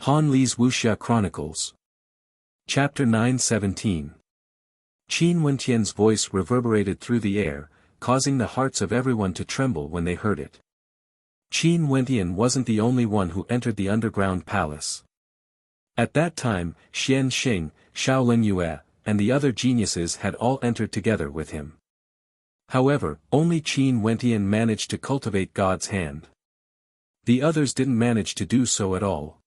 Han Li's Wuxia Chronicles. Chapter 9:17. Qin Wentian's voice reverberated through the air, causing the hearts of everyone to tremble when they heard it. Qin Wentian wasn't the only one who entered the underground palace. At that time, Xian Xing, Shaolin Yue, and the other geniuses had all entered together with him. However, only Qin Wentian managed to cultivate God's hand. The others didn't manage to do so at all.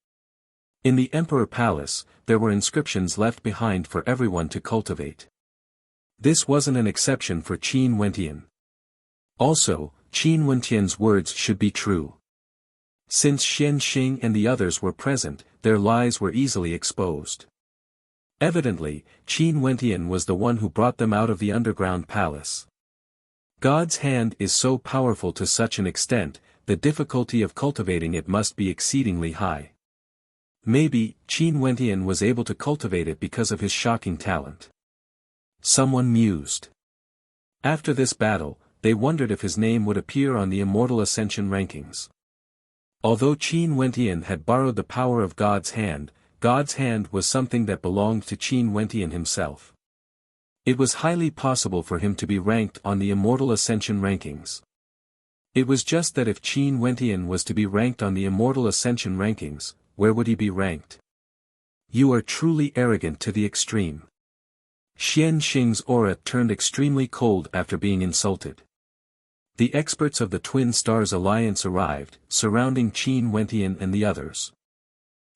In the Emperor Palace, there were inscriptions left behind for everyone to cultivate. This wasn't an exception for Qin Wentian. Also, Qin Wentian's words should be true. Since Xian Xing and the others were present, their lies were easily exposed. Evidently, Qin Wentian was the one who brought them out of the underground palace. God's hand is so powerful to such an extent, the difficulty of cultivating it must be exceedingly high. Maybe, Qin Wentian was able to cultivate it because of his shocking talent. Someone mused. After this battle, they wondered if his name would appear on the Immortal Ascension rankings. Although Qin Wentian had borrowed the power of God's hand was something that belonged to Qin Wentian himself. It was highly possible for him to be ranked on the Immortal Ascension rankings. It was just that if Qin Wentian was to be ranked on the Immortal Ascension rankings, where would he be ranked? You are truly arrogant to the extreme. Xian Xing's aura turned extremely cold after being insulted. The experts of the Twin Stars Alliance arrived, surrounding Qin Wentian and the others.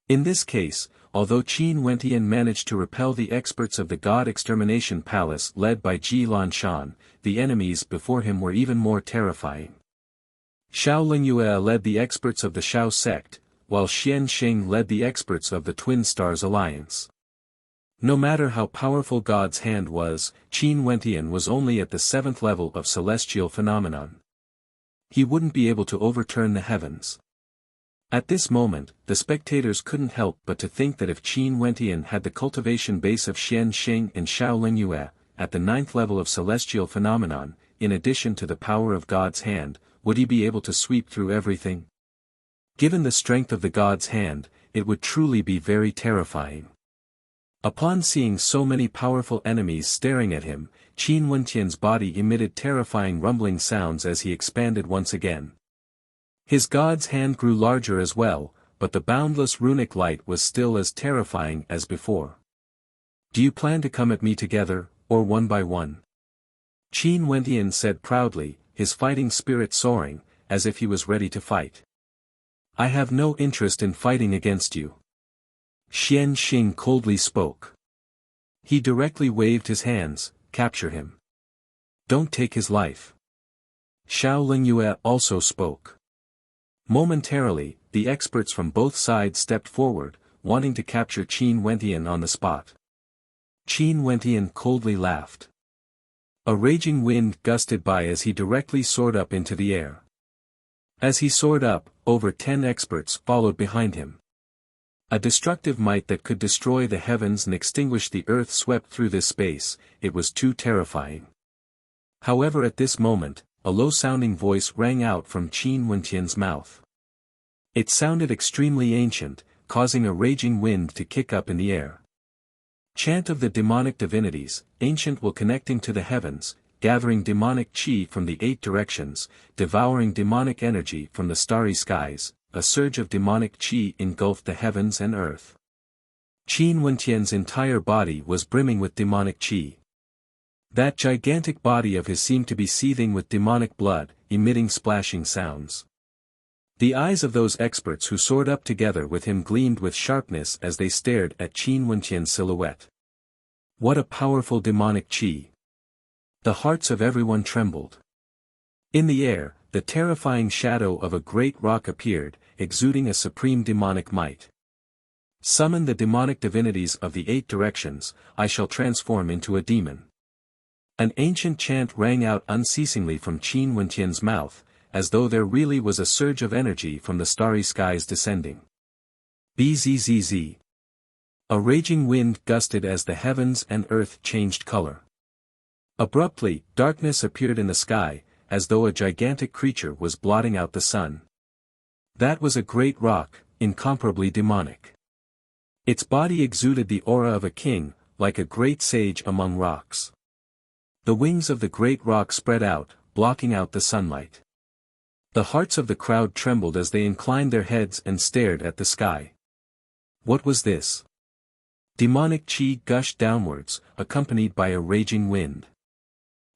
In this case, although Qin Wentian managed to repel the experts of the God Extermination Palace led by Ji Lanshan, the enemies before him were even more terrifying. Shaolin Yue led the experts of the Shao sect, while Xian Xing led the experts of the Twin Stars Alliance. No matter how powerful God's hand was, Qin Wentian was only at the 7th level of celestial phenomenon. He wouldn't be able to overturn the heavens. At this moment, the spectators couldn't help but to think that if Qin Wentian had the cultivation base of Xian Xing and Shaolin Yue, at the 9th level of celestial phenomenon, in addition to the power of God's hand, would he be able to sweep through everything? Given the strength of the God's hand, it would truly be very terrifying. Upon seeing so many powerful enemies staring at him, Qin Wentian's body emitted terrifying rumbling sounds as he expanded once again. His God's hand grew larger as well, but the boundless runic light was still as terrifying as before. Do you plan to come at me together, or one by one? Qin Wentian said proudly, his fighting spirit soaring, as if he was ready to fight. I have no interest in fighting against you. Xian Xing coldly spoke. He directly waved his hands, capture him. Don't take his life. Shaolin Yue also spoke. Momentarily, the experts from both sides stepped forward, wanting to capture Qin Wentian on the spot. Qin Wentian coldly laughed. A raging wind gusted by as he directly soared up into the air. As he soared up, over 10 experts followed behind him. A destructive might that could destroy the heavens and extinguish the earth swept through this space. It was too terrifying. However, at this moment, a low-sounding voice rang out from Qin Wentian's mouth. It sounded extremely ancient, causing a raging wind to kick up in the air. Chant of the demonic divinities, ancient will connecting to the heavens, gathering demonic chi from the 8 directions, devouring demonic energy from the starry skies. A surge of demonic chi engulfed the heavens and earth. Qin Wentian's entire body was brimming with demonic chi. That gigantic body of his seemed to be seething with demonic blood, emitting splashing sounds. The eyes of those experts who soared up together with him gleamed with sharpness as they stared at Qin Wentian's silhouette. What a powerful demonic chi! The hearts of everyone trembled. In the air, the terrifying shadow of a great rock appeared, exuding a supreme demonic might. Summon the demonic divinities of the 8 directions, I shall transform into a demon. An ancient chant rang out unceasingly from Qin Wentian's mouth, as though there really was a surge of energy from the starry skies descending. Bzzz. A raging wind gusted as the heavens and earth changed color. Abruptly, darkness appeared in the sky, as though a gigantic creature was blotting out the sun. That was a great rock, incomparably demonic. Its body exuded the aura of a king, like a great sage among rocks. The wings of the great rock spread out, blocking out the sunlight. The hearts of the crowd trembled as they inclined their heads and stared at the sky. What was this? Demonic chi gushed downwards, accompanied by a raging wind.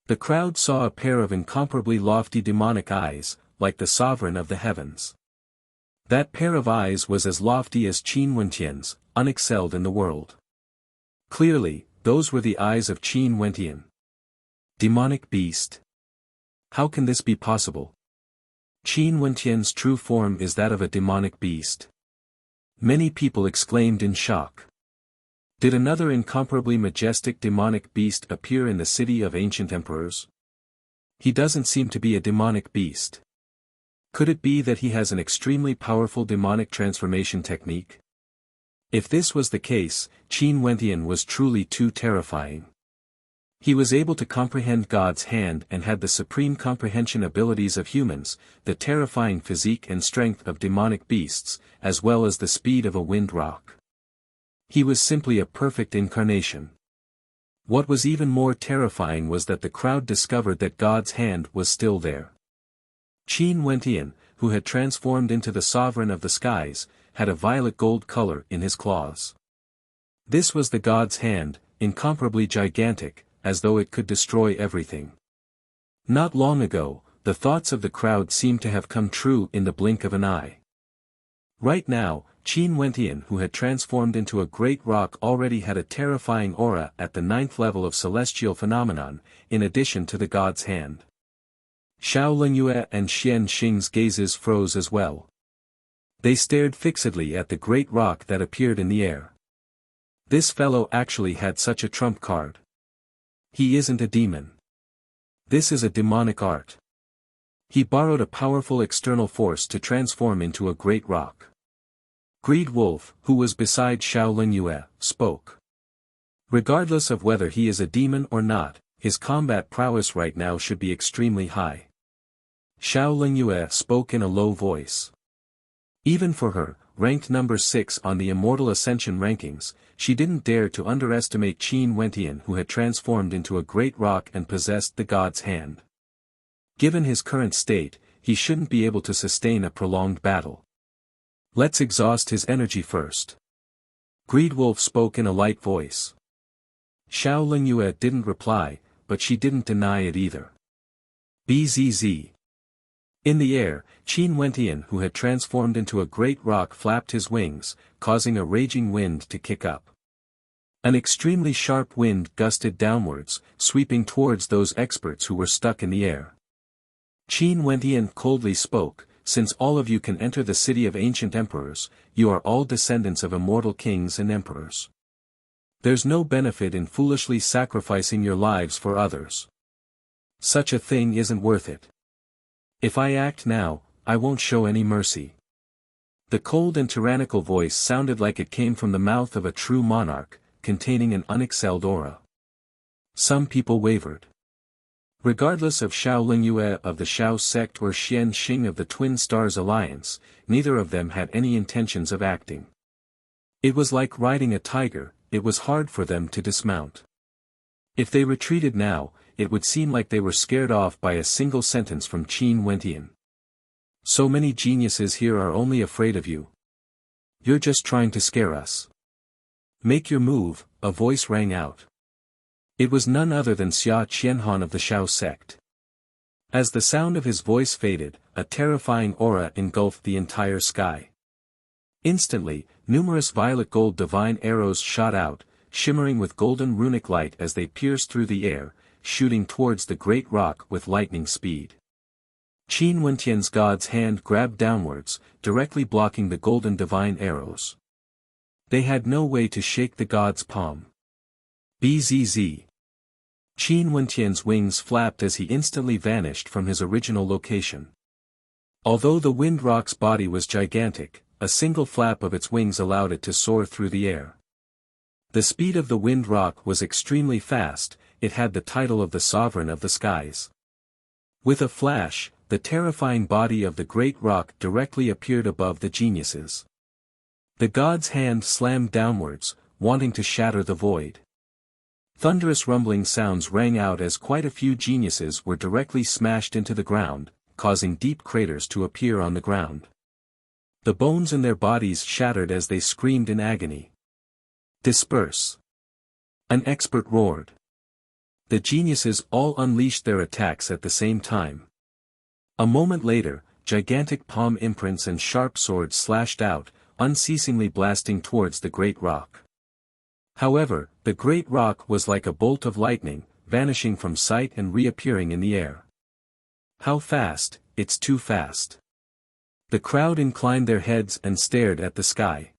The crowd saw a pair of incomparably lofty demonic eyes, like the sovereign of the heavens. That pair of eyes was as lofty as Qin Wentian's, unexcelled in the world. Clearly, those were the eyes of Qin Wentian. Demonic beast. How can this be possible? Qin Wentian's true form is that of a demonic beast. Many people exclaimed in shock. Did another incomparably majestic demonic beast appear in the city of ancient emperors? He doesn't seem to be a demonic beast. Could it be that he has an extremely powerful demonic transformation technique? If this was the case, Qin Wentian was truly too terrifying. He was able to comprehend God's hand and had the supreme comprehension abilities of humans, the terrifying physique and strength of demonic beasts, as well as the speed of a wind rock. He was simply a perfect incarnation. What was even more terrifying was that the crowd discovered that God's hand was still there. Qin Wentian, who had transformed into the sovereign of the skies, had a violet gold color in his claws. This was the God's hand, incomparably gigantic, as though it could destroy everything. Not long ago, the thoughts of the crowd seemed to have come true in the blink of an eye. Right now, Qin Wentian, who had transformed into a great rock, already had a terrifying aura at the 9th level of celestial phenomenon, in addition to the God's hand. Xiao Lingyue and Xian Xing's gazes froze as well. They stared fixedly at the great rock that appeared in the air. This fellow actually had such a trump card. He isn't a demon. This is a demonic art. He borrowed a powerful external force to transform into a great rock. Greed Wolf, who was beside Xiao Lingyue, spoke. Regardless of whether he is a demon or not, his combat prowess right now should be extremely high. Xiao Lingyue spoke in a low voice. Even for her, ranked number 6 on the Immortal Ascension rankings, she didn't dare to underestimate Qin Wentian, who had transformed into a great rock and possessed the God's hand. Given his current state, he shouldn't be able to sustain a prolonged battle. Let's exhaust his energy first. Greed Wolf spoke in a light voice. Xiao Lingyue didn't reply, but she didn't deny it either. Bzz. In the air, Qin Wentian, who had transformed into a great rock, flapped his wings, causing a raging wind to kick up. An extremely sharp wind gusted downwards, sweeping towards those experts who were stuck in the air. Qin Wentian coldly spoke, "Since all of you can enter the city of ancient emperors, you are all descendants of immortal kings and emperors. There's no benefit in foolishly sacrificing your lives for others. Such a thing isn't worth it. If I act now, I won't show any mercy." The cold and tyrannical voice sounded like it came from the mouth of a true monarch, containing an unexcelled aura. Some people wavered. Regardless of Xiao Lingyue of the Xiao sect or Xian Xing of the Twin Stars Alliance, neither of them had any intentions of acting. It was like riding a tiger, it was hard for them to dismount. If they retreated now, it would seem like they were scared off by a single sentence from Qin Wentian. "So many geniuses here are only afraid of you. You're just trying to scare us. Make your move," a voice rang out. It was none other than Xia Qianhan of the Xiao sect. As the sound of his voice faded, a terrifying aura engulfed the entire sky. Instantly, numerous violet gold divine arrows shot out, shimmering with golden runic light as they pierced through the air, shooting towards the great rock with lightning speed. Qin Wentian's God's hand grabbed downwards, directly blocking the golden divine arrows. They had no way to shake the god's palm. Bzz. Qin Wentian's wings flapped as he instantly vanished from his original location. Although the wind rock's body was gigantic, a single flap of its wings allowed it to soar through the air. The speed of the wind rock was extremely fast, it had the title of the sovereign of the skies. With a flash, the terrifying body of the great rock directly appeared above the geniuses. The god's hand slammed downwards, wanting to shatter the void. Thunderous rumbling sounds rang out as quite a few geniuses were directly smashed into the ground, causing deep craters to appear on the ground. The bones in their bodies shattered as they screamed in agony. "Disperse!" An expert roared. The geniuses all unleashed their attacks at the same time. A moment later, gigantic palm imprints and sharp swords slashed out, unceasingly blasting towards the great rock. However, the great rock was like a bolt of lightning, vanishing from sight and reappearing in the air. "How fast, it's too fast." The crowd inclined their heads and stared at the sky.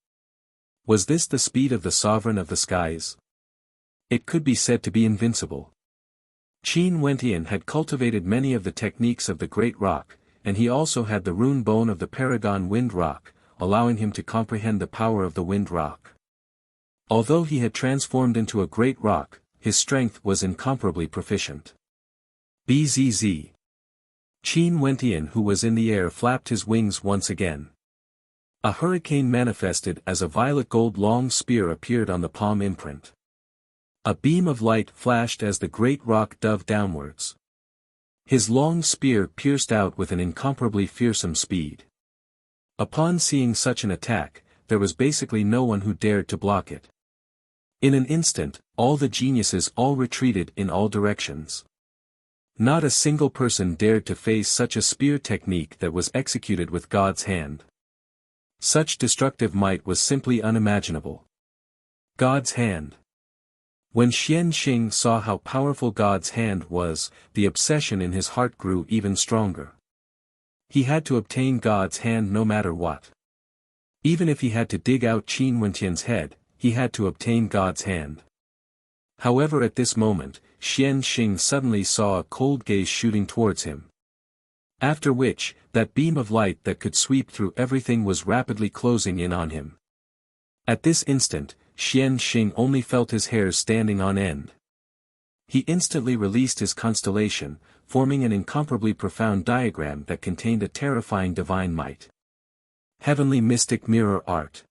Was this the speed of the sovereign of the skies? It could be said to be invincible. Qin Wentian had cultivated many of the techniques of the great rock, and he also had the rune bone of the paragon wind rock, allowing him to comprehend the power of the wind rock. Although he had transformed into a great rock, his strength was incomparably proficient. Bzz. Qin Wentian, who was in the air, flapped his wings once again. A hurricane manifested as a violet gold long spear appeared on the palm imprint. A beam of light flashed as the great rock dove downwards. His long spear pierced out with an incomparably fearsome speed. Upon seeing such an attack, there was basically no one who dared to block it. In an instant, all the geniuses all retreated in all directions. Not a single person dared to face such a spear technique that was executed with God's hand. Such destructive might was simply unimaginable. God's hand. When Xian Xing saw how powerful God's hand was, the obsession in his heart grew even stronger. He had to obtain God's hand no matter what. Even if he had to dig out Qin Wentian's head, he had to obtain God's hand. However, at this moment, Xian Xing suddenly saw a cold gaze shooting towards him. After which, that beam of light that could sweep through everything was rapidly closing in on him. At this instant, Xian Xing only felt his hairs standing on end. He instantly released his constellation, forming an incomparably profound diagram that contained a terrifying divine might. Heavenly Mystic Mirror Art.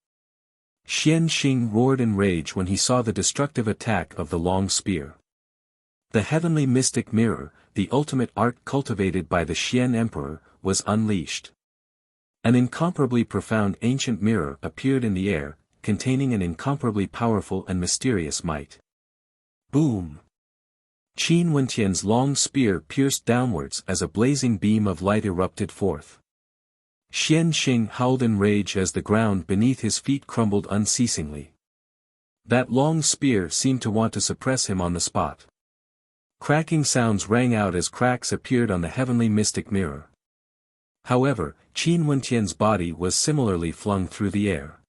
Xian Xing roared in rage when he saw the destructive attack of the long spear. The Heavenly Mystic Mirror, the ultimate art cultivated by the Xian Emperor, was unleashed. An incomparably profound ancient mirror appeared in the air, containing an incomparably powerful and mysterious might. Boom! Qin Wentian's long spear pierced downwards as a blazing beam of light erupted forth. Xian Xing howled in rage as the ground beneath his feet crumbled unceasingly. That long spear seemed to want to suppress him on the spot. Cracking sounds rang out as cracks appeared on the heavenly mystic mirror. However, Qin Wentian's body was similarly flung through the air.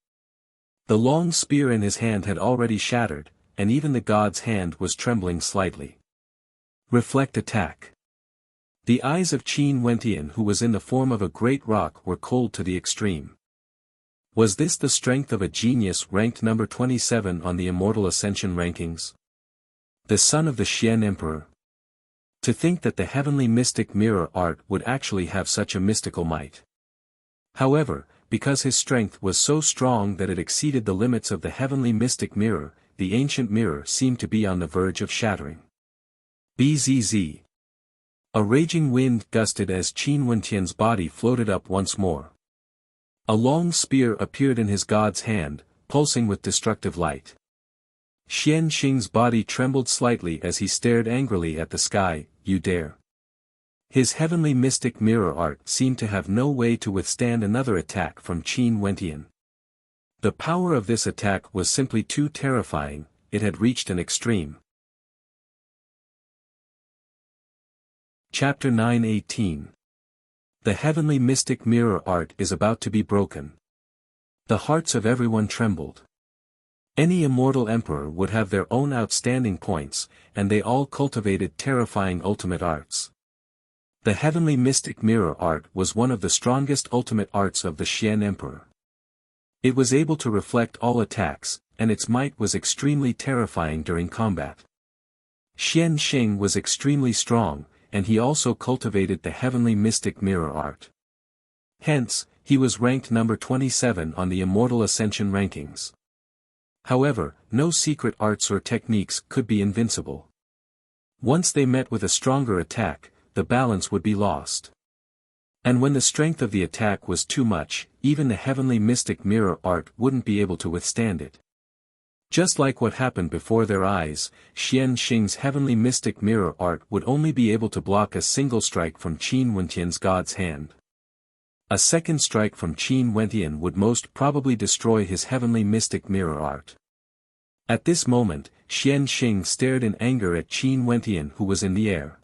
The long spear in his hand had already shattered, and even the god's hand was trembling slightly. Reflect attack. The eyes of Qin Wentian, who was in the form of a great rock, were cold to the extreme. Was this the strength of a genius ranked number 27 on the Immortal Ascension rankings? The son of the Xian Emperor? To think that the heavenly mystic mirror art would actually have such a mystical might. However, because his strength was so strong that it exceeded the limits of the heavenly mystic mirror, the ancient mirror seemed to be on the verge of shattering. Bzz. A raging wind gusted as Qin Wentian's body floated up once more. A long spear appeared in his god's hand, pulsing with destructive light. Xian Xing's body trembled slightly as he stared angrily at the sky. You dare? His heavenly mystic mirror art seemed to have no way to withstand another attack from Qin Wentian. The power of this attack was simply too terrifying, it had reached an extreme. Chapter 9:18. The heavenly mystic mirror art is about to be broken. The hearts of everyone trembled. Any immortal emperor would have their own outstanding points, and they all cultivated terrifying ultimate arts. The heavenly mystic mirror art was one of the strongest ultimate arts of the Xian Emperor. It was able to reflect all attacks, and its might was extremely terrifying during combat. Xian Xing was extremely strong, and he also cultivated the heavenly mystic mirror art. Hence, he was ranked number 27 on the Immortal Ascension rankings. However, no secret arts or techniques could be invincible. Once they met with a stronger attack, the balance would be lost. And when the strength of the attack was too much, even the heavenly mystic mirror art wouldn't be able to withstand it. Just like what happened before their eyes, Xian Xing's heavenly mystic mirror art would only be able to block a single strike from Qin Wentian's god's hand. A second strike from Qin Wentian would most probably destroy his heavenly mystic mirror art. At this moment, Xian Xing stared in anger at Qin Wentian, who was in the air.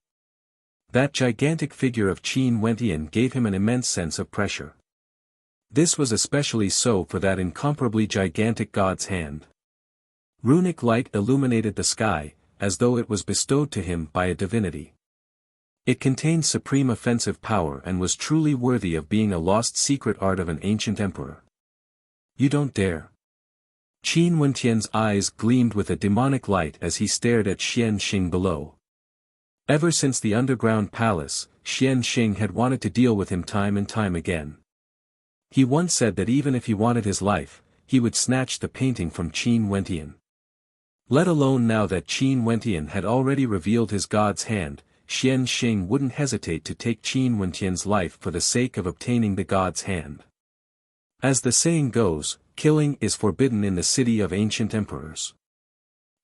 That gigantic figure of Qin Wentian gave him an immense sense of pressure. This was especially so for that incomparably gigantic god's hand. Runic light illuminated the sky, as though it was bestowed to him by a divinity. It contained supreme offensive power and was truly worthy of being a lost secret art of an ancient emperor. You don't dare. Qin Wentian's eyes gleamed with a demonic light as he stared at Xian Xing below. Ever since the underground palace, Xian Xing had wanted to deal with him time and time again. He once said that even if he wanted his life, he would snatch the painting from Qin Wentian. Let alone now that Qin Wentian had already revealed his god's hand, Xian Xing wouldn't hesitate to take Qin Wentian's life for the sake of obtaining the god's hand. As the saying goes, killing is forbidden in the city of ancient emperors.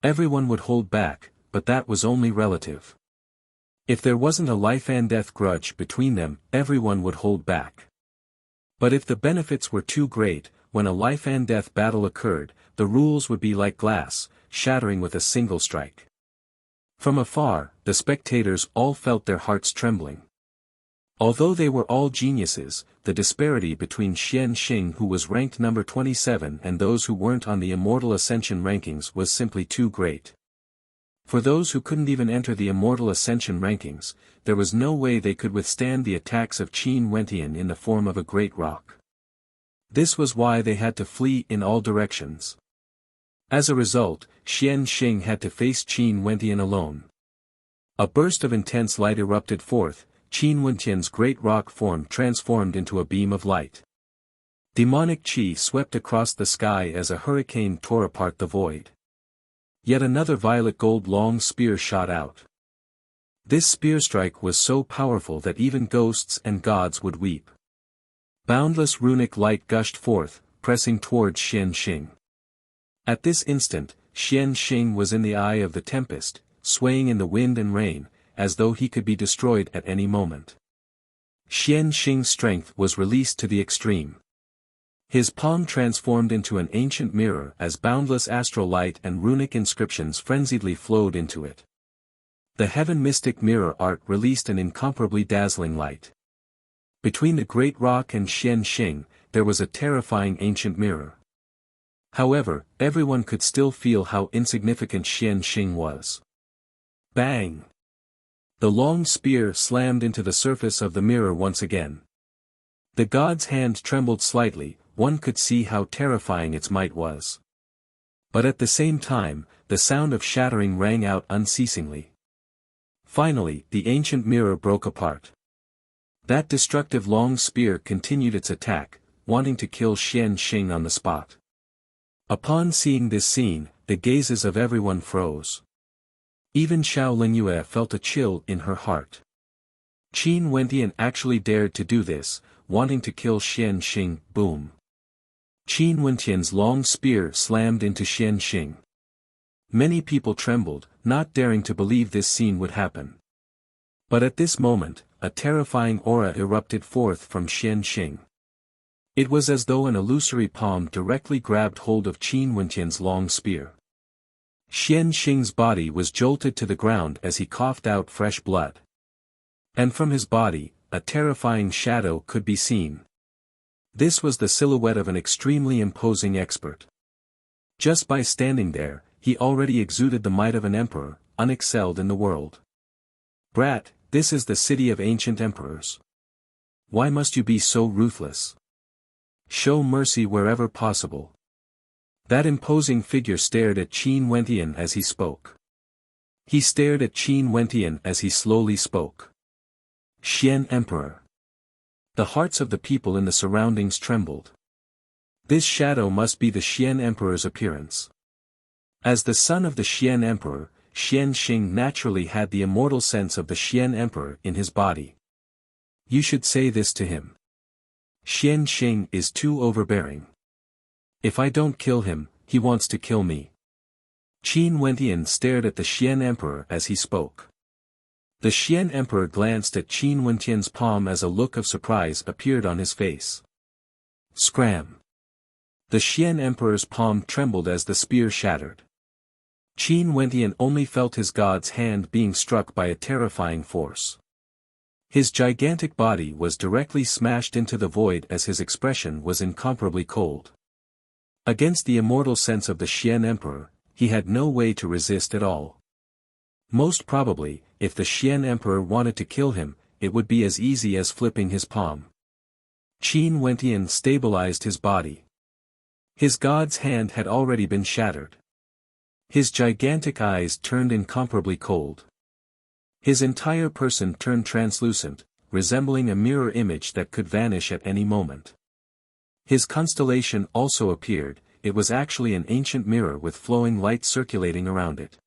Everyone would hold back, but that was only relative. If there wasn't a life and death grudge between them, everyone would hold back. But if the benefits were too great, when a life and death battle occurred, the rules would be like glass, shattering with a single strike. From afar, the spectators all felt their hearts trembling. Although they were all geniuses, the disparity between Xian Xing, who was ranked number 27, and those who weren't on the Immortal Ascension rankings was simply too great. For those who couldn't even enter the Immortal Ascension rankings, there was no way they could withstand the attacks of Qin Wentian in the form of a great rock. This was why they had to flee in all directions. As a result, Xian Xing had to face Qin Wentian alone. A burst of intense light erupted forth, Qin Wentian's great rock form transformed into a beam of light. Demonic qi swept across the sky as a hurricane tore apart the void. Yet another violet gold long spear shot out. This spear strike was so powerful that even ghosts and gods would weep. Boundless runic light gushed forth, pressing towards Xian Xing. At this instant, Xian Xing was in the eye of the tempest, swaying in the wind and rain, as though he could be destroyed at any moment. Xian Xing's strength was released to the extreme. His palm transformed into an ancient mirror as boundless astral light and runic inscriptions frenziedly flowed into it. The heaven mystic mirror art released an incomparably dazzling light. Between the great rock and Xian Xing, there was a terrifying ancient mirror. However, everyone could still feel how insignificant Xian Xing was. Bang! The long spear slammed into the surface of the mirror once again. The god's hand trembled slightly, one could see how terrifying its might was. But at the same time, the sound of shattering rang out unceasingly. Finally, the ancient mirror broke apart. That destructive long spear continued its attack, wanting to kill Xian Xing on the spot. Upon seeing this scene, the gazes of everyone froze. Even Xiao Lingyue felt a chill in her heart. Qin Wentian actually dared to do this, wanting to kill Xian Xing. Boom! Qin Wentian's long spear slammed into Xian Xing. Many people trembled, not daring to believe this scene would happen. But at this moment, a terrifying aura erupted forth from Xian Xing. It was as though an illusory palm directly grabbed hold of Qin Wentian's long spear. Xian Xing's body was jolted to the ground as he coughed out fresh blood. And from his body, a terrifying shadow could be seen. This was the silhouette of an extremely imposing expert. Just by standing there, he already exuded the might of an emperor, unexcelled in the world. Brat, this is the city of ancient emperors. Why must you be so ruthless? Show mercy wherever possible. That imposing figure stared at Qin Wentian as he spoke. He stared at Qin Wentian as he slowly spoke. Xian Emperor. The hearts of the people in the surroundings trembled. This shadow must be the Xian Emperor's appearance. As the son of the Xian Emperor, Xian Xing naturally had the immortal sense of the Xian Emperor in his body. You should say this to him. Xian Xing is too overbearing. If I don't kill him, he wants to kill me. Qin Wendian stared at the Xian Emperor as he spoke. The Xian Emperor glanced at Qin Wendian's palm as a look of surprise appeared on his face. Scram! The Xian Emperor's palm trembled as the spear shattered. Qin Wendian only felt his god's hand being struck by a terrifying force. His gigantic body was directly smashed into the void as his expression was incomparably cold. Against the immortal sense of the Xian Emperor, he had no way to resist at all. Most probably, if the Xian Emperor wanted to kill him, it would be as easy as flipping his palm. Qin Wendian stabilized his body. His god's hand had already been shattered. His gigantic eyes turned incomparably cold. His entire person turned translucent, resembling a mirror image that could vanish at any moment. His constellation also appeared. It was actually an ancient mirror with flowing light circulating around it.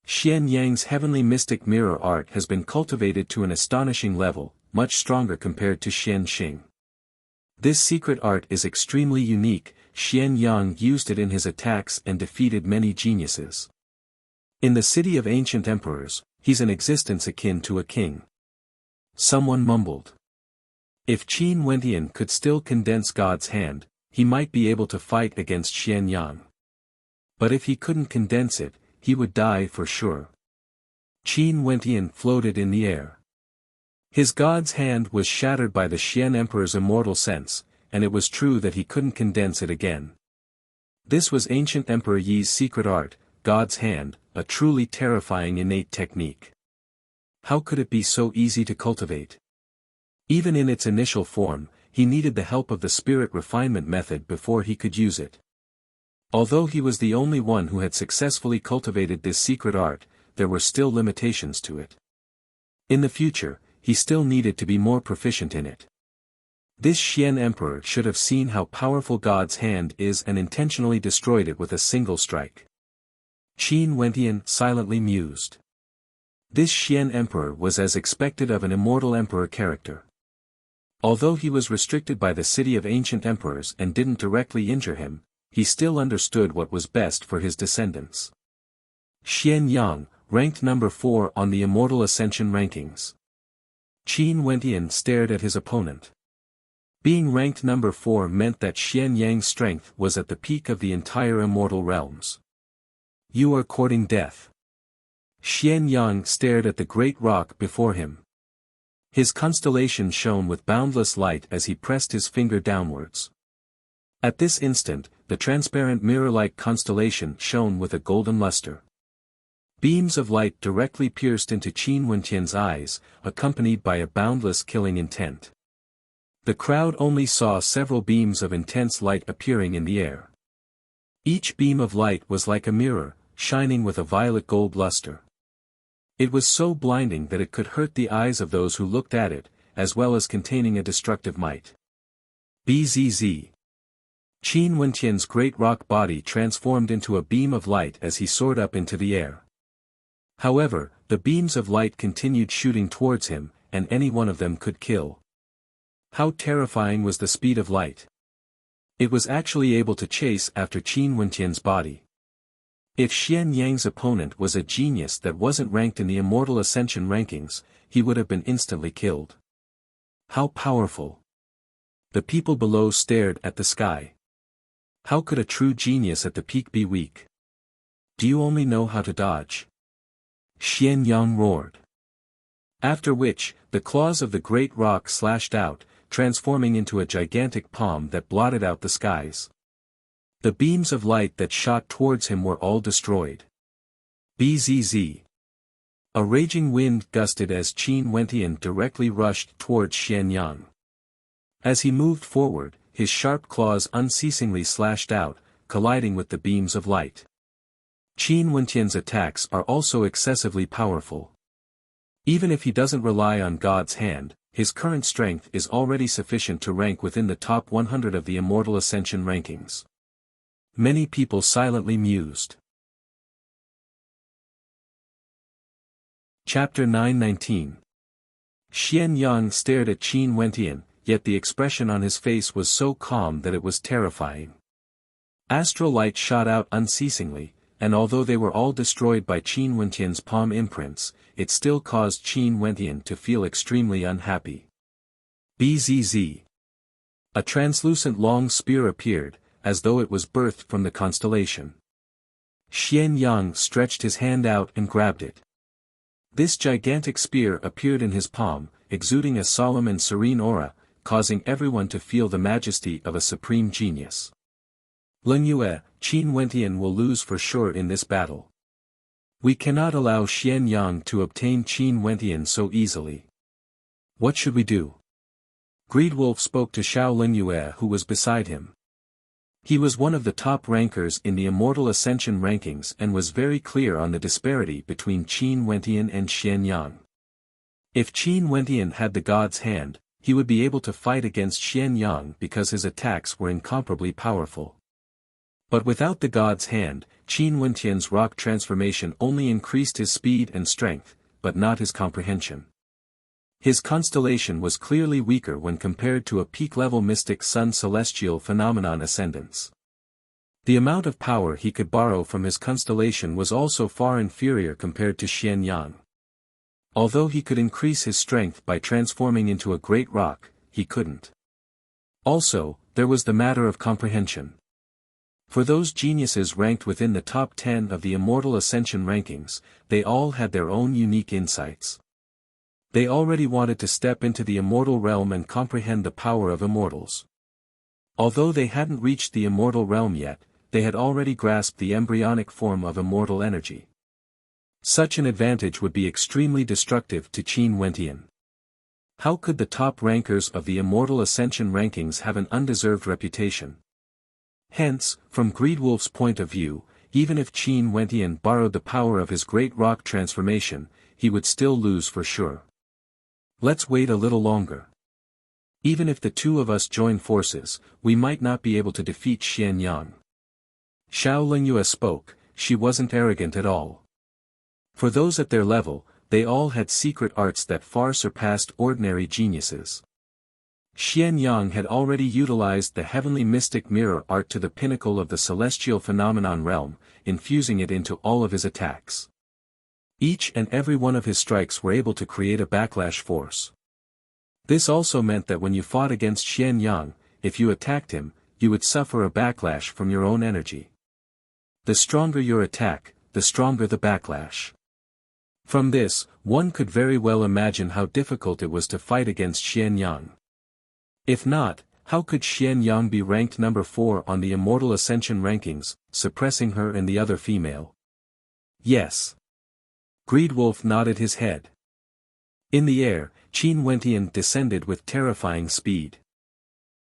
Xian Yang's heavenly mystic mirror art has been cultivated to an astonishing level, much stronger compared to Xian Xing. This secret art is extremely unique. Xian Yang used it in his attacks and defeated many geniuses. In the city of ancient emperors, he's an existence akin to a king. Someone mumbled. If Qin Wendian could still condense God's hand, he might be able to fight against Xian Yang. But if he couldn't condense it, he would die for sure. Qin Wendian floated in the air. His god's hand was shattered by the Xian Emperor's immortal sense, and it was true that he couldn't condense it again. This was ancient Emperor Yi's secret art, God's hand, a truly terrifying innate technique. How could it be so easy to cultivate? Even in its initial form, he needed the help of the spirit refinement method before he could use it. Although he was the only one who had successfully cultivated this secret art, there were still limitations to it. In the future, he still needed to be more proficient in it. This Xian Emperor should have seen how powerful God's hand is and intentionally destroyed it with a single strike. Qin Wendian silently mused. This Xian Emperor was as expected of an immortal emperor character. Although he was restricted by the city of ancient emperors and didn't directly injure him, he still understood what was best for his descendants. Xian Yang, ranked number 4 on the Immortal Ascension rankings. Qin Wendian stared at his opponent. Being ranked number 4 meant that Xian Yang's strength was at the peak of the entire immortal realms. You are courting death. Xian Yang stared at the great rock before him. His constellation shone with boundless light as he pressed his finger downwards. At this instant, the transparent mirror-like constellation shone with a golden luster. Beams of light directly pierced into Qin Wendian's eyes, accompanied by a boundless killing intent. The crowd only saw several beams of intense light appearing in the air. Each beam of light was like a mirror, shining with a violet gold luster. It was so blinding that it could hurt the eyes of those who looked at it, as well as containing a destructive might. Bzz. Qin Wendian's great rock body transformed into a beam of light as he soared up into the air. However, the beams of light continued shooting towards him, and any one of them could kill. How terrifying was the speed of light! It was actually able to chase after Qin Wendian's body. If Xian Yang's opponent was a genius that wasn't ranked in the Immortal Ascension rankings, he would have been instantly killed. How powerful! The people below stared at the sky. How could a true genius at the peak be weak? Do you only know how to dodge? Xian Yang roared. After which, the claws of the great rock slashed out, transforming into a gigantic palm that blotted out the skies. The beams of light that shot towards him were all destroyed. Bzz. A raging wind gusted as Qin Wendian directly rushed towards Xian Yang. As he moved forward, his sharp claws unceasingly slashed out, colliding with the beams of light. Qin Wendian's attacks are also excessively powerful. Even if he doesn't rely on God's hand, his current strength is already sufficient to rank within the top 100 of the Immortal Ascension rankings. Many people silently mused. Chapter 919. Xian Yang stared at Qin Wentian, yet the expression on his face was so calm that it was terrifying. Astral light shot out unceasingly, and although they were all destroyed by Qin Wentian's palm imprints, it still caused Qin Wentian to feel extremely unhappy. Bzz. A translucent long spear appeared, as though it was birthed from the constellation. Xian Yang stretched his hand out and grabbed it. This gigantic spear appeared in his palm, exuding a solemn and serene aura, causing everyone to feel the majesty of a supreme genius. Lin Yue, Qin Wentian will lose for sure in this battle. We cannot allow Xian Yang to obtain Qin Wentian so easily. What should we do? Greedwolf spoke to Xiao Lin Yue, who was beside him. He was one of the top rankers in the Immortal Ascension rankings and was very clear on the disparity between Qin Wentian and Xian Yang. If Qin Wentian had the God's hand, he would be able to fight against Xian Yang because his attacks were incomparably powerful. But without the God's hand, Qin Wentian's rock transformation only increased his speed and strength, but not his comprehension. His constellation was clearly weaker when compared to a peak-level mystic sun celestial phenomenon ascendance. The amount of power he could borrow from his constellation was also far inferior compared to Xian Yang. Although he could increase his strength by transforming into a great rock, he couldn't. Also, there was the matter of comprehension. For those geniuses ranked within the top 10 of the Immortal Ascension rankings, they all had their own unique insights. They already wanted to step into the immortal realm and comprehend the power of immortals. Although they hadn't reached the immortal realm yet, they had already grasped the embryonic form of immortal energy. Such an advantage would be extremely destructive to Qin Wentian. How could the top rankers of the Immortal Ascension rankings have an undeserved reputation? Hence, from Greedwolf's point of view, even if Qin Wentian borrowed the power of his great rock transformation, he would still lose for sure. Let's wait a little longer. Even if the two of us join forces, we might not be able to defeat Xian Yang. Xiao Lingyue spoke. She wasn't arrogant at all. For those at their level, they all had secret arts that far surpassed ordinary geniuses. Xian Yang had already utilized the heavenly mystic mirror art to the pinnacle of the celestial phenomenon realm, infusing it into all of his attacks. Each and every one of his strikes were able to create a backlash force. This also meant that when you fought against Xian Yang, if you attacked him, you would suffer a backlash from your own energy. The stronger your attack, the stronger the backlash. From this, one could very well imagine how difficult it was to fight against Xian Yang. If not, how could Xian Yang be ranked number 4 on the Immortal Ascension rankings, suppressing her and the other female? Yes. Greedwolf nodded his head. In the air, Qin Wentian descended with terrifying speed.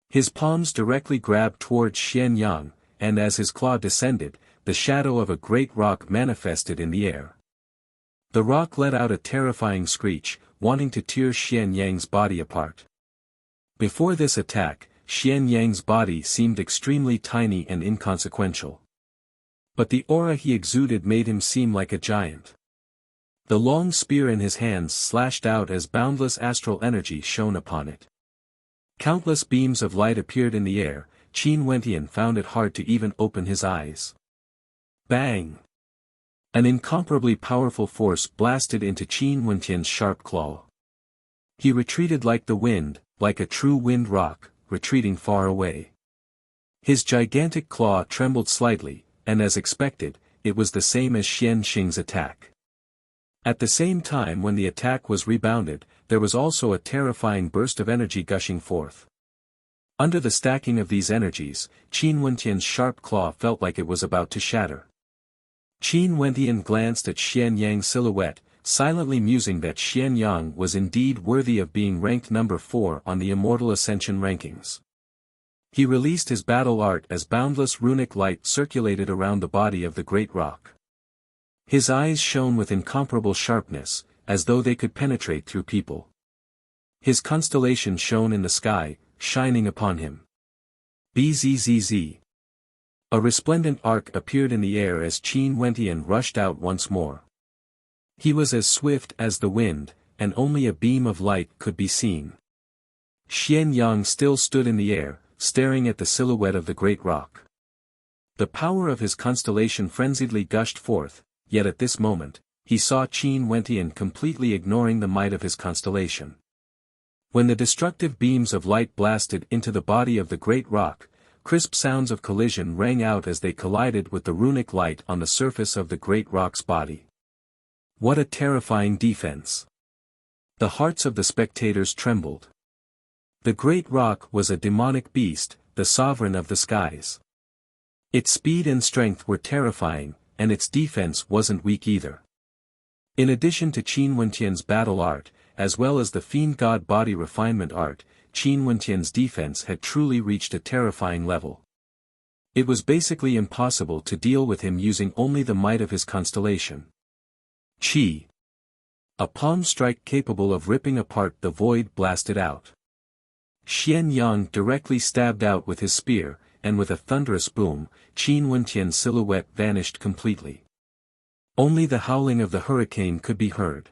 His palms directly grabbed towards Xian Yang, and as his claw descended, the shadow of a great rock manifested in the air. The rock let out a terrifying screech, wanting to tear Xian Yang's body apart. Before this attack, Xian Yang's body seemed extremely tiny and inconsequential. But the aura he exuded made him seem like a giant. The long spear in his hands slashed out as boundless astral energy shone upon it. Countless beams of light appeared in the air. Qin Wentian found it hard to even open his eyes. Bang! An incomparably powerful force blasted into Qin Wentian's sharp claw. He retreated like the wind, like a true wind rock, retreating far away. His gigantic claw trembled slightly, and as expected, it was the same as Xian Xing's attack. At the same time when the attack was rebounded, there was also a terrifying burst of energy gushing forth. Under the stacking of these energies, Qin Wentian's sharp claw felt like it was about to shatter. Qin Wentian glanced at Xian Yang's silhouette, silently musing that Xian Yang was indeed worthy of being ranked number 4 on the Immortal Ascension rankings. He released his battle art as boundless runic light circulated around the body of the great rock. His eyes shone with incomparable sharpness, as though they could penetrate through people. His constellation shone in the sky, shining upon him. Bzzz. A resplendent arc appeared in the air as Qin Wentian rushed out once more. He was as swift as the wind, and only a beam of light could be seen. Xian Yang still stood in the air, staring at the silhouette of the great rock. The power of his constellation frenziedly gushed forth, yet at this moment, he saw Qin Wentian completely ignoring the might of his constellation. When the destructive beams of light blasted into the body of the great rock, crisp sounds of collision rang out as they collided with the runic light on the surface of the great rock's body. What a terrifying defense! The hearts of the spectators trembled. The great rock was a demonic beast, the sovereign of the skies. Its speed and strength were terrifying, and its defense wasn't weak either. In addition to Qin Wentian's battle art, as well as the fiend god body refinement art, Qin Wentian's defense had truly reached a terrifying level. It was basically impossible to deal with him using only the might of his constellation. Qi. A palm strike capable of ripping apart the void blasted out. Xian Yang directly stabbed out with his spear, and with a thunderous boom, Qin Wentian's silhouette vanished completely. Only the howling of the hurricane could be heard.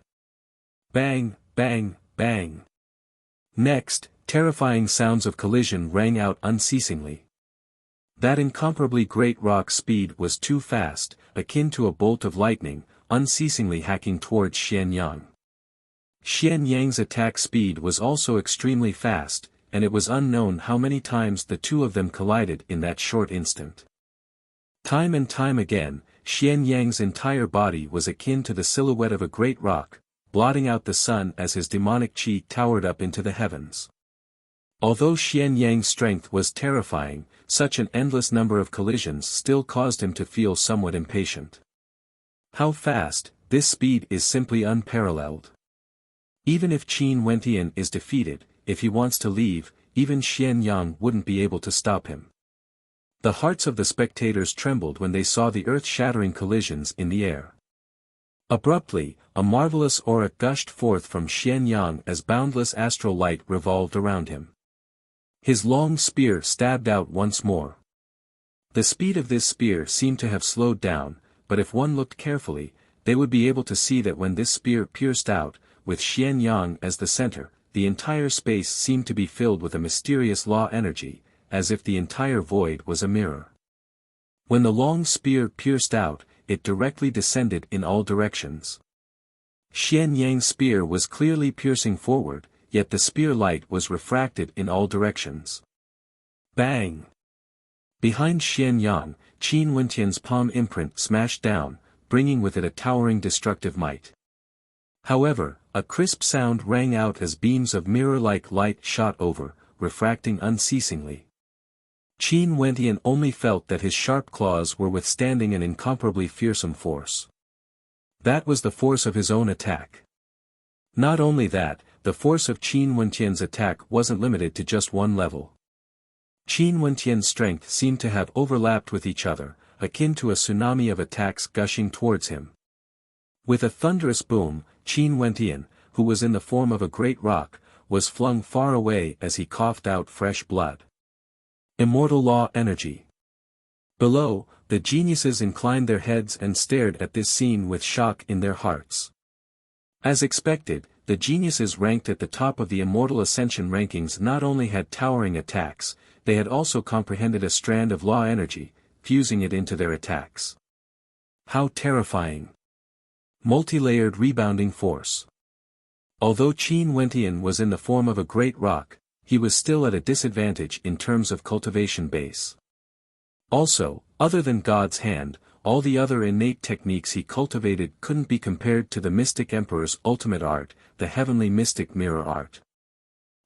Bang, bang, bang. Next, terrifying sounds of collision rang out unceasingly. That incomparably great rock's speed was too fast, akin to a bolt of lightning, unceasingly hacking towards Xian Yang. Xian Yang's attack speed was also extremely fast, and it was unknown how many times the two of them collided in that short instant. Time and time again, Xian Yang's entire body was akin to the silhouette of a great rock, blotting out the sun as his demonic qi towered up into the heavens. Although Xian Yang's strength was terrifying, such an endless number of collisions still caused him to feel somewhat impatient. How fast, this speed is simply unparalleled. Even if Qin Wentian is defeated, if he wants to leave, even Xian Yang wouldn't be able to stop him. The hearts of the spectators trembled when they saw the earth-shattering collisions in the air. Abruptly, a marvelous aura gushed forth from Xian Yang as boundless astral light revolved around him. His long spear stabbed out once more. The speed of this spear seemed to have slowed down, but if one looked carefully, they would be able to see that when this spear pierced out, with Xian Yang as the center, the entire space seemed to be filled with a mysterious law energy, as if the entire void was a mirror. When the long spear pierced out, it directly descended in all directions. Xian Yang's spear was clearly piercing forward, yet the spear light was refracted in all directions. Bang! Behind Xian Yang, Qin Wentian's palm imprint smashed down, bringing with it a towering destructive might. However, a crisp sound rang out as beams of mirror-like light shot over, refracting unceasingly. Qin Wentian only felt that his sharp claws were withstanding an incomparably fearsome force. That was the force of his own attack. Not only that, the force of Qin Wentian's attack wasn't limited to just one level. Qin Wentian's strength seemed to have overlapped with each other, akin to a tsunami of attacks gushing towards him. With a thunderous boom, Qin Wentian, who was in the form of a great rock, was flung far away as he coughed out fresh blood. Immortal law energy. Below, the geniuses inclined their heads and stared at this scene with shock in their hearts. As expected, the geniuses ranked at the top of the Immortal Ascension rankings not only had towering attacks, they had also comprehended a strand of law energy, fusing it into their attacks. How terrifying! Multi-layered rebounding force. Although Qin Wentian was in the form of a great rock, he was still at a disadvantage in terms of cultivation base. Also, other than God's hand, all the other innate techniques he cultivated couldn't be compared to the Mystic Emperor's ultimate art, the heavenly mystic mirror art.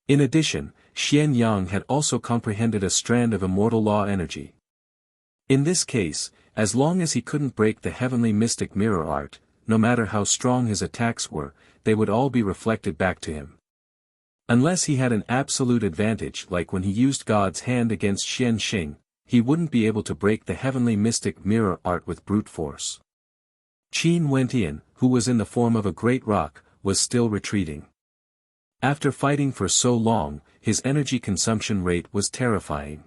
In addition, Xian Yang had also comprehended a strand of immortal law energy. In this case, as long as he couldn't break the heavenly mystic mirror art, no matter how strong his attacks were, they would all be reflected back to him. Unless he had an absolute advantage like when he used God's hand against Xian Xing, he wouldn't be able to break the heavenly mystic mirror art with brute force. Qin Wentian, who was in the form of a great rock, was still retreating. After fighting for so long, his energy consumption rate was terrifying.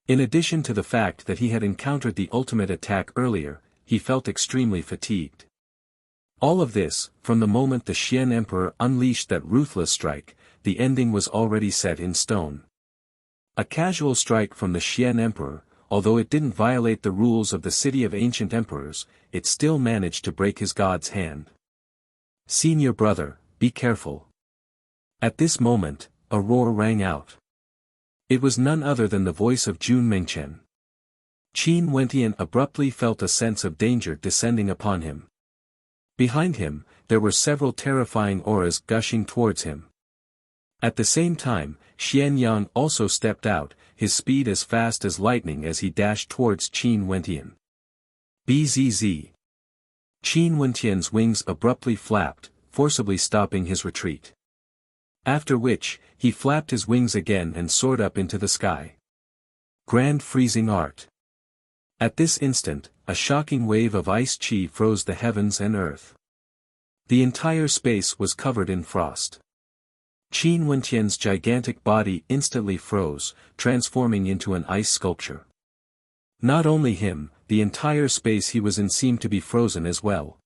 In addition to the fact that he had encountered the ultimate attack earlier, he felt extremely fatigued. All of this, from the moment the Xian Emperor unleashed that ruthless strike, the ending was already set in stone. A casual strike from the Xian Emperor, although it didn't violate the rules of the City of Ancient Emperors, it still managed to break his god's hand. "Senior brother, be careful." At this moment, a roar rang out. It was none other than the voice of Jun Mengchen. Qin Wentian abruptly felt a sense of danger descending upon him. Behind him, there were several terrifying auras gushing towards him. At the same time, Xian Yang also stepped out, his speed as fast as lightning as he dashed towards Qin Wentian. Bzz. Qin Wentian's wings abruptly flapped, forcibly stopping his retreat. After which, he flapped his wings again and soared up into the sky. Grand freezing art. At this instant, a shocking wave of ice chi froze the heavens and earth. The entire space was covered in frost. Qin Wentian's gigantic body instantly froze, transforming into an ice sculpture. Not only him, the entire space he was in seemed to be frozen as well.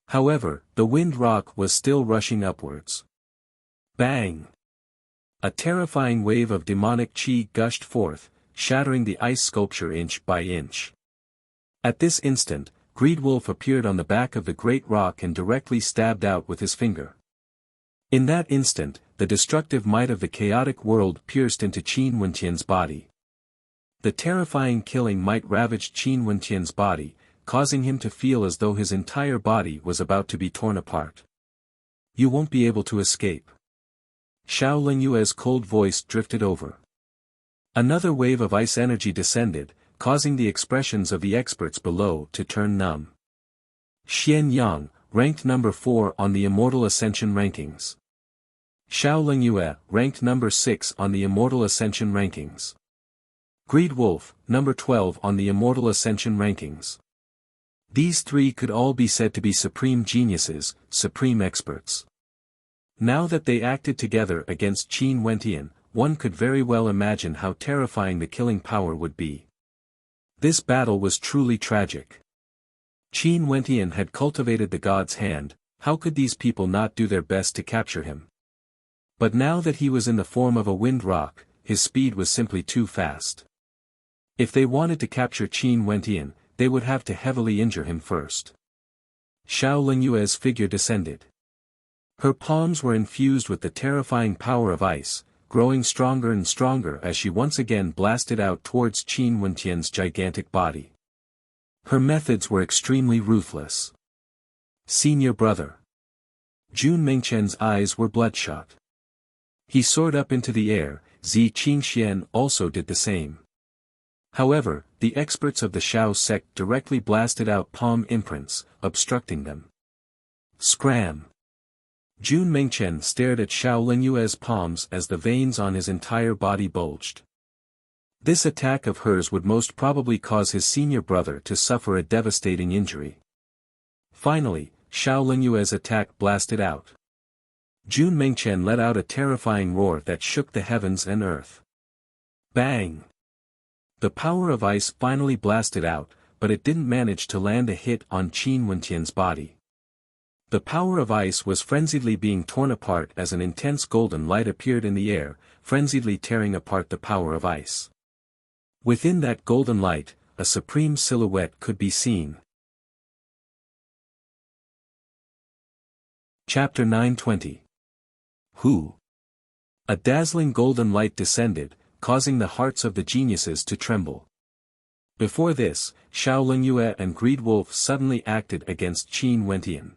However, the wind rock was still rushing upwards. Bang! A terrifying wave of demonic chi gushed forth, shattering the ice sculpture inch by inch. At this instant, Greedwolf appeared on the back of the great rock and directly stabbed out with his finger. In that instant, the destructive might of the chaotic world pierced into Qin Wentian's body. The terrifying killing might ravaged Qin Wentian's body, causing him to feel as though his entire body was about to be torn apart. "You won't be able to escape." Xiao Lingyue's cold voice drifted over. Another wave of ice energy descended, causing the expressions of the experts below to turn numb. Xian Yang, ranked number 4 on the Immortal Ascension rankings. Xiao Lingyue, ranked number 6 on the Immortal Ascension rankings. Greedwolf, number 12 on the Immortal Ascension rankings. These three could all be said to be supreme geniuses, supreme experts. Now that they acted together against Qin Wentian, one could very well imagine how terrifying the killing power would be. This battle was truly tragic. Qin Wentian had cultivated the god's hand, how could these people not do their best to capture him? But now that he was in the form of a wind rock, his speed was simply too fast. If they wanted to capture Qin Wentian, they would have to heavily injure him first. Xiao Lingyue's figure descended. Her palms were infused with the terrifying power of ice, growing stronger and stronger as she once again blasted out towards Qin Wentian's gigantic body. Her methods were extremely ruthless. "Senior brother." Jun Mingchen's eyes were bloodshot. He soared up into the air, Zi Qingxian also did the same. However, the experts of the Xiao sect directly blasted out palm imprints, obstructing them. Scram! Jun Mingchen stared at Xiao Lingyue's palms as the veins on his entire body bulged. This attack of hers would most probably cause his senior brother to suffer a devastating injury. Finally, Xiao Lingyue's attack blasted out. Jun Mingchen let out a terrifying roar that shook the heavens and earth. Bang! The power of ice finally blasted out, but it didn't manage to land a hit on Qin Wentian's body. The power of ice was frenziedly being torn apart as an intense golden light appeared in the air, frenziedly tearing apart the power of ice. Within that golden light, a supreme silhouette could be seen. Chapter 920. Who? A dazzling golden light descended, causing the hearts of the geniuses to tremble. Before this, Xiao Lingyue and Greedwolf suddenly acted against Qin Wentian.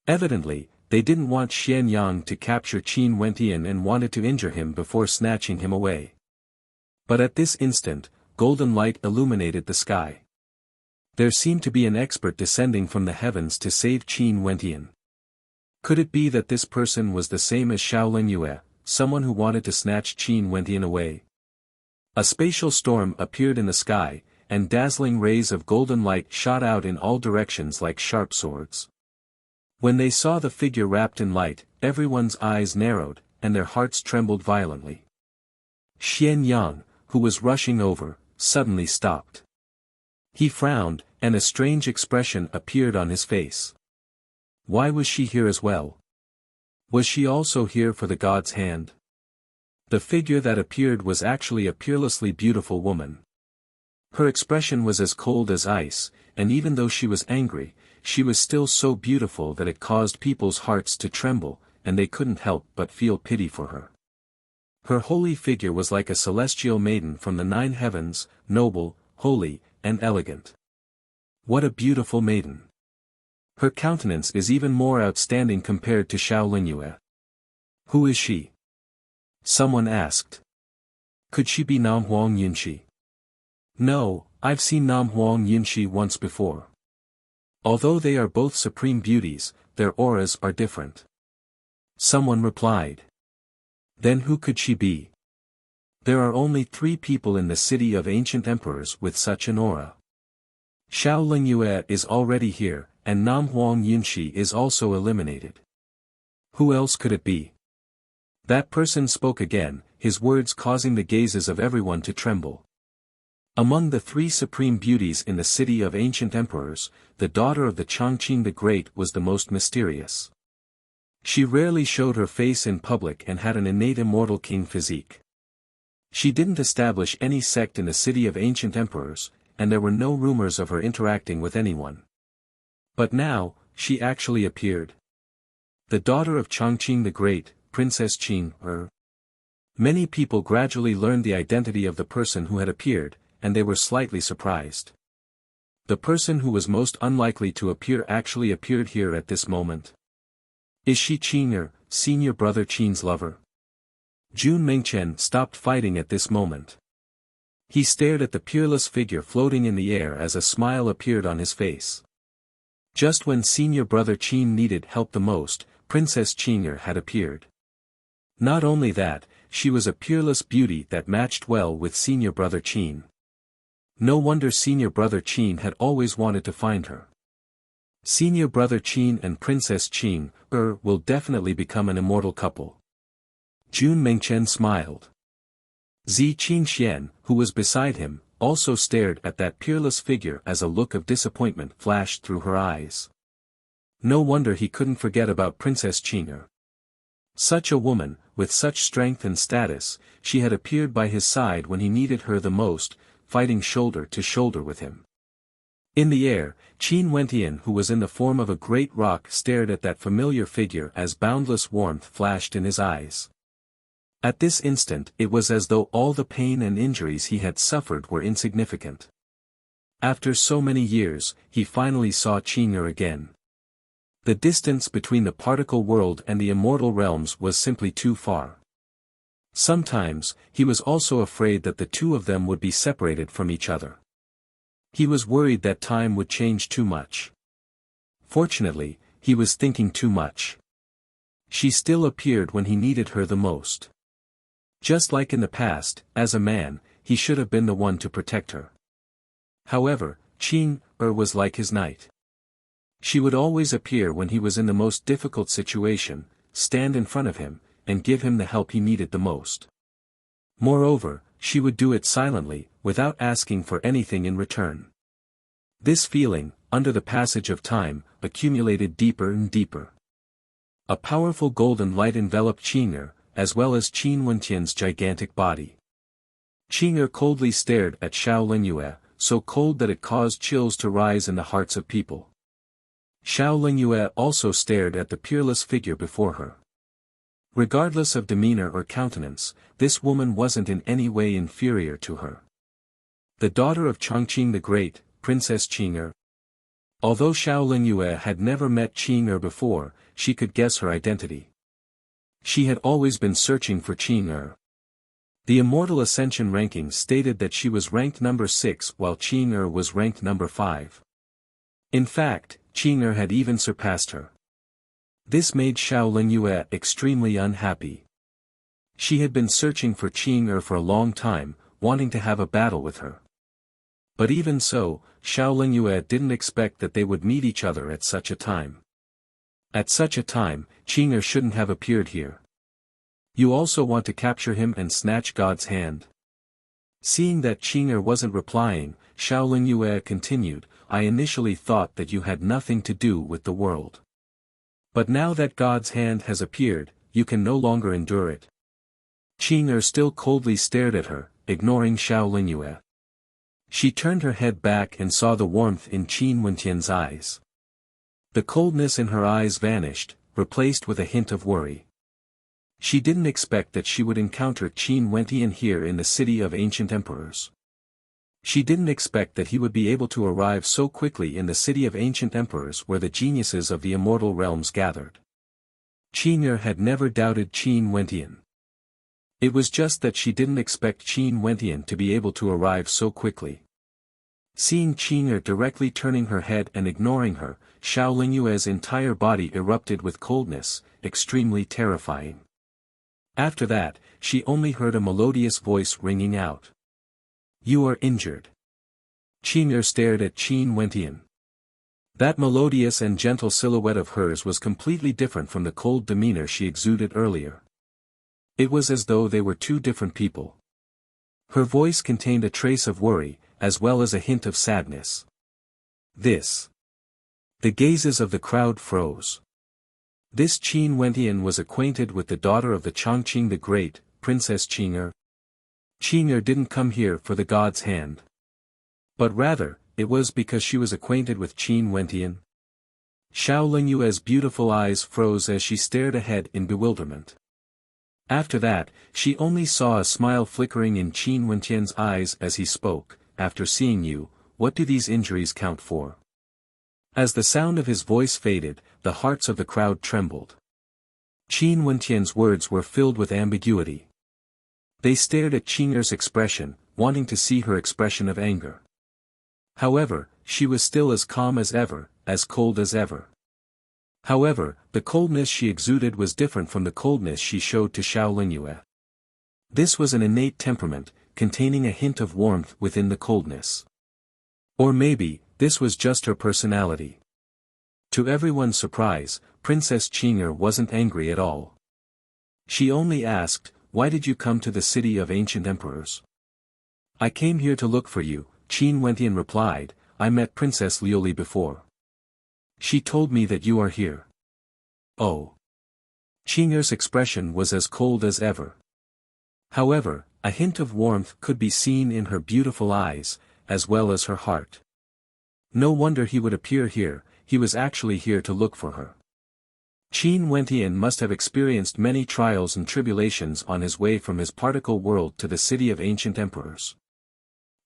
Evidently, they didn't want Xian Yang to capture Qin Wentian and wanted to injure him before snatching him away. But at this instant, golden light illuminated the sky. There seemed to be an expert descending from the heavens to save Qin Wentian. Could it be that this person was the same as Xiao Lingyue, someone who wanted to snatch Qin Wentian away? A spatial storm appeared in the sky, and dazzling rays of golden light shot out in all directions like sharp swords. When they saw the figure wrapped in light, everyone's eyes narrowed, and their hearts trembled violently. Xian Yang, who was rushing over, suddenly stopped. He frowned, and a strange expression appeared on his face. Why was she here as well? Was she also here for the god's hand? The figure that appeared was actually a peerlessly beautiful woman. Her expression was as cold as ice, and even though she was angry, she was still so beautiful that it caused people's hearts to tremble, and they couldn't help but feel pity for her. Her holy figure was like a celestial maiden from the 9 heavens, noble, holy, and elegant. What a beautiful maiden! Her countenance is even more outstanding compared to Xiaolingyue. Who is she? Someone asked. Could she be Nam Huang Yunxi? No, I've seen Nam Huang Yunxi once before. Although they are both supreme beauties, their auras are different. Someone replied. Then who could she be? There are only 3 people in the city of ancient emperors with such an aura. Xiaolingyue is already here, and Nam Huang Yunxi is also eliminated. Who else could it be? That person spoke again, his words causing the gazes of everyone to tremble. Among the 3 supreme beauties in the city of ancient emperors, the daughter of the Chongqing the Great was the most mysterious. She rarely showed her face in public and had an innate immortal king physique. She didn't establish any sect in the city of ancient emperors, and there were no rumors of her interacting with anyone. But now, she actually appeared. The daughter of Chongqing the Great, Princess Qing, Many people gradually learned the identity of the person who had appeared, and they were slightly surprised. The person who was most unlikely to appear actually appeared here at this moment. Is she Qing, senior brother Qing's lover? Jun Mingchen stopped fighting at this moment. He stared at the peerless figure floating in the air as a smile appeared on his face. Just when senior brother Qing needed help the most, Princess Qing had appeared. Not only that, she was a peerless beauty that matched well with senior brother Qing. No wonder senior brother Qing had always wanted to find her. Senior brother Qing and Princess Qing, will definitely become an immortal couple. Jun Mingchen smiled. Zi Qingxian, who was beside him, also stared at that peerless figure as a look of disappointment flashed through her eyes. No wonder he couldn't forget about Princess Qing. Such a woman, with such strength and status, she had appeared by his side when he needed her the most, fighting shoulder to shoulder with him. In the air, Qin Wentian, who was in the form of a great rock, stared at that familiar figure as boundless warmth flashed in his eyes. At this instant it was as though all the pain and injuries he had suffered were insignificant. After so many years, he finally saw Qing again. The distance between the particle world and the immortal realms was simply too far. Sometimes, he was also afraid that the two of them would be separated from each other. He was worried that time would change too much. Fortunately, he was thinking too much. She still appeared when he needed her the most. Just like in the past, as a man, he should have been the one to protect her. However, Qing was like his knight. She would always appear when he was in the most difficult situation, stand in front of him, and give him the help he needed the most. Moreover, she would do it silently, without asking for anything in return. This feeling, under the passage of time, accumulated deeper and deeper. A powerful golden light enveloped Qing, as well as Qin Wentian's gigantic body. Qing coldly stared at Xiaolingyue, so cold that it caused chills to rise in the hearts of people. Xiaolingyue also stared at the peerless figure before her. Regardless of demeanor or countenance, this woman wasn't in any way inferior to her. The daughter of Chongqing the Great, Princess Qing. Although Xiaolingyue had never met Qing before, she could guess her identity. She had always been searching for Qing. The Immortal Ascension rankings stated that she was ranked number 6 while Qing was ranked number 5. In fact, Qing had even surpassed her. This made Xiaolingyue extremely unhappy. She had been searching for Qing for a long time, wanting to have a battle with her. But even so, Xiaolingyue didn't expect that they would meet each other at such a time. At such a time, Qing'er shouldn't have appeared here. You also want to capture him and snatch God's hand? Seeing that Qing'er wasn't replying, Shaolin Yue continued, I initially thought that you had nothing to do with the world. But now that God's hand has appeared, you can no longer endure it. Qing'er still coldly stared at her, ignoring Shaolin Yue. She turned her head back and saw the warmth in Qin Wentian's eyes. The coldness in her eyes vanished, replaced with a hint of worry. She didn't expect that she would encounter Qin Wentian here in the city of ancient emperors. She didn't expect that he would be able to arrive so quickly in the city of ancient emperors where the geniuses of the immortal realms gathered. Qing'er had never doubted Qin Wentian. It was just that she didn't expect Qin Wentian to be able to arrive so quickly. Seeing Qing'er directly turning her head and ignoring her, Shaolin Yue's entire body erupted with coldness, extremely terrifying. After that, she only heard a melodious voice ringing out. You are injured. Qing'er stared at Qin Wentian. That melodious and gentle silhouette of hers was completely different from the cold demeanor she exuded earlier. It was as though they were two different people. Her voice contained a trace of worry, as well as a hint of sadness. This. The gazes of the crowd froze. This Qin Wentian was acquainted with the daughter of the Chongqing the Great, Princess Qing'er. Qing'er didn't come here for the god's hand. But rather, it was because she was acquainted with Qin Wentian. Shaolin Yue's beautiful eyes froze as she stared ahead in bewilderment. After that, she only saw a smile flickering in Qin Wentian's eyes as he spoke, after seeing you, what do these injuries count for? As the sound of his voice faded, the hearts of the crowd trembled. Qin Wentian's words were filled with ambiguity. They stared at Qing'er's expression, wanting to see her expression of anger. However, she was still as calm as ever, as cold as ever. However, the coldness she exuded was different from the coldness she showed to Shaolin Yue. This was an innate temperament, containing a hint of warmth within the coldness. Or maybe, this was just her personality. To everyone's surprise, Princess Qing'er wasn't angry at all. She only asked, why did you come to the city of ancient emperors? I came here to look for you, Qin Wentian replied, I met Princess Liuli before. She told me that you are here. Oh. Qing'er's expression was as cold as ever. However, a hint of warmth could be seen in her beautiful eyes, as well as her heart. No wonder he would appear here, he was actually here to look for her. Qin Wentian must have experienced many trials and tribulations on his way from his particle world to the city of ancient emperors.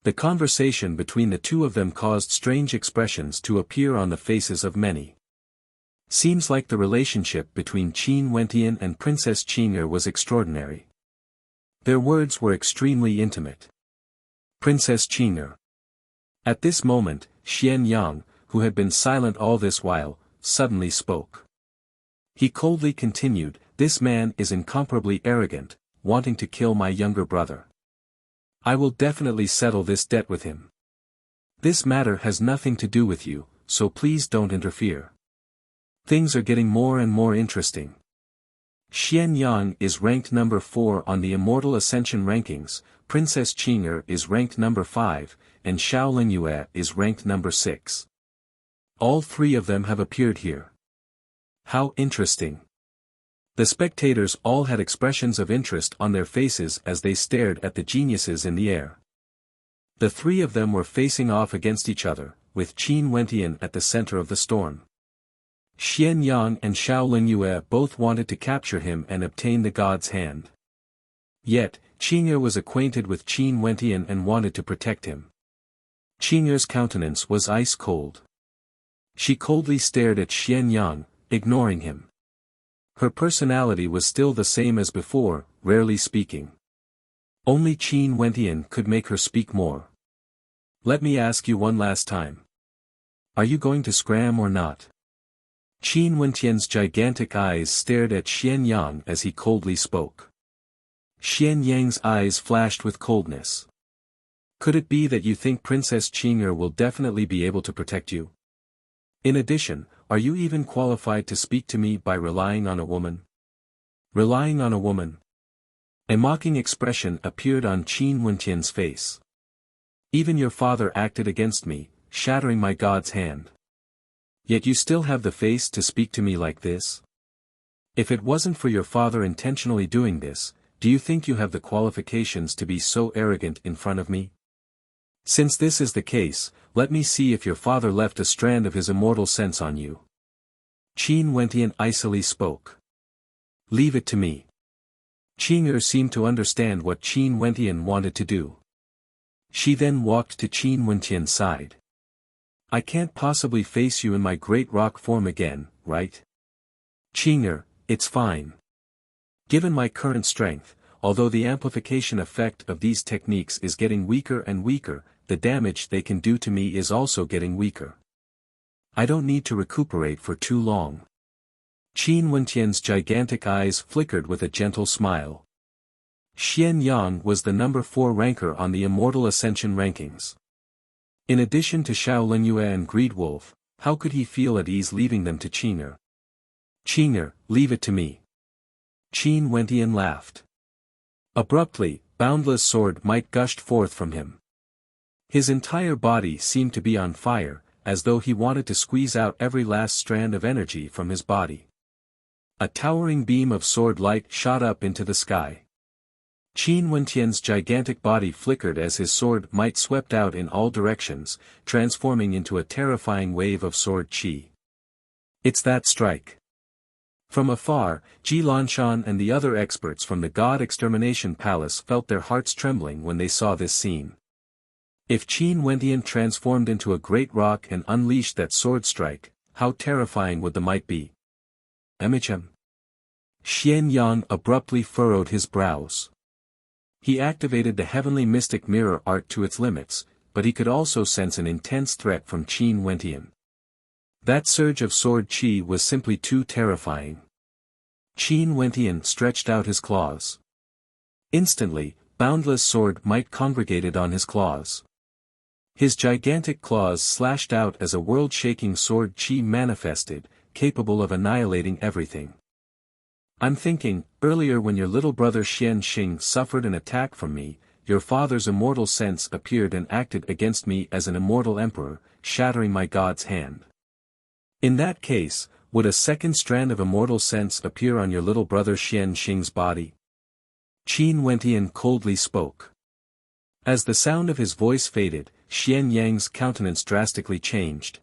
The conversation between the two of them caused strange expressions to appear on the faces of many. Seems like the relationship between Qin Wentian and Princess Qing'er was extraordinary. Their words were extremely intimate. Princess Qing'er. At this moment, Xian Yang, who had been silent all this while, suddenly spoke. He coldly continued, this man is incomparably arrogant, wanting to kill my younger brother. I will definitely settle this debt with him. This matter has nothing to do with you, so please don't interfere. Things are getting more and more interesting. Xian Yang is ranked number 4 on the Immortal Ascension rankings, Princess Qing'er is ranked number 5, and Shaolin Yue is ranked number 6. All three of them have appeared here. How interesting. The spectators all had expressions of interest on their faces as they stared at the geniuses in the air. The three of them were facing off against each other, with Qin Wentian at the center of the storm. Xian Yang and Shaolin Yue both wanted to capture him and obtain the god's hand. Yet, Qing'er was acquainted with Qin Wentian and wanted to protect him. Qing'er's countenance was ice cold. She coldly stared at Xian Yang, ignoring him. Her personality was still the same as before, rarely speaking. Only Qin Wentian could make her speak more. Let me ask you one last time. Are you going to scram or not? Qin Wentian's gigantic eyes stared at Xian Yang as he coldly spoke. Xian Yang's eyes flashed with coldness. Could it be that you think Princess Qing'er will definitely be able to protect you? In addition, are you even qualified to speak to me by relying on a woman? Relying on a woman? A mocking expression appeared on Qin Wentian's face. Even your father acted against me, shattering my god's hand. Yet you still have the face to speak to me like this? If it wasn't for your father intentionally doing this, do you think you have the qualifications to be so arrogant in front of me? Since this is the case, let me see if your father left a strand of his immortal sense on you. Qin Wentian icily spoke. Leave it to me. Qing'er seemed to understand what Qin Wentian wanted to do. She then walked to Qin Wentian's side. I can't possibly face you in my great rock form again, right? Qing'er, it's fine. Given my current strength, although the amplification effect of these techniques is getting weaker and weaker, the damage they can do to me is also getting weaker. I don't need to recuperate for too long. Qin Wentian's gigantic eyes flickered with a gentle smile. Xian Yang was the number 4 ranker on the Immortal Ascension rankings. In addition to Xiao Linyue and Greed Wolf, how could he feel at ease leaving them to Qing'er? Qing'er, leave it to me. Qin Wentian laughed. Abruptly, boundless sword might gushed forth from him. His entire body seemed to be on fire, as though he wanted to squeeze out every last strand of energy from his body. A towering beam of sword light shot up into the sky. Qin Wentian's gigantic body flickered as his sword might swept out in all directions, transforming into a terrifying wave of sword qi. It's that strike. From afar, Ji Lanshan and the other experts from the God Extermination Palace felt their hearts trembling when they saw this scene. If Qin Wentian transformed into a great rock and unleashed that sword strike, how terrifying would the might be? Emichem. Xian Yang abruptly furrowed his brows. He activated the heavenly mystic mirror art to its limits, but he could also sense an intense threat from Qin Wentian. That surge of sword qi was simply too terrifying. Qin Wentian stretched out his claws. Instantly, boundless sword might congregated on his claws. His gigantic claws slashed out as a world-shaking sword qi manifested, capable of annihilating everything. I'm thinking, earlier when your little brother Xian Xing suffered an attack from me, your father's immortal sense appeared and acted against me as an immortal emperor, shattering my god's hand. In that case, would a second strand of immortal sense appear on your little brother Xian Xing's body? Qin Wentian coldly spoke. As the sound of his voice faded, Xian Yang's countenance drastically changed.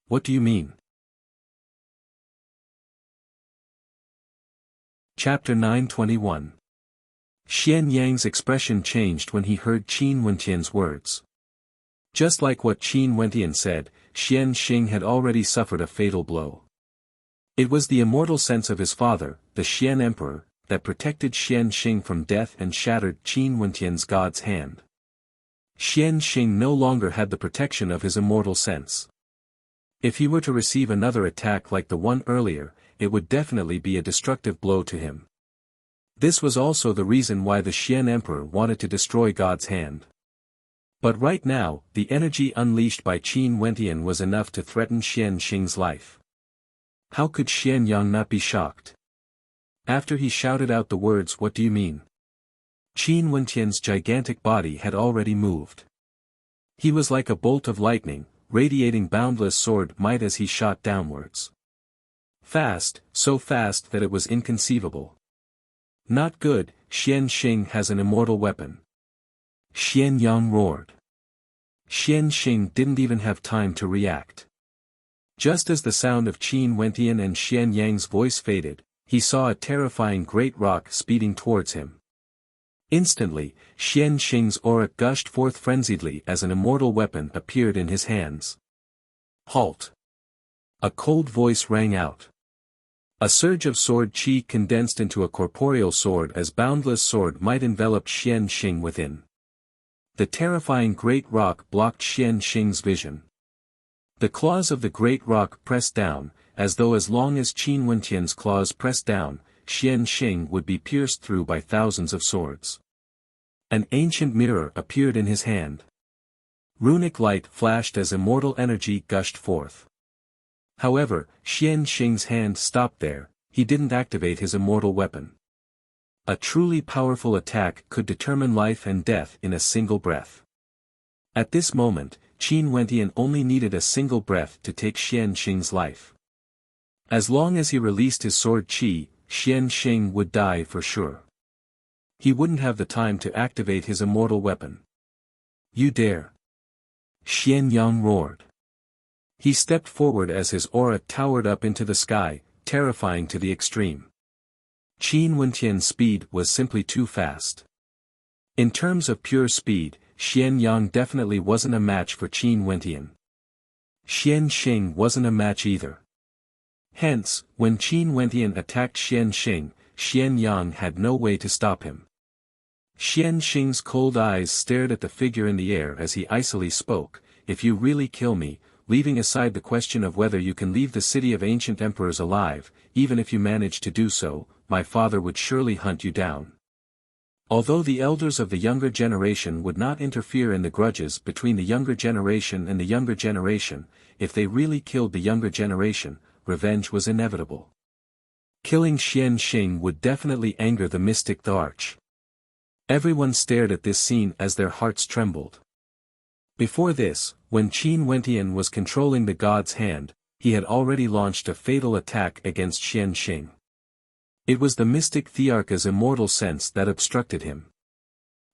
What do you mean? Chapter 921. Xian Yang's expression changed when he heard Qin Wentian's words. Just like what Qin Wentian said, Xian Xing had already suffered a fatal blow. It was the immortal sense of his father, the Xian Emperor, that protected Xian Xing from death and shattered Qin Wentian's god's hand. Xian Xing no longer had the protection of his immortal sense. If he were to receive another attack like the one earlier, it would definitely be a destructive blow to him. This was also the reason why the Xian Emperor wanted to destroy God's hand. But right now, the energy unleashed by Qin Wentian was enough to threaten Xian Xing's life. How could Xian Yang not be shocked? After he shouted out the words, "What do you mean?" Qin Wentian's gigantic body had already moved. He was like a bolt of lightning, radiating boundless sword might as he shot downwards. Fast, so fast that it was inconceivable. Not good, Xian Xing has an immortal weapon. Xian Yang roared. Xian Xing didn't even have time to react. Just as the sound of Qin Wentian and Xian Yang's voice faded, he saw a terrifying great rock speeding towards him. Instantly, Xian Xing's aura gushed forth frenziedly as an immortal weapon appeared in his hands. Halt! A cold voice rang out. A surge of sword qi condensed into a corporeal sword as boundless sword might enveloped Xian Xing within. The terrifying great rock blocked Xian Xing's vision. The claws of the great rock pressed down, as though as long as Qin Wentian's claws pressed down, Xian Xing would be pierced through by thousands of swords. An ancient mirror appeared in his hand. Runic light flashed as immortal energy gushed forth. However, Xian Xing's hand stopped there. He didn't activate his immortal weapon. A truly powerful attack could determine life and death in a single breath. At this moment, Qin Wentian only needed a single breath to take Xian Xing's life. As long as he released his sword qi, Xian Xing would die for sure. He wouldn't have the time to activate his immortal weapon. You dare! Xian Yang roared. He stepped forward as his aura towered up into the sky, terrifying to the extreme. Qin Wentian's speed was simply too fast. In terms of pure speed, Xian Yang definitely wasn't a match for Qin Wentian. Xian Xing wasn't a match either. Hence, when Qin Wentian attacked Xian Xing, Xian Yang had no way to stop him. Xian Xing's cold eyes stared at the figure in the air as he icily spoke, "If you really kill me, leaving aside the question of whether you can leave the city of ancient emperors alive, even if you manage to do so, my father would surely hunt you down." Although the elders of the younger generation would not interfere in the grudges between the younger generation and the younger generation, if they really killed the younger generation, revenge was inevitable. Killing Xian Xing would definitely anger the mystic the Arch. Everyone stared at this scene as their hearts trembled. Before this, when Qin Wentian was controlling the god's hand, he had already launched a fatal attack against Xian Xing. It was the mystic Thearcha's immortal sense that obstructed him.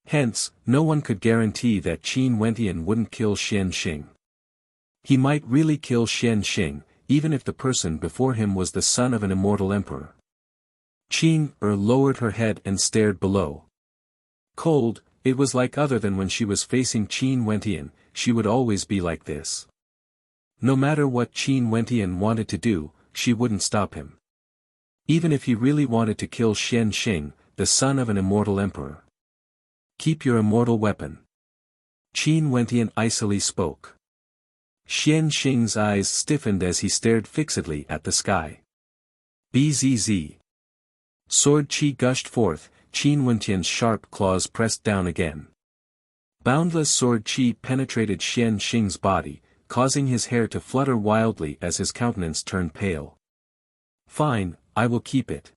Hence, no one could guarantee that Qin Wentian wouldn't kill Xian Xing. He might really kill Xian Xing, even if the person before him was the son of an immortal emperor. Qin lowered her head and stared below. Cold, it was like other than when she was facing Qin Wentian, she would always be like this. No matter what Qin Wentian wanted to do, she wouldn't stop him. Even if he really wanted to kill Xian Xing, the son of an immortal emperor. Keep your immortal weapon. Qin Wentian icily spoke. Xian Xing's eyes stiffened as he stared fixedly at the sky. Bzz. Sword qi gushed forth, Qin Wentian's sharp claws pressed down again. Boundless sword qi penetrated Xian Xing's body, causing his hair to flutter wildly as his countenance turned pale. Fine, I will keep it.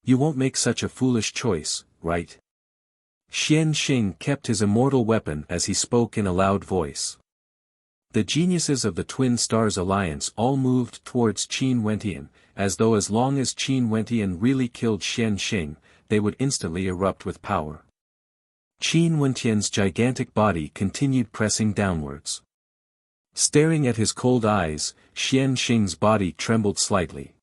You won't make such a foolish choice, right? Xian Xing kept his immortal weapon as he spoke in a loud voice. The geniuses of the Twin Stars Alliance all moved towards Qin Wentian, as though as long as Qin Wentian really killed Xian Xing, they would instantly erupt with power. Qin Wentian's gigantic body continued pressing downwards. Staring at his cold eyes, Xian Xing's body trembled slightly.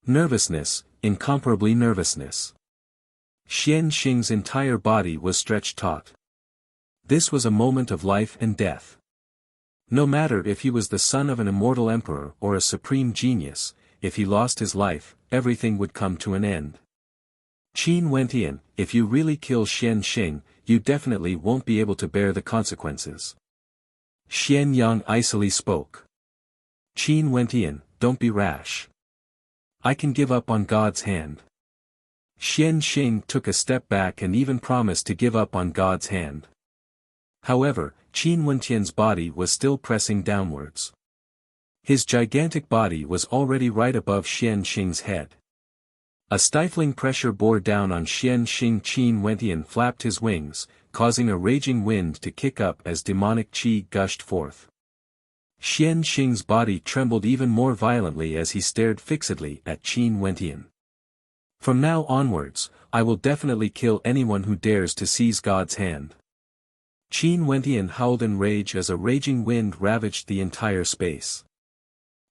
Nervousness, incomparably nervousness. Xian Xing's entire body was stretched taut. This was a moment of life and death. No matter if he was the son of an immortal emperor or a supreme genius, if he lost his life, everything would come to an end. Qin Wentian, if you really kill Xian Xing, you definitely won't be able to bear the consequences. Xian Yang icily spoke. Qin Wentian, don't be rash. I can give up on God's hand. Xian Xing took a step back and even promised to give up on God's hand. However, Qin Wentian's body was still pressing downwards. His gigantic body was already right above Xian Xing's head. A stifling pressure bore down on Xian Xing. Qin Wentian flapped his wings, causing a raging wind to kick up as demonic qi gushed forth. Xian Xing's body trembled even more violently as he stared fixedly at Qin Wentian. From now onwards, I will definitely kill anyone who dares to seize God's hand. Qin Wentian howled in rage as a raging wind ravaged the entire space.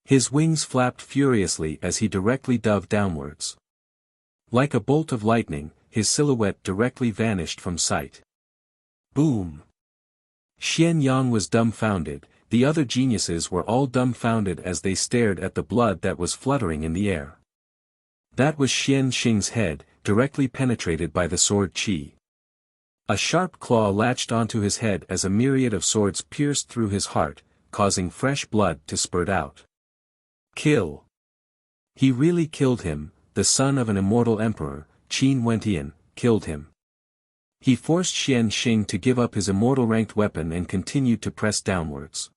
His wings flapped furiously as he directly dove downwards. Like a bolt of lightning, his silhouette directly vanished from sight. Boom! Xian Yang was dumbfounded, the other geniuses were all dumbfounded as they stared at the blood that was fluttering in the air. That was Xian Xing's head, directly penetrated by the sword qi. A sharp claw latched onto his head as a myriad of swords pierced through his heart, causing fresh blood to spurt out. Kill! He really killed him, the son of an immortal emperor, Qin Wentian, killed him. He forced Xian Xing to give up his immortal ranked weapon and continued to press downwards.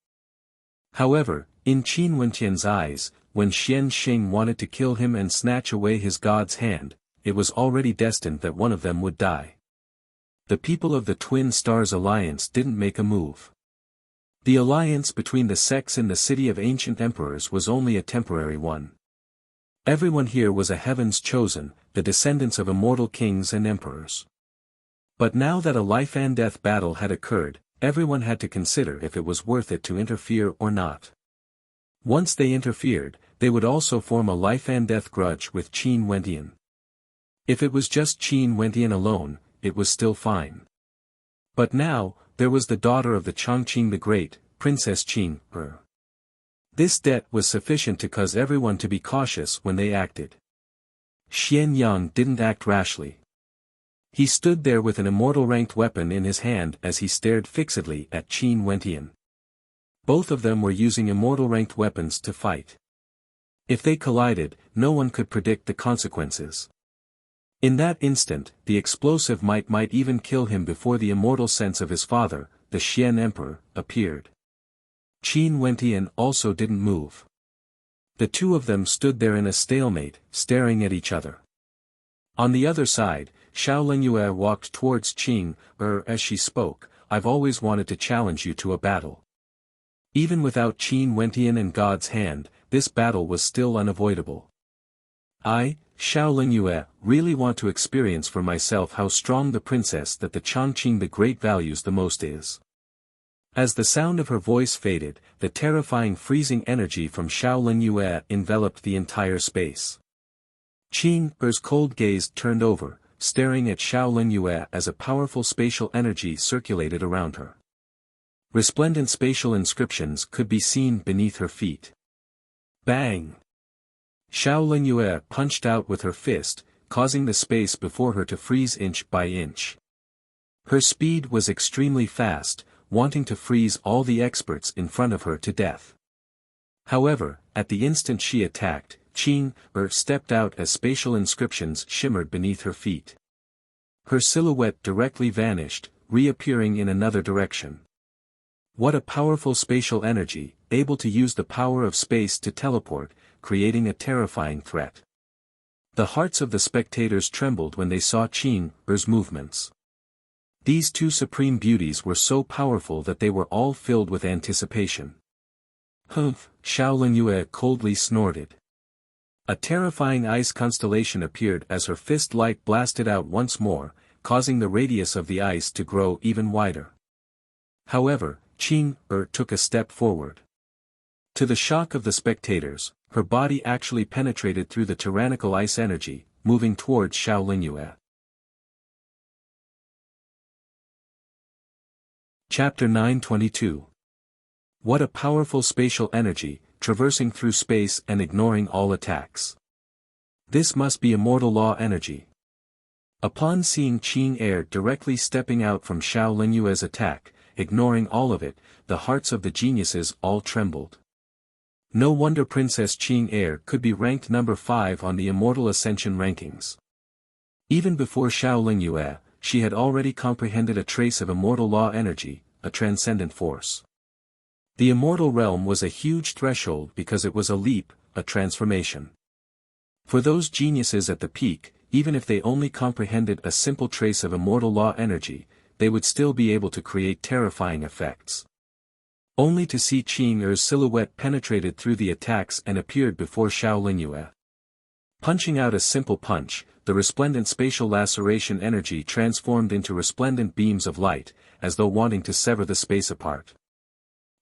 However, In Qin Wentian's eyes, when Xian Xing wanted to kill him and snatch away his god's hand, it was already destined that one of them would die. The people of the Twin Stars Alliance didn't make a move. The alliance between the sects in the city of ancient emperors was only a temporary one. Everyone here was a heaven's chosen, the descendants of immortal kings and emperors. But now that a life-and-death battle had occurred, everyone had to consider if it was worth it to interfere or not. Once they interfered, they would also form a life-and-death grudge with Qin Wentian. If it was just Qin Wentian alone, it was still fine. But now, there was the daughter of the Chongqing the Great, Princess Qing, her. This debt was sufficient to cause everyone to be cautious when they acted. Xian Yang didn't act rashly. He stood there with an immortal-ranked weapon in his hand as he stared fixedly at Qin Wentian. Both of them were using immortal-ranked weapons to fight. If they collided, no one could predict the consequences. In that instant, the explosive might even kill him before the immortal sense of his father, the Xian Emperor, appeared. Qin Wentian also didn't move. The two of them stood there in a stalemate, staring at each other. On the other side, Xiao Lingyue walked towards Qing, as she spoke, "I've always wanted to challenge you to a battle." Even without Qin Wentian and God's hand, this battle was still unavoidable. I, Xiao Lingyue, really want to experience for myself how strong the princess that the Chongqing the Great values the most is. As the sound of her voice faded, the terrifying freezing energy from Xiao Lingyue enveloped the entire space. Qing Er's cold gaze turned over, staring at Xiao Lingyue as a powerful spatial energy circulated around her. Resplendent spatial inscriptions could be seen beneath her feet. Bang! Xiao Lingyue punched out with her fist, causing the space before her to freeze inch by inch. Her speed was extremely fast, wanting to freeze all the experts in front of her to death. However, at the instant she attacked, Qing stepped out as spatial inscriptions shimmered beneath her feet. Her silhouette directly vanished, reappearing in another direction. What a powerful spatial energy, able to use the power of space to teleport, creating a terrifying threat. The hearts of the spectators trembled when they saw Qing Er's movements. These two supreme beauties were so powerful that they were all filled with anticipation. Humph, Xiao Lingyue coldly snorted. A terrifying ice constellation appeared as her fist light blasted out once more, causing the radius of the ice to grow even wider. However, Qing took a step forward. To the shock of the spectators, her body actually penetrated through the tyrannical ice energy, moving towards Xiao Lingyue. Chapter 922. What a powerful spatial energy, traversing through space and ignoring all attacks. This must be immortal law energy. Upon seeing Qing directly stepping out from Xiao Lingyue's attack, ignoring all of it, the hearts of the geniuses all trembled. No wonder Princess Qing could be ranked number 5 on the Immortal Ascension rankings. Even before Xiao Lingyue, she had already comprehended a trace of immortal law energy, a transcendent force. The immortal realm was a huge threshold because it was a leap, a transformation. For those geniuses at the peak, even if they only comprehended a simple trace of immortal law energy, they would still be able to create terrifying effects. Only to see Qing silhouette penetrated through the attacks and appeared before Xiao Lingyue. Punching out a simple punch, the resplendent spatial laceration energy transformed into resplendent beams of light, as though wanting to sever the space apart.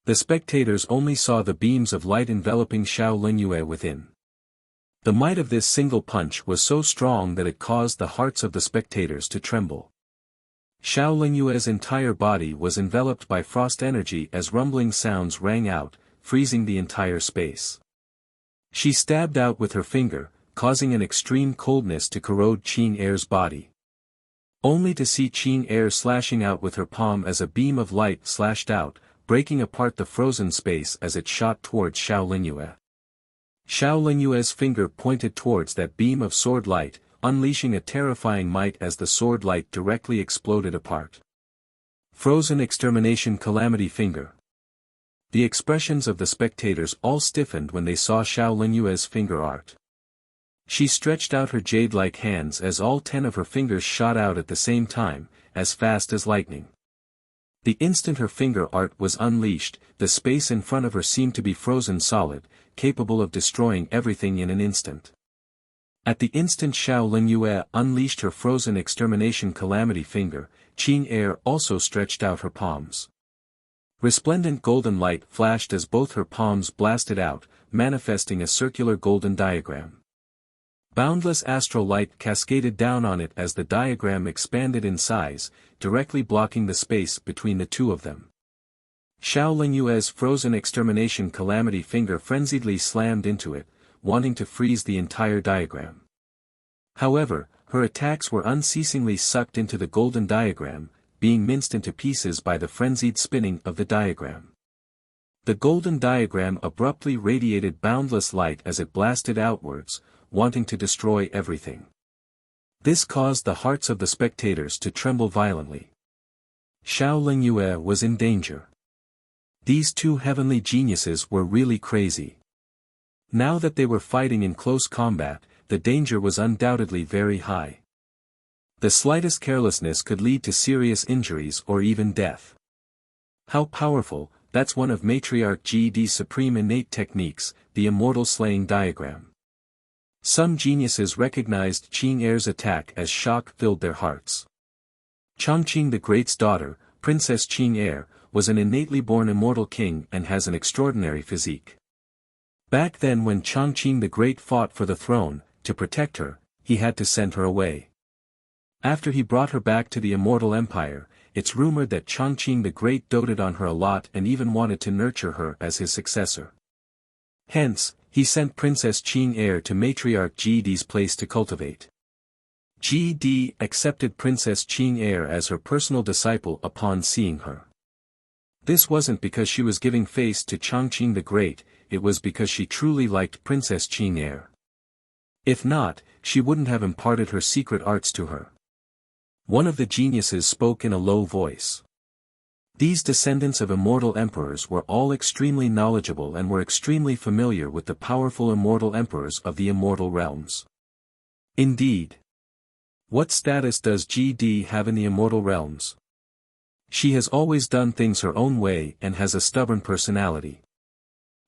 The spectators only saw the beams of light enveloping Xiao Lingyue within. The might of this single punch was so strong that it caused the hearts of the spectators to tremble. Xiao Lingyue's entire body was enveloped by frost energy as rumbling sounds rang out, freezing the entire space. She stabbed out with her finger, causing an extreme coldness to corrode Qing-Er's body. Only to see Qing-Er slashing out with her palm as a beam of light slashed out, breaking apart the frozen space as it shot towards Xiao Lingyue. Xiao Lingyue's finger pointed towards that beam of sword light, unleashing a terrifying might as the sword light directly exploded apart. Frozen extermination calamity finger. The expressions of the spectators all stiffened when they saw Xiao Linyue's finger art. She stretched out her jade-like hands as all 10 of her fingers shot out at the same time, as fast as lightning. The instant her finger art was unleashed, the space in front of her seemed to be frozen solid, capable of destroying everything in an instant. At the instant Xiao Linyue unleashed her frozen extermination calamity finger, Qing Air also stretched out her palms. Resplendent golden light flashed as both her palms blasted out, manifesting a circular golden diagram. Boundless astral light cascaded down on it as the diagram expanded in size, directly blocking the space between the two of them. Xiao Linyue's frozen extermination calamity finger frenziedly slammed into it, wanting to freeze the entire diagram. However, her attacks were unceasingly sucked into the golden diagram, being minced into pieces by the frenzied spinning of the diagram. The golden diagram abruptly radiated boundless light as it blasted outwards, wanting to destroy everything. This caused the hearts of the spectators to tremble violently. Xiao Linyue was in danger. These two heavenly geniuses were really crazy. Now that they were fighting in close combat, the danger was undoubtedly very high. The slightest carelessness could lead to serious injuries or even death. How powerful, that's one of Matriarch GD's supreme innate techniques, the Immortal slaying diagram. Some geniuses recognized Qing Air's attack as shock filled their hearts. Chongqing the Great's daughter, Princess Qing Air, was an innately born immortal king and has an extraordinary physique. Back then when Chongqing the Great fought for the throne, to protect her, he had to send her away. After he brought her back to the Immortal Empire, it's rumored that Chongqing the Great doted on her a lot and even wanted to nurture her as his successor. Hence, he sent Princess Qing Air to Matriarch GD's place to cultivate. GD accepted Princess Qing Air as her personal disciple upon seeing her. This wasn't because she was giving face to Chongqing the Great, it was because she truly liked Princess Qing Air. If not, she wouldn't have imparted her secret arts to her. One of the geniuses spoke in a low voice. These descendants of immortal emperors were all extremely knowledgeable and were extremely familiar with the powerful immortal emperors of the immortal realms. Indeed. What status does GD have in the immortal realms? She has always done things her own way and has a stubborn personality.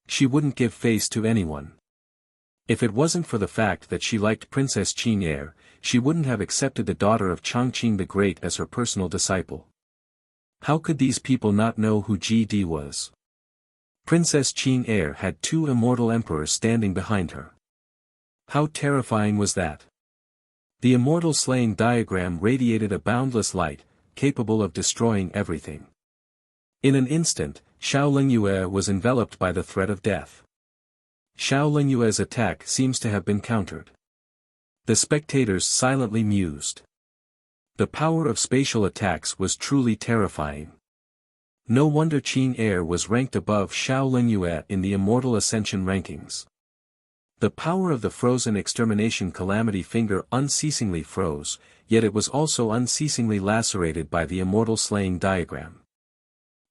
She wouldn't give face to anyone. If it wasn't for the fact that she liked Princess Qing Air, she wouldn't have accepted the daughter of Chongqing the Great as her personal disciple. How could these people not know who GD was? Princess Qing Air had 2 immortal emperors standing behind her. How terrifying was that? The immortal slaying diagram radiated a boundless light, capable of destroying everything. In an instant, Xiao Linyue was enveloped by the threat of death. Xiao Linyue's attack seems to have been countered. The spectators silently mused. The power of spatial attacks was truly terrifying. No wonder Qing Air was ranked above Xiao Linyue in the Immortal Ascension rankings. The power of the frozen extermination calamity finger unceasingly froze, yet it was also unceasingly lacerated by the immortal slaying diagram.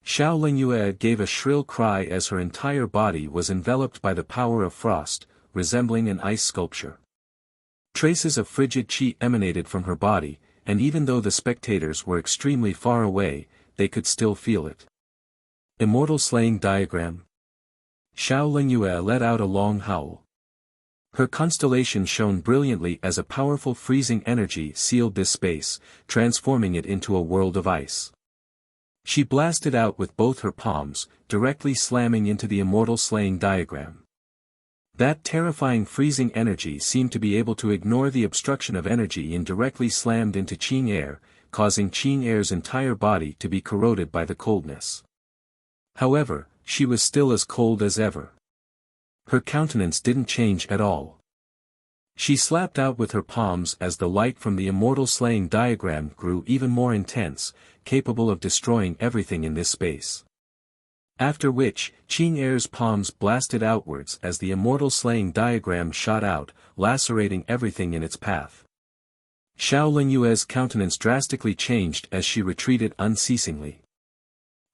Xiao Linyue gave a shrill cry as her entire body was enveloped by the power of frost, resembling an ice sculpture. Traces of frigid qi emanated from her body, and even though the spectators were extremely far away, they could still feel it. Immortal slaying diagram. Xiao Linyue let out a long howl. Her constellation shone brilliantly as a powerful freezing energy sealed this space, transforming it into a world of ice. She blasted out with both her palms, directly slamming into the immortal slaying diagram. That terrifying freezing energy seemed to be able to ignore the obstruction of energy and directly slammed into Qing Air, causing Qing Air's entire body to be corroded by the coldness. However, she was still as cold as ever. Her countenance didn't change at all. She slapped out with her palms as the light from the immortal slaying diagram grew even more intense, capable of destroying everything in this space. After which, Qing Air's palms blasted outwards as the immortal slaying diagram shot out, lacerating everything in its path. Xiao Linyue's countenance drastically changed as she retreated unceasingly.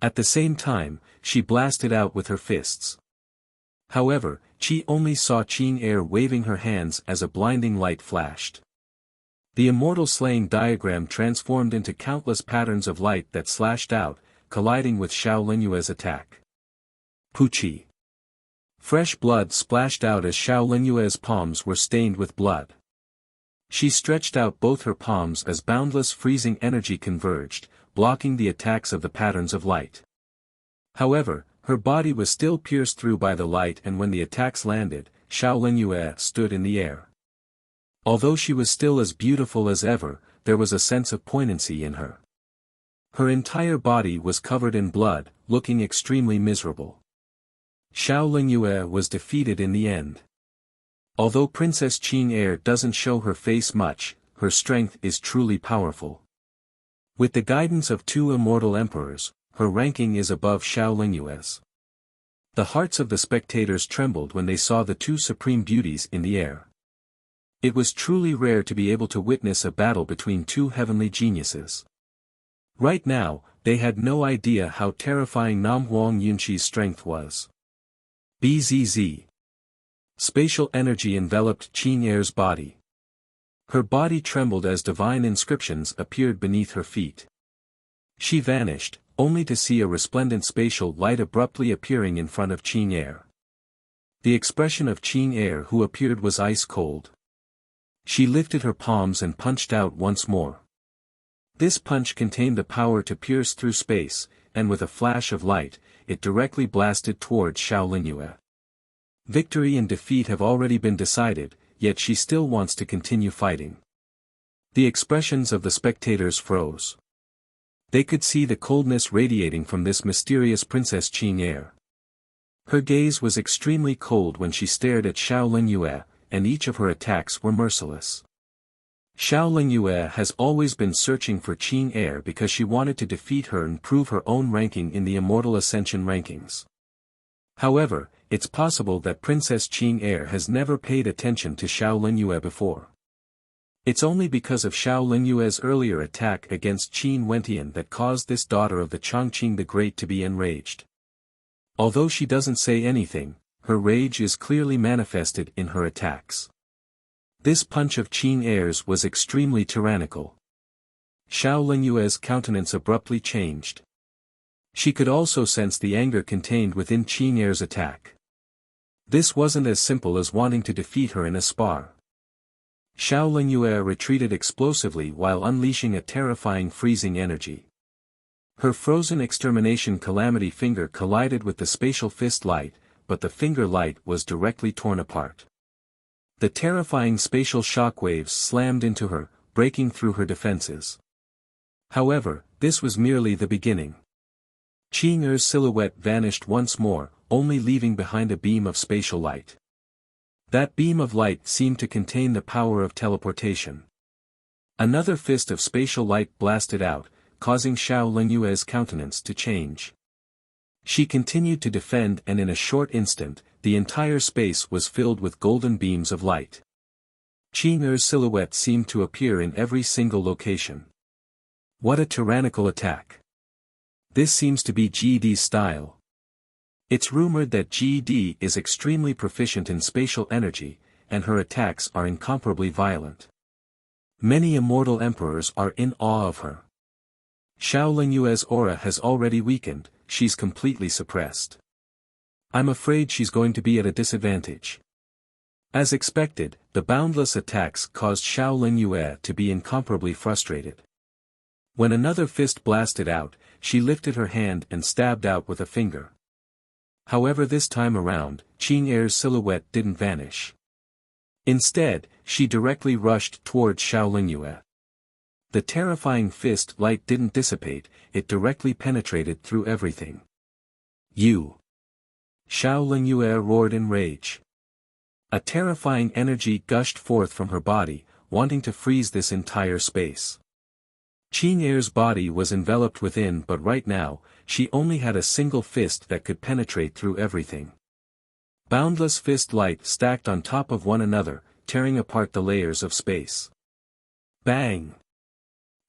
At the same time, she blasted out with her fists. However, Qi only saw Qin Air waving her hands as a blinding light flashed. The immortal slaying diagram transformed into countless patterns of light that slashed out, colliding with Xiao Linyue's attack. Puchi. Fresh blood splashed out as Xiao Linyue's palms were stained with blood. She stretched out both her palms as boundless freezing energy converged, blocking the attacks of the patterns of light. However, her body was still pierced through by the light, and when the attacks landed, Xiao Linyue stood in the air. Although she was still as beautiful as ever, there was a sense of poignancy in her. Her entire body was covered in blood, looking extremely miserable. Xiao Linyue was defeated in the end. Although Princess Qin Air doesn't show her face much, her strength is truly powerful. With the guidance of two immortal emperors, her ranking is above Xiao Linyue's. The hearts of the spectators trembled when they saw the two supreme beauties in the air. It was truly rare to be able to witness a battle between two heavenly geniuses. Right now, they had no idea how terrifying Nam Huang Yunqi's strength was. Bzz. Spatial energy enveloped Qin Air's body. Her body trembled as divine inscriptions appeared beneath her feet. She vanished, only to see a resplendent spatial light abruptly appearing in front of Qin Air. The expression of Qin Air who appeared was ice cold. She lifted her palms and punched out once more. This punch contained the power to pierce through space, and with a flash of light, it directly blasted towards Xiao Linyue. Victory and defeat have already been decided, yet she still wants to continue fighting. The expressions of the spectators froze. They could see the coldness radiating from this mysterious Princess Qin Air. Her gaze was extremely cold when she stared at Xiao Linyue, and each of her attacks were merciless. Xiao Linyue has always been searching for Qin Air because she wanted to defeat her and prove her own ranking in the Immortal Ascension rankings. However, it's possible that Princess Qin Air has never paid attention to Xiao Linyue before. It's only because of Xiao Linyue's earlier attack against Qin Wentian that caused this daughter of the Chongqing the Great to be enraged. Although she doesn't say anything, her rage is clearly manifested in her attacks. This punch of Qin Air's was extremely tyrannical. Xiao Linyue's countenance abruptly changed. She could also sense the anger contained within Qin Air's attack. This wasn't as simple as wanting to defeat her in a spar. Xiao Linyue retreated explosively while unleashing a terrifying freezing energy. Her frozen extermination calamity finger collided with the spatial fist light, but the finger light was directly torn apart. The terrifying spatial shockwaves slammed into her, breaking through her defenses. However, this was merely the beginning. Qin Er's silhouette vanished once more, only leaving behind a beam of spatial light. That beam of light seemed to contain the power of teleportation. Another fist of spatial light blasted out, causing Xiao Linyue's countenance to change. She continued to defend, and in a short instant, the entire space was filled with golden beams of light. Qin Er's silhouette seemed to appear in every single location. What a tyrannical attack! This seems to be GD's style. It's rumored that GD is extremely proficient in spatial energy, and her attacks are incomparably violent. Many immortal emperors are in awe of her. Xiao Linyue's aura has already weakened, she's completely suppressed. I'm afraid she's going to be at a disadvantage. As expected, the boundless attacks caused Xiao Linyue to be incomparably frustrated. When another fist blasted out, she lifted her hand and stabbed out with a finger. However, this time around, Qin Er's silhouette didn't vanish. Instead, she directly rushed towards Xiao Linyue. The terrifying fist light didn't dissipate, it directly penetrated through everything. You! Xiao Linyue roared in rage. A terrifying energy gushed forth from her body, wanting to freeze this entire space. Qin Er's body was enveloped within, but right now, she only had a single fist that could penetrate through everything. Boundless fist light stacked on top of one another, tearing apart the layers of space. Bang!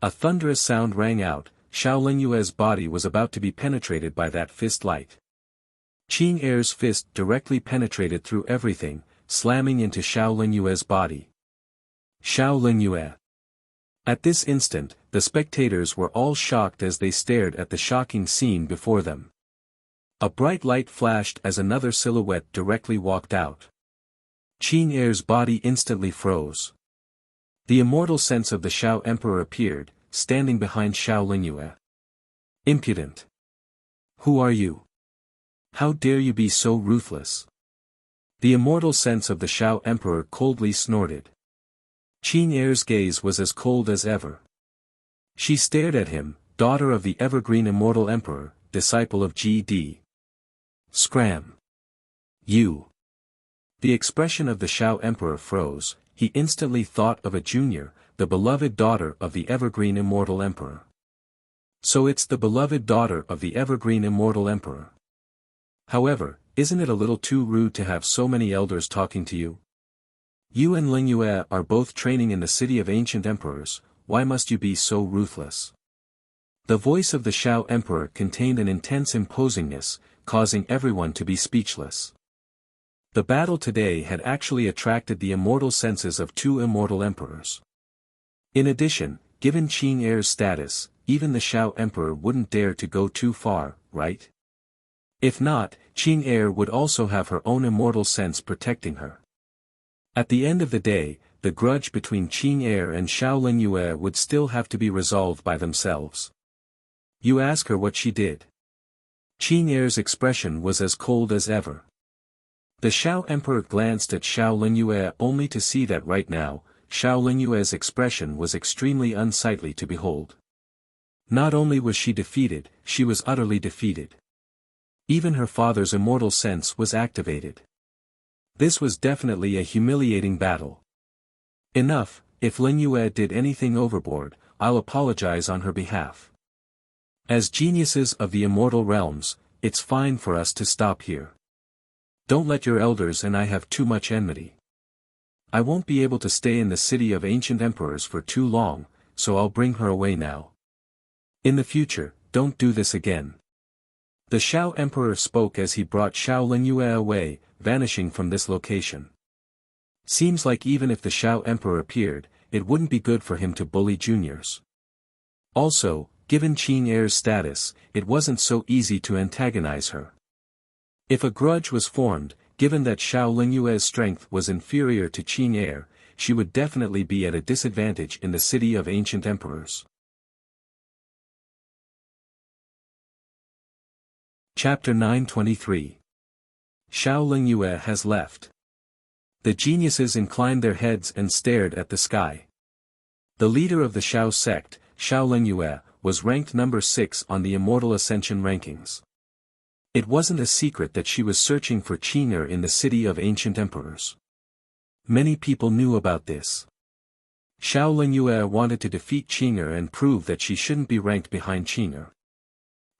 A thunderous sound rang out, Xiao Lingyue's body was about to be penetrated by that fist light. Qing Er's fist directly penetrated through everything, slamming into Xiao Lingyue's body. Xiao Lingyue. At this instant, the spectators were all shocked as they stared at the shocking scene before them. A bright light flashed as another silhouette directly walked out. Qing Er's body instantly froze. The immortal sense of the Xiao Emperor appeared, standing behind Xiao Lingyue. Impudent! Who are you? How dare you be so ruthless? The immortal sense of the Xiao Emperor coldly snorted. Qing Er's gaze was as cold as ever. She stared at him, daughter of the evergreen immortal emperor, disciple of G.D. Scram! You! The expression of the Xiao Emperor froze. He instantly thought of a junior, the beloved daughter of the evergreen immortal emperor. So it's the beloved daughter of the evergreen immortal emperor. However, isn't it a little too rude to have so many elders talking to you? You and Lingyue are both training in the city of ancient emperors, why must you be so ruthless? The voice of the Xiao Emperor contained an intense imposingness, causing everyone to be speechless. The battle today had actually attracted the immortal senses of two immortal emperors. In addition, given Qing Er's status, even the Xiao Emperor wouldn't dare to go too far, right? If not, Qing Er would also have her own immortal sense protecting her. At the end of the day, the grudge between Qing Er and Xiao Lingyue would still have to be resolved by themselves. You ask her what she did. Qing Er's expression was as cold as ever. The Xiao Emperor glanced at Xiao Lingyue only to see that right now, Xiao Lingyue's expression was extremely unsightly to behold. Not only was she defeated, she was utterly defeated. Even her father's immortal sense was activated. This was definitely a humiliating battle. Enough, if Lingyue did anything overboard, I'll apologize on her behalf. As geniuses of the immortal realms, it's fine for us to stop here. Don't let your elders and I have too much enmity. I won't be able to stay in the city of ancient emperors for too long, so I'll bring her away now. In the future, don't do this again. The Xiao Emperor spoke as he brought Xiao Lingyue away, vanishing from this location. Seems like even if the Xiao Emperor appeared, it wouldn't be good for him to bully juniors. Also, given Qing Er's status, it wasn't so easy to antagonize her. If a grudge was formed, given that Xiao Lingyue's strength was inferior to Qing Er, she would definitely be at a disadvantage in the city of ancient emperors. Chapter 923. Xiao Lingyue has left. The geniuses inclined their heads and stared at the sky. The leader of the Xiao sect, Xiao Lingyue, was ranked number 6 on the Immortal Ascension rankings. It wasn't a secret that she was searching for Qing Er in the city of ancient emperors. Many people knew about this. Xiao Lingyue wanted to defeat Qing Er and prove that she shouldn't be ranked behind Qing Er.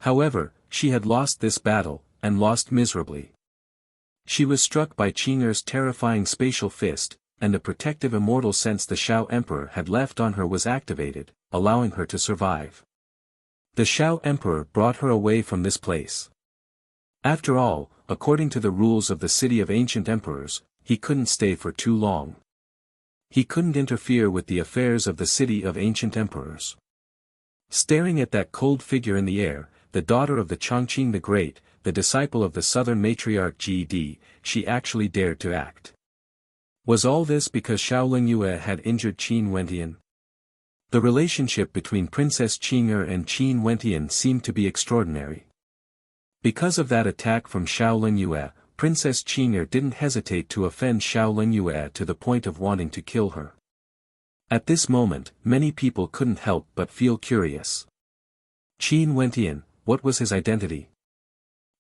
However, she had lost this battle, and lost miserably. She was struck by Qing Er's terrifying spatial fist, and the protective immortal sense the Xiao Emperor had left on her was activated, allowing her to survive. The Xiao Emperor brought her away from this place. After all, according to the rules of the city of ancient emperors, he couldn't stay for too long. He couldn't interfere with the affairs of the city of ancient emperors. Staring at that cold figure in the air, the daughter of the Chongqing the Great, the disciple of the southern matriarch G.D., she actually dared to act. Was all this because Xiao Lingyue had injured Qin Wentian? The relationship between Princess Qing Er and Qin Wentian seemed to be extraordinary. Because of that attack from Xiao Lingyue, Princess Qing Er didn't hesitate to offend Xiao Lingyue to the point of wanting to kill her. At this moment, many people couldn't help but feel curious. Qin Wentian, what was his identity?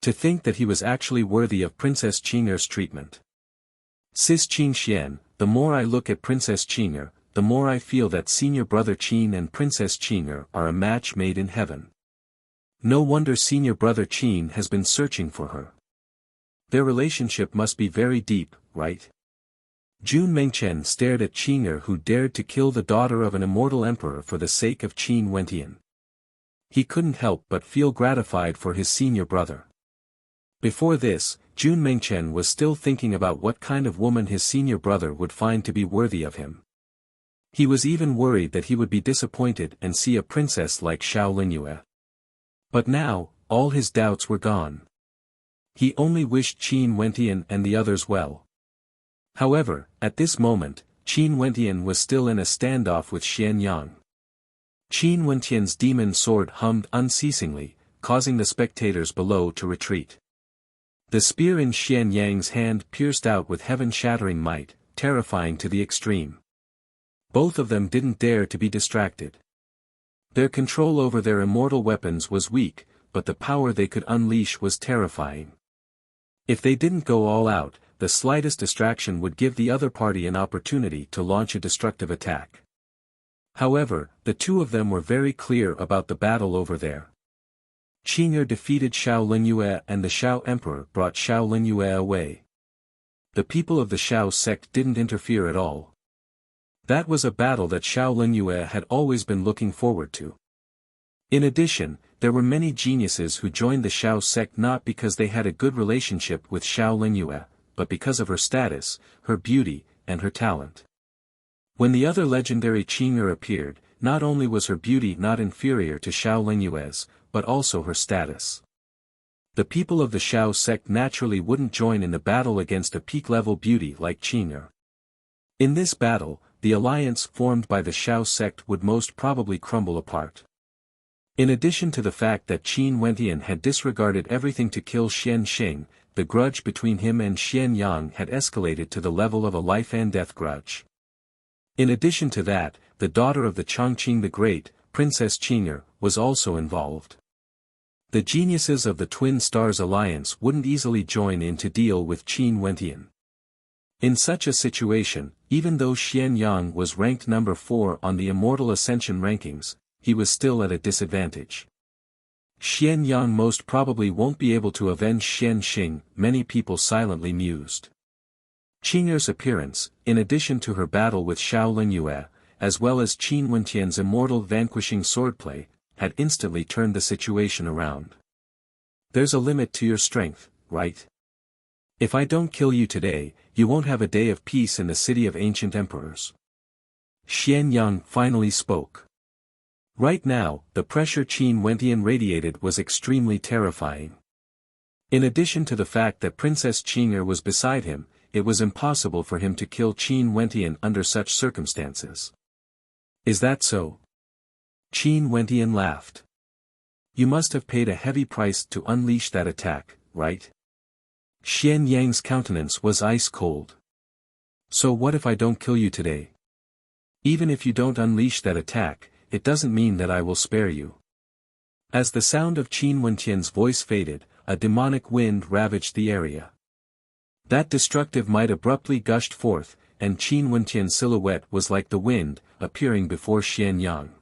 To think that he was actually worthy of Princess Qing Er's treatment. Sis Qing Xian, the more I look at Princess Qing Er, the more I feel that senior brother Qin and Princess Qing Er are a match made in heaven. No wonder senior brother Qin has been searching for her. Their relationship must be very deep, right? Jun Mengchen stared at Qing Er, who dared to kill the daughter of an immortal emperor for the sake of Qin Wentian. He couldn't help but feel gratified for his senior brother. Before this, Jun Mengchen was still thinking about what kind of woman his senior brother would find to be worthy of him. He was even worried that he would be disappointed and see a princess like Xiao Lingyue. But now, all his doubts were gone. He only wished Qin Wentian and the others well. However, at this moment, Qin Wentian was still in a standoff with Xian Yang. Qin Wentian's demon sword hummed unceasingly, causing the spectators below to retreat. The spear in Xian Yang's hand pierced out with heaven-shattering might, terrifying to the extreme. Both of them didn't dare to be distracted. Their control over their immortal weapons was weak, but the power they could unleash was terrifying. If they didn't go all out, the slightest distraction would give the other party an opportunity to launch a destructive attack. However, the two of them were very clear about the battle over there. Qing'er defeated Xiao Lingyue and the Xiao Emperor brought Xiao Lingyue away. The people of the Xiao sect didn't interfere at all. That was a battle that Xiao Lingyue had always been looking forward to. In addition, there were many geniuses who joined the Xiao sect not because they had a good relationship with Xiao Lingyue, but because of her status, her beauty, and her talent. When the other legendary Qing'er appeared, not only was her beauty not inferior to Xiao Lingyue's, but also her status. The people of the Xiao sect naturally wouldn't join in the battle against a peak-level beauty like Qing'er. In this battle, the alliance formed by the Xiao sect would most probably crumble apart. In addition to the fact that Qin Wentian had disregarded everything to kill Xian Xing, the grudge between him and Xian Yang had escalated to the level of a life-and-death grudge. In addition to that, the daughter of the Chongqing the Great, Princess Qing'er, was also involved. The geniuses of the Twin Stars Alliance wouldn't easily join in to deal with Qin Wentian. In such a situation, even though Xian Yang was ranked number 4 on the Immortal Ascension rankings, he was still at a disadvantage. Xian Yang most probably won't be able to avenge Xian Xing, many people silently mused. Qing'er's appearance, in addition to her battle with Xiao Lingyue, as well as Qin Wentian's immortal vanquishing swordplay, had instantly turned the situation around. There's a limit to your strength, right? If I don't kill you today, you won't have a day of peace in the city of ancient emperors. Xian Yang finally spoke. Right now, the pressure Qin Wentian radiated was extremely terrifying. In addition to the fact that Princess Qing'er was beside him, it was impossible for him to kill Qin Wentian under such circumstances. Is that so? Qin Wentian laughed. You must have paid a heavy price to unleash that attack, right? Xian Yang's countenance was ice cold. So what if I don't kill you today? Even if you don't unleash that attack, it doesn't mean that I will spare you. As the sound of Qin Wentian's voice faded, a demonic wind ravaged the area. That destructive might abruptly gushed forth, and Qin Wentian's silhouette was like the wind, appearing before Xian Yang.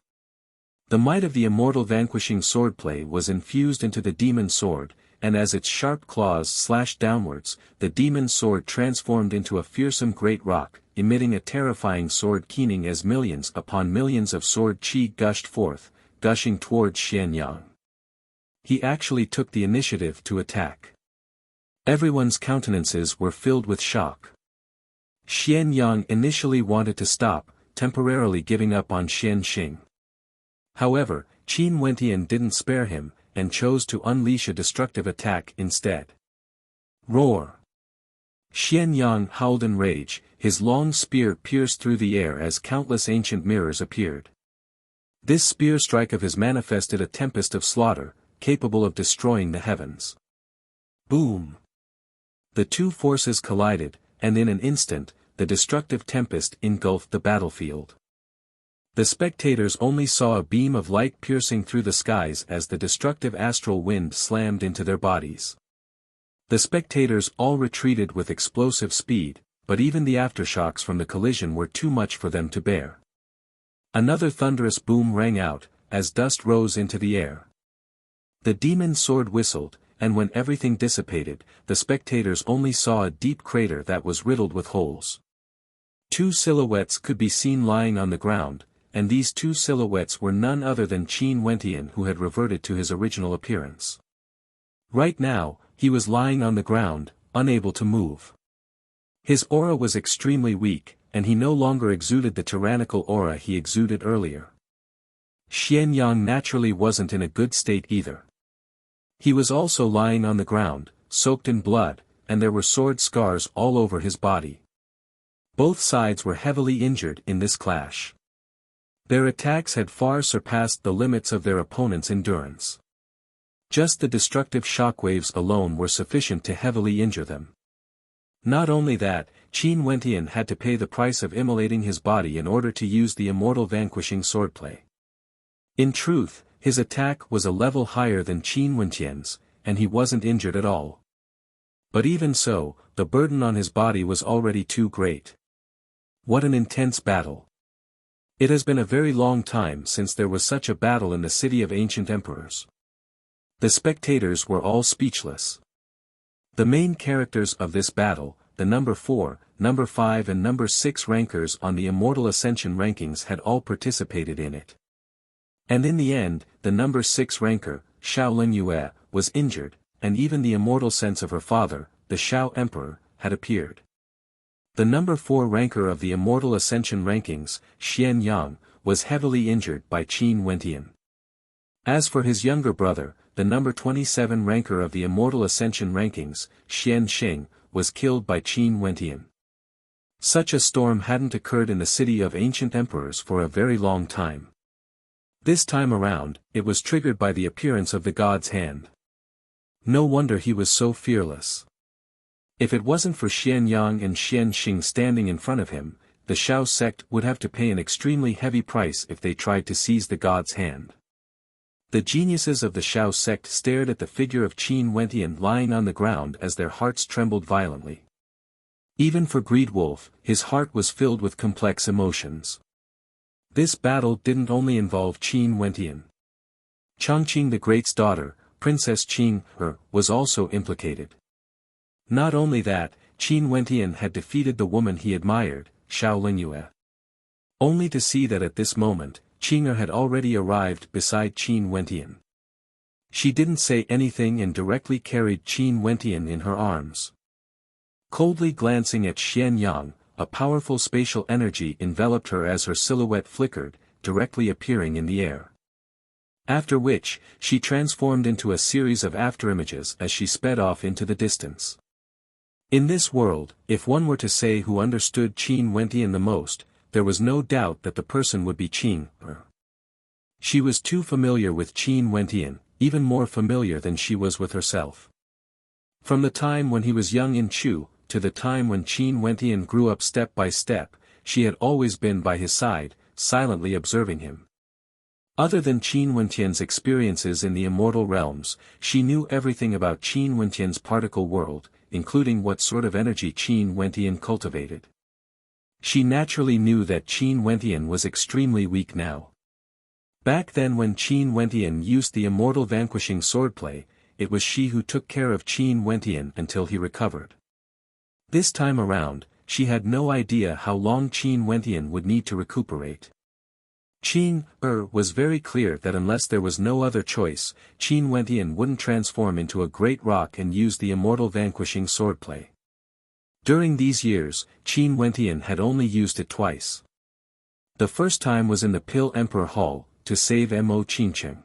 The might of the immortal vanquishing swordplay was infused into the demon sword, and as its sharp claws slashed downwards, the demon sword transformed into a fearsome great rock, emitting a terrifying sword keening as millions upon millions of sword qi gushed forth, gushing towards Xian Yang. He actually took the initiative to attack. Everyone's countenances were filled with shock. Xian Yang initially wanted to stop, temporarily giving up on Xian Xing. However, Qin Wentian didn't spare him, and chose to unleash a destructive attack instead. Roar! Xian Yang howled in rage, his long spear pierced through the air as countless ancient mirrors appeared. This spear strike of his manifested a tempest of slaughter, capable of destroying the heavens. Boom! The two forces collided, and in an instant, the destructive tempest engulfed the battlefield. The spectators only saw a beam of light piercing through the skies as the destructive astral wind slammed into their bodies. The spectators all retreated with explosive speed, but even the aftershocks from the collision were too much for them to bear. Another thunderous boom rang out, as dust rose into the air. The demon sword whistled, and when everything dissipated, the spectators only saw a deep crater that was riddled with holes. Two silhouettes could be seen lying on the ground, and these two silhouettes were none other than Qin Wentian, who had reverted to his original appearance. Right now, he was lying on the ground, unable to move. His aura was extremely weak, and he no longer exuded the tyrannical aura he exuded earlier. Xian Yang naturally wasn't in a good state either. He was also lying on the ground, soaked in blood, and there were sword scars all over his body. Both sides were heavily injured in this clash. Their attacks had far surpassed the limits of their opponent's endurance. Just the destructive shockwaves alone were sufficient to heavily injure them. Not only that, Qin Wentian had to pay the price of immolating his body in order to use the immortal vanquishing swordplay. In truth, his attack was a level higher than Qin Wentian's, and he wasn't injured at all. But even so, the burden on his body was already too great. What an intense battle! It has been a very long time since there was such a battle in the city of ancient emperors. The spectators were all speechless. The main characters of this battle, the number 4, number 5 and number 6 rankers on the Immortal Ascension rankings had all participated in it. And in the end, the number 6 ranker, Xiao Lingyue, was injured, and even the immortal sense of her father, the Xiao Emperor, had appeared. The number 4 ranker of the Immortal Ascension rankings, Xian Yang, was heavily injured by Qin Wentian. As for his younger brother, the number 27 ranker of the Immortal Ascension rankings, Xian Xing, was killed by Qin Wentian. Such a storm hadn't occurred in the city of ancient emperors for a very long time. This time around, it was triggered by the appearance of the god's hand. No wonder he was so fearless. If it wasn't for Xian Yang and Xian Xing standing in front of him, the Xiao sect would have to pay an extremely heavy price if they tried to seize the god's hand. The geniuses of the Xiao sect stared at the figure of Qin Wentian lying on the ground as their hearts trembled violently. Even for Greed Wolf, his heart was filled with complex emotions. This battle didn't only involve Qin Wentian. Chongqing the Great's daughter, Princess Qing, was also implicated. Not only that, Qin Wentian had defeated the woman he admired, Xiao Lingyue. Only to see that at this moment, Qing had already arrived beside Qin Wentian. She didn't say anything and directly carried Qin Wentian in her arms. Coldly glancing at Xian Yang, a powerful spatial energy enveloped her as her silhouette flickered, directly appearing in the air. After which, she transformed into a series of afterimages as she sped off into the distance. In this world, if one were to say who understood Qin Wentian the most, there was no doubt that the person would be Qing. She was too familiar with Qin Wentian, even more familiar than she was with herself. From the time when he was young in Chu, to the time when Qin Wentian grew up step by step, she had always been by his side, silently observing him. Other than Qin Wentian's experiences in the immortal realms, she knew everything about Qin Wentian's particle world, including what sort of energy Qin Wentian cultivated. She naturally knew that Qin Wentian was extremely weak now. Back then when Qin Wentian used the immortal vanquishing swordplay, it was she who took care of Qin Wentian until he recovered. This time around, she had no idea how long Qin Wentian would need to recuperate. Qin was very clear that unless there was no other choice, Qin Wentian wouldn't transform into a great rock and use the immortal vanquishing swordplay. During these years, Qin Wentian had only used it twice. The first time was in the Pill Emperor Hall, to save Mo Qingcheng.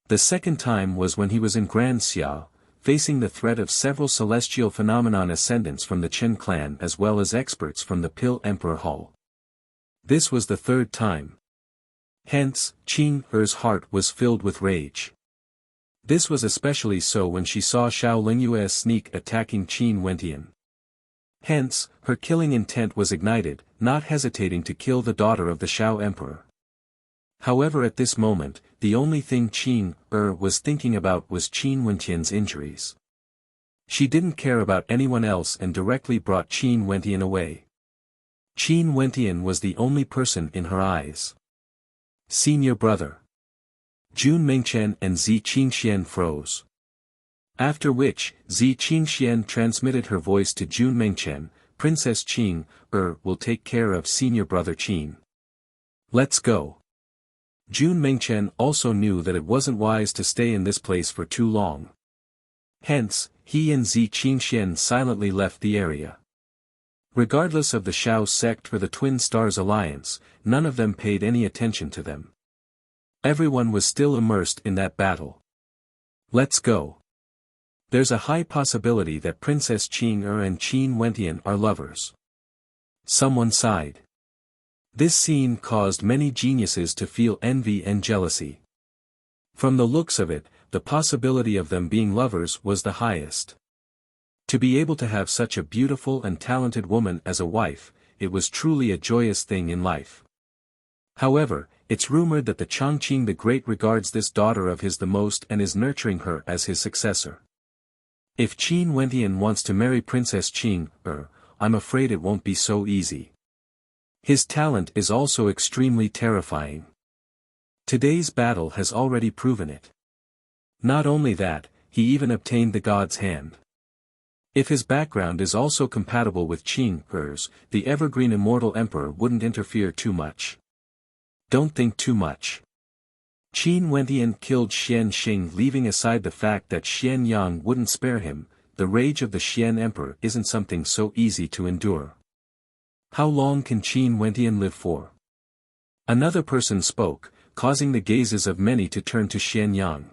The second time was when he was in Grand Xia, facing the threat of several celestial phenomenon ascendants from the Chen clan as well as experts from the Pill Emperor Hall. This was the third time. Hence, Qin Er's heart was filled with rage. This was especially so when she saw Xiao Lingyue's sneak attacking Qin Wentian. Hence, her killing intent was ignited, not hesitating to kill the daughter of the Xiao Emperor. However, at this moment, the only thing Qin was thinking about was Qin Wentian's injuries. She didn't care about anyone else and directly brought Qin Wentian away. Qin Wentian was the only person in her eyes. Senior brother. Jun Mingchen and Zi Qingxian froze. After which, Zi Qingxian transmitted her voice to Jun Mingchen, Princess Qing will take care of senior brother Qin. Let's go. Jun Mengchen also knew that it wasn't wise to stay in this place for too long. Hence, he and Zi Qingxian silently left the area. Regardless of the Shao sect or the Twin Stars Alliance, none of them paid any attention to them. Everyone was still immersed in that battle. Let's go. There's a high possibility that Princess Qing and Qin Wentian are lovers. Someone sighed. This scene caused many geniuses to feel envy and jealousy. From the looks of it, the possibility of them being lovers was the highest. To be able to have such a beautiful and talented woman as a wife, it was truly a joyous thing in life. However, it's rumored that the Chongqing the Great regards this daughter of his the most and is nurturing her as his successor. If Qin Wentian wants to marry Princess Qing, I'm afraid it won't be so easy. His talent is also extremely terrifying. Today's battle has already proven it. Not only that, he even obtained the god's hand. If his background is also compatible with Qing's, the evergreen immortal emperor wouldn't interfere too much. Don't think too much. Qin Wentian killed Xian Xing, leaving aside the fact that Xian Yang wouldn't spare him. The rage of the Xian emperor isn't something so easy to endure. How long can Qin Wentian live for? Another person spoke, causing the gazes of many to turn to Xian Yang.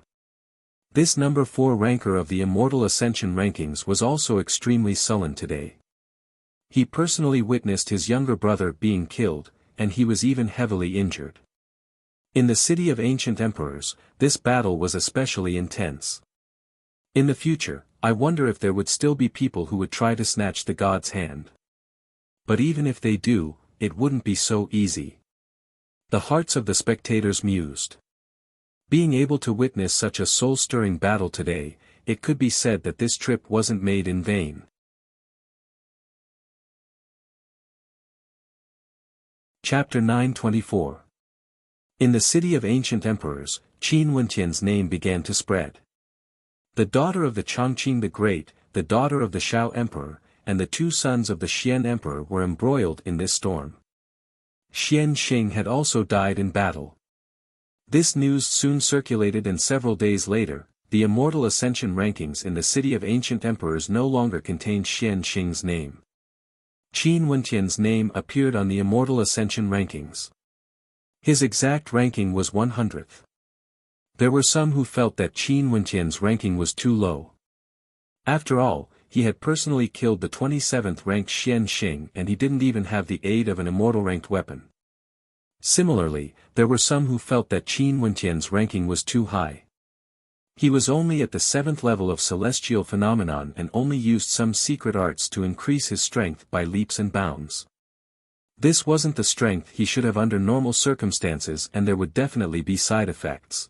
This number 4 ranker of the Immortal Ascension rankings was also extremely sullen today. He personally witnessed his younger brother being killed, and he was even heavily injured. In the City of Ancient Emperors, this battle was especially intense. In the future, I wonder if there would still be people who would try to snatch the god's hand. But even if they do, it wouldn't be so easy. The hearts of the spectators mused. Being able to witness such a soul-stirring battle today, it could be said that this trip wasn't made in vain. Chapter 924. In the City of Ancient Emperors, Qin Wentian's name began to spread. The daughter of the Chongqing the Great, the daughter of the Shao Emperor, and the 2 sons of the Xian Emperor were embroiled in this storm. Xian Xing had also died in battle. This news soon circulated, and several days later, the Immortal Ascension rankings in the City of Ancient Emperors no longer contained Xian Xing's name. Qin Wentian's name appeared on the Immortal Ascension rankings. His exact ranking was 100th. There were some who felt that Qin Wentian's ranking was too low. After all, he had personally killed the 27th ranked Xian Xing, and he didn't even have the aid of an immortal ranked weapon. Similarly, there were some who felt that Qin Wentian's ranking was too high. He was only at the 7th level of celestial phenomenon and only used some secret arts to increase his strength by leaps and bounds. This wasn't the strength he should have under normal circumstances, and there would definitely be side effects.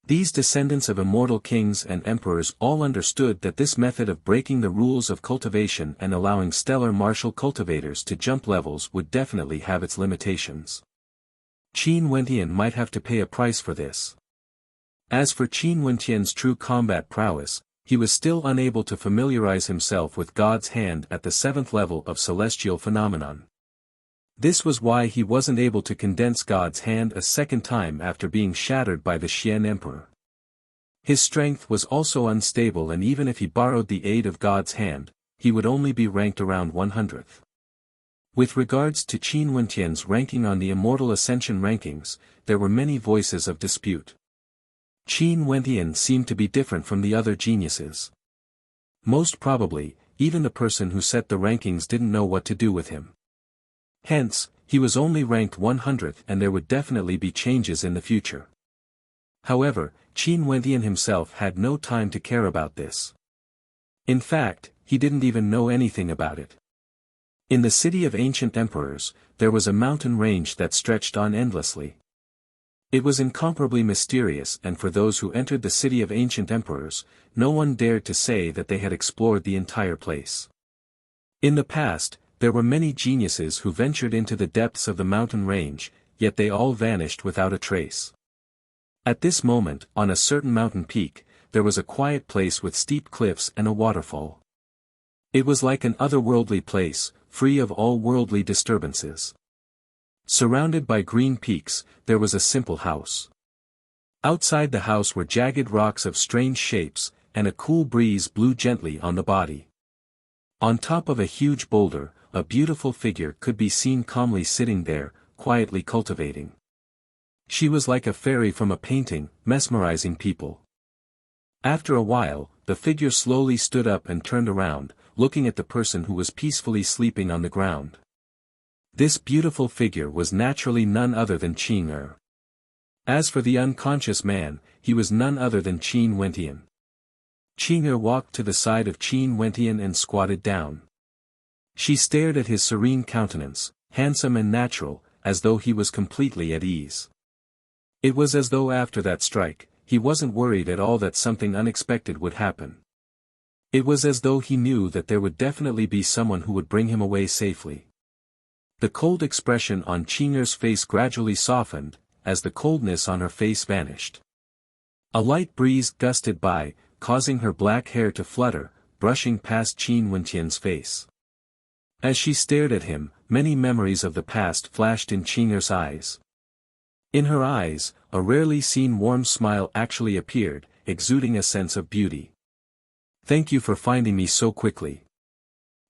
These descendants of immortal kings and emperors all understood that this method of breaking the rules of cultivation and allowing stellar martial cultivators to jump levels would definitely have its limitations. Qin Wentian might have to pay a price for this. As for Qin Wentian's true combat prowess, he was still unable to familiarize himself with God's hand at the 7th level of celestial phenomenon. This was why he wasn't able to condense God's hand a second time after being shattered by the Xian Emperor. His strength was also unstable, and even if he borrowed the aid of God's hand, he would only be ranked around 100th. With regards to Qin Wentian's ranking on the Immortal Ascension rankings, there were many voices of dispute. Qin Wentian seemed to be different from the other geniuses. Most probably, even the person who set the rankings didn't know what to do with him. Hence, he was only ranked 100th, and there would definitely be changes in the future. However, Qin Wentian himself had no time to care about this. In fact, he didn't even know anything about it. In the City of Ancient Emperors, there was a mountain range that stretched on endlessly. It was incomparably mysterious, and for those who entered the City of Ancient Emperors, no one dared to say that they had explored the entire place. In the past, there were many geniuses who ventured into the depths of the mountain range, yet they all vanished without a trace. At this moment, on a certain mountain peak, there was a quiet place with steep cliffs and a waterfall. It was like an otherworldly place, free of all worldly disturbances. Surrounded by green peaks, there was a simple house. Outside the house were jagged rocks of strange shapes, and a cool breeze blew gently on the body. On top of a huge boulder, a beautiful figure could be seen calmly sitting there, quietly cultivating. She was like a fairy from a painting, mesmerizing people. After a while, the figure slowly stood up and turned around, looking at the person who was peacefully sleeping on the ground. This beautiful figure was naturally none other than Qing. As for the unconscious man, he was none other than Qin Wentian. Qing walked to the side of Qin Wentian and squatted down. She stared at his serene countenance, handsome and natural, as though he was completely at ease. It was as though after that strike, he wasn't worried at all that something unexpected would happen. It was as though he knew that there would definitely be someone who would bring him away safely. The cold expression on Qing's face gradually softened, as the coldness on her face vanished. A light breeze gusted by, causing her black hair to flutter, brushing past Qin Wentian's face. As she stared at him, many memories of the past flashed in Qing's eyes. In her eyes, a rarely seen warm smile actually appeared, exuding a sense of beauty. "Thank you for finding me so quickly."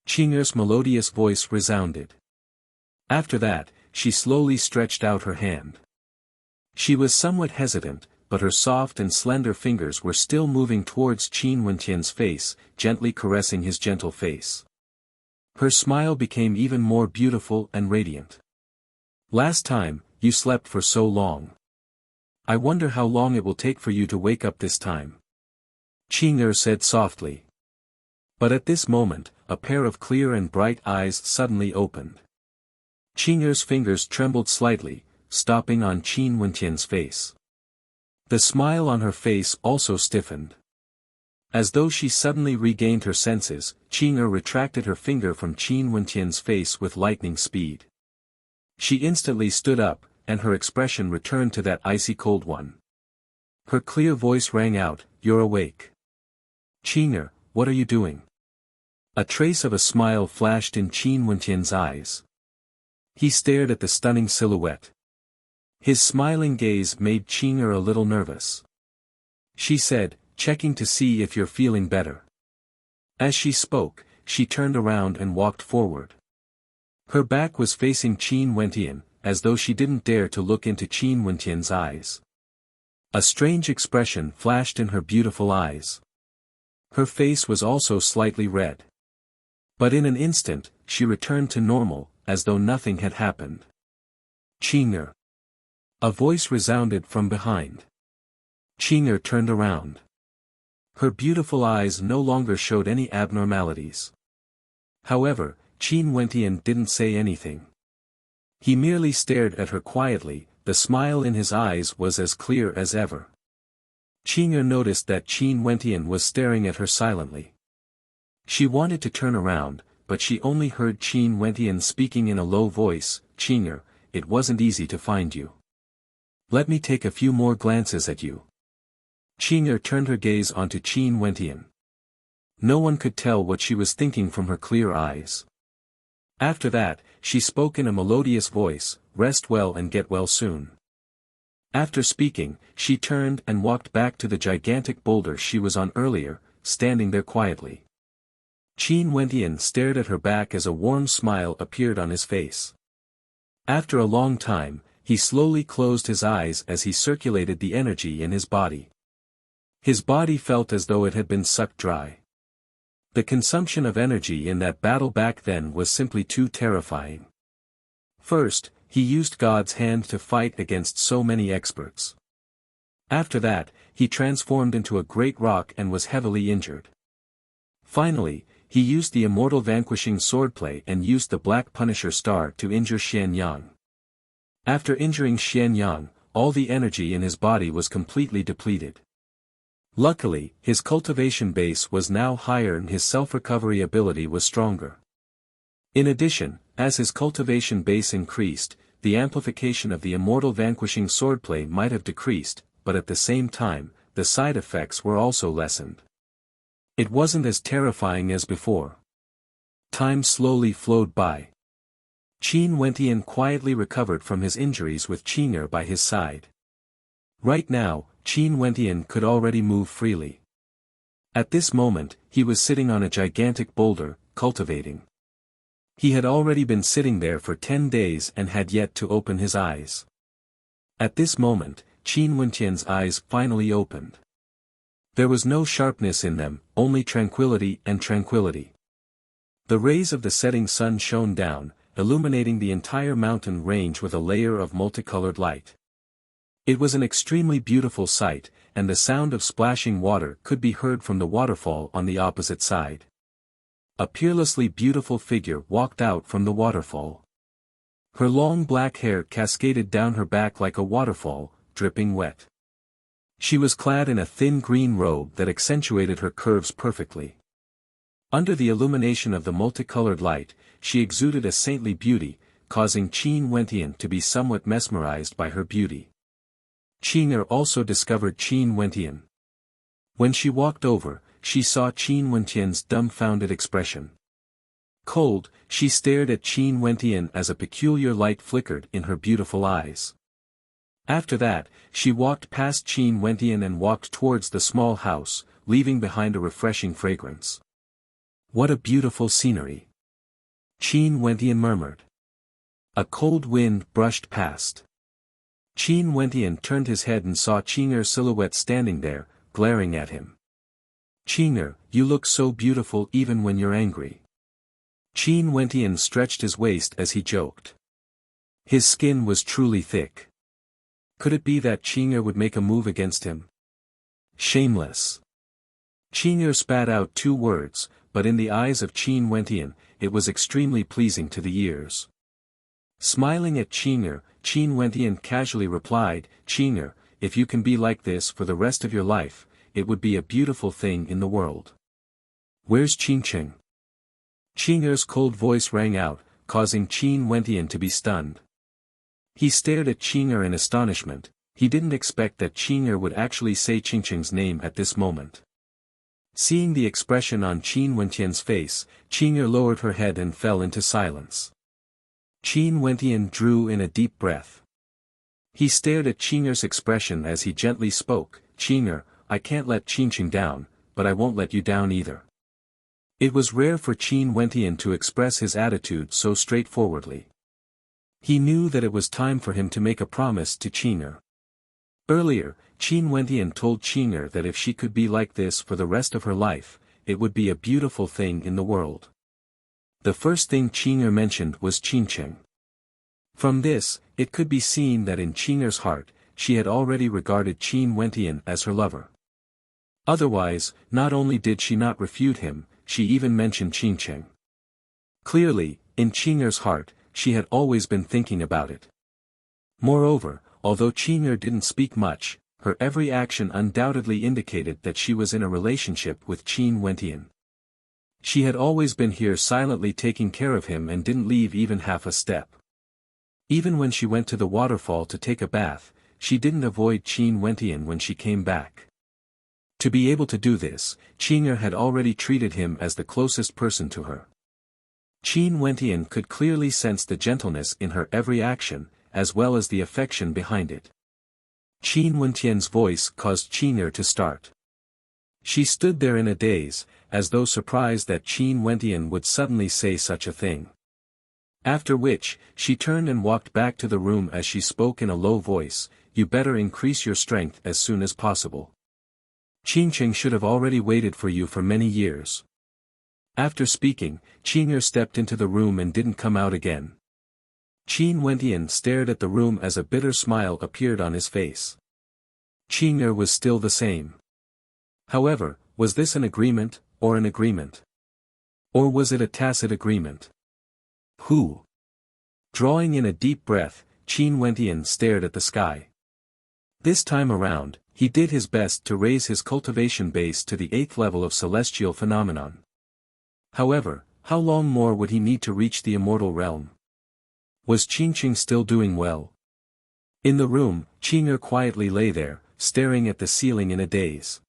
Qing's melodious voice resounded. After that, she slowly stretched out her hand. She was somewhat hesitant, but her soft and slender fingers were still moving towards Qin Wentian's face, gently caressing his gentle face. Her smile became even more beautiful and radiant. "Last time, you slept for so long. I wonder how long it will take for you to wake up this time," Qing said softly. But at this moment, a pair of clear and bright eyes suddenly opened. Qing's fingers trembled slightly, stopping on Qin Wentian's face. The smile on her face also stiffened. As though she suddenly regained her senses, Qing retracted her finger from Qin Wentian's face with lightning speed. She instantly stood up, and her expression returned to that icy cold one. Her clear voice rang out, "You're awake. Qing, what are you doing?" A trace of a smile flashed in Qin Wentian's eyes. He stared at the stunning silhouette. His smiling gaze made Qing a little nervous. She said, "Checking to see if you're feeling better." As she spoke, she turned around and walked forward. Her back was facing Qin Wentian, as though she didn't dare to look into Qin Wentian's eyes. A strange expression flashed in her beautiful eyes. Her face was also slightly red. But in an instant, she returned to normal, as though nothing had happened. "Qing." A voice resounded from behind. Qing turned around. Her beautiful eyes no longer showed any abnormalities. However, Qin Wentian didn't say anything. He merely stared at her quietly, the smile in his eyes was as clear as ever. Qing noticed that Qin Wentian was staring at her silently. She wanted to turn around, but she only heard Qin Wentian speaking in a low voice, "Qing, it wasn't easy to find you. Let me take a few more glances at you." Qing turned her gaze onto Qin Wentian. No one could tell what she was thinking from her clear eyes. After that, she spoke in a melodious voice, "Rest well and get well soon." After speaking, she turned and walked back to the gigantic boulder she was on earlier, standing there quietly. Qin Wentian stared at her back as a warm smile appeared on his face. After a long time, he slowly closed his eyes as he circulated the energy in his body. His body felt as though it had been sucked dry. The consumption of energy in that battle back then was simply too terrifying. First, he used God's hand to fight against so many experts. After that, he transformed into a great rock and was heavily injured. Finally, he used the Immortal vanquishing swordplay and used the Black Punisher star to injure Xianyang. After injuring Xianyang, all the energy in his body was completely depleted. Luckily, his cultivation base was now higher and his self-recovery ability was stronger. In addition, as his cultivation base increased, the amplification of the Immortal vanquishing swordplay might have decreased, but at the same time, the side effects were also lessened. It wasn't as terrifying as before. Time slowly flowed by. Qin Wentian quietly recovered from his injuries with Qing'er by his side. Right now, Qin Wentian could already move freely. At this moment, he was sitting on a gigantic boulder, cultivating. He had already been sitting there for 10 days and had yet to open his eyes. At this moment, Qin Wentian's eyes finally opened. There was no sharpness in them, only tranquility and tranquility. The rays of the setting sun shone down, illuminating the entire mountain range with a layer of multicolored light. It was an extremely beautiful sight, and the sound of splashing water could be heard from the waterfall on the opposite side. A peerlessly beautiful figure walked out from the waterfall. Her long black hair cascaded down her back like a waterfall, dripping wet. She was clad in a thin green robe that accentuated her curves perfectly. Under the illumination of the multicolored light, she exuded a saintly beauty, causing Qin Wentian to be somewhat mesmerized by her beauty. Qing'er also discovered Qin Wentian. When she walked over, she saw Qin Wentian's dumbfounded expression. Cold, she stared at Qin Wentian as a peculiar light flickered in her beautiful eyes. After that, she walked past Qin Wentian and walked towards the small house, leaving behind a refreshing fragrance. What a beautiful scenery! Qin Wentian murmured. A cold wind brushed past. Qin Wentian turned his head and saw Qing'er's silhouette standing there, glaring at him. Qing'er, you look so beautiful even when you're angry. Qin Wentian stretched his waist as he joked. His skin was truly thick. Could it be that Qing'er would make a move against him? Shameless. Qing'er spat out 2 words, but in the eyes of Qin Wentian, it was extremely pleasing to the ears. Smiling at Qing'er, Qin Wentian casually replied, Qing'er, if you can be like this for the rest of your life, it would be a beautiful thing in the world. Where's Qingqing? Qing'er's cold voice rang out, causing Qin Wentian to be stunned. He stared at Qing'er in astonishment. He didn't expect that Qing'er would actually say Qingqing's name at this moment. Seeing the expression on Qin Wentian's face, Qing'er lowered her head and fell into silence. Qin Wentian drew in a deep breath. He stared at Qing'er's expression as he gently spoke, Qing'er, I can't let Qingqing down, but I won't let you down either. It was rare for Qin Wentian to express his attitude so straightforwardly. He knew that it was time for him to make a promise to Qing'er. Earlier, Qin Wentian told Qing'er that if she could be like this for the rest of her life, it would be a beautiful thing in the world. The first thing Qing'er mentioned was Qingqing. From this, it could be seen that in Qing'er's heart, she had already regarded Qin Wentian as her lover. Otherwise, not only did she not refute him, she even mentioned Qingqing. Clearly, in Qing'er's heart, she had always been thinking about it. Moreover, although Qing'er didn't speak much, her every action undoubtedly indicated that she was in a relationship with Qin Wentian. She had always been here silently taking care of him and didn't leave even half a step. Even when she went to the waterfall to take a bath, she didn't avoid Qin Wentian when she came back. To be able to do this, Qing'er had already treated him as the closest person to her. Qin Wentian could clearly sense the gentleness in her every action, as well as the affection behind it. Qin Wentian's voice caused Qing'er to start. She stood there in a daze, as though surprised that Qin Wentian would suddenly say such a thing. After which, she turned and walked back to the room as she spoke in a low voice, you better increase your strength as soon as possible. Qingqing should have already waited for you for many years. After speaking, Qing'er stepped into the room and didn't come out again. Qin Wentian stared at the room as a bitter smile appeared on his face. Qing'er was still the same. However, was this an agreement, or an agreement? Or was it a tacit agreement? Who? Drawing in a deep breath, Qin Wentian stared at the sky. This time around, he did his best to raise his cultivation base to the 8th level of celestial phenomenon. However, how long more would he need to reach the immortal realm? Was Qingqing still doing well? In the room, Qing'er quietly lay there, staring at the ceiling in a daze.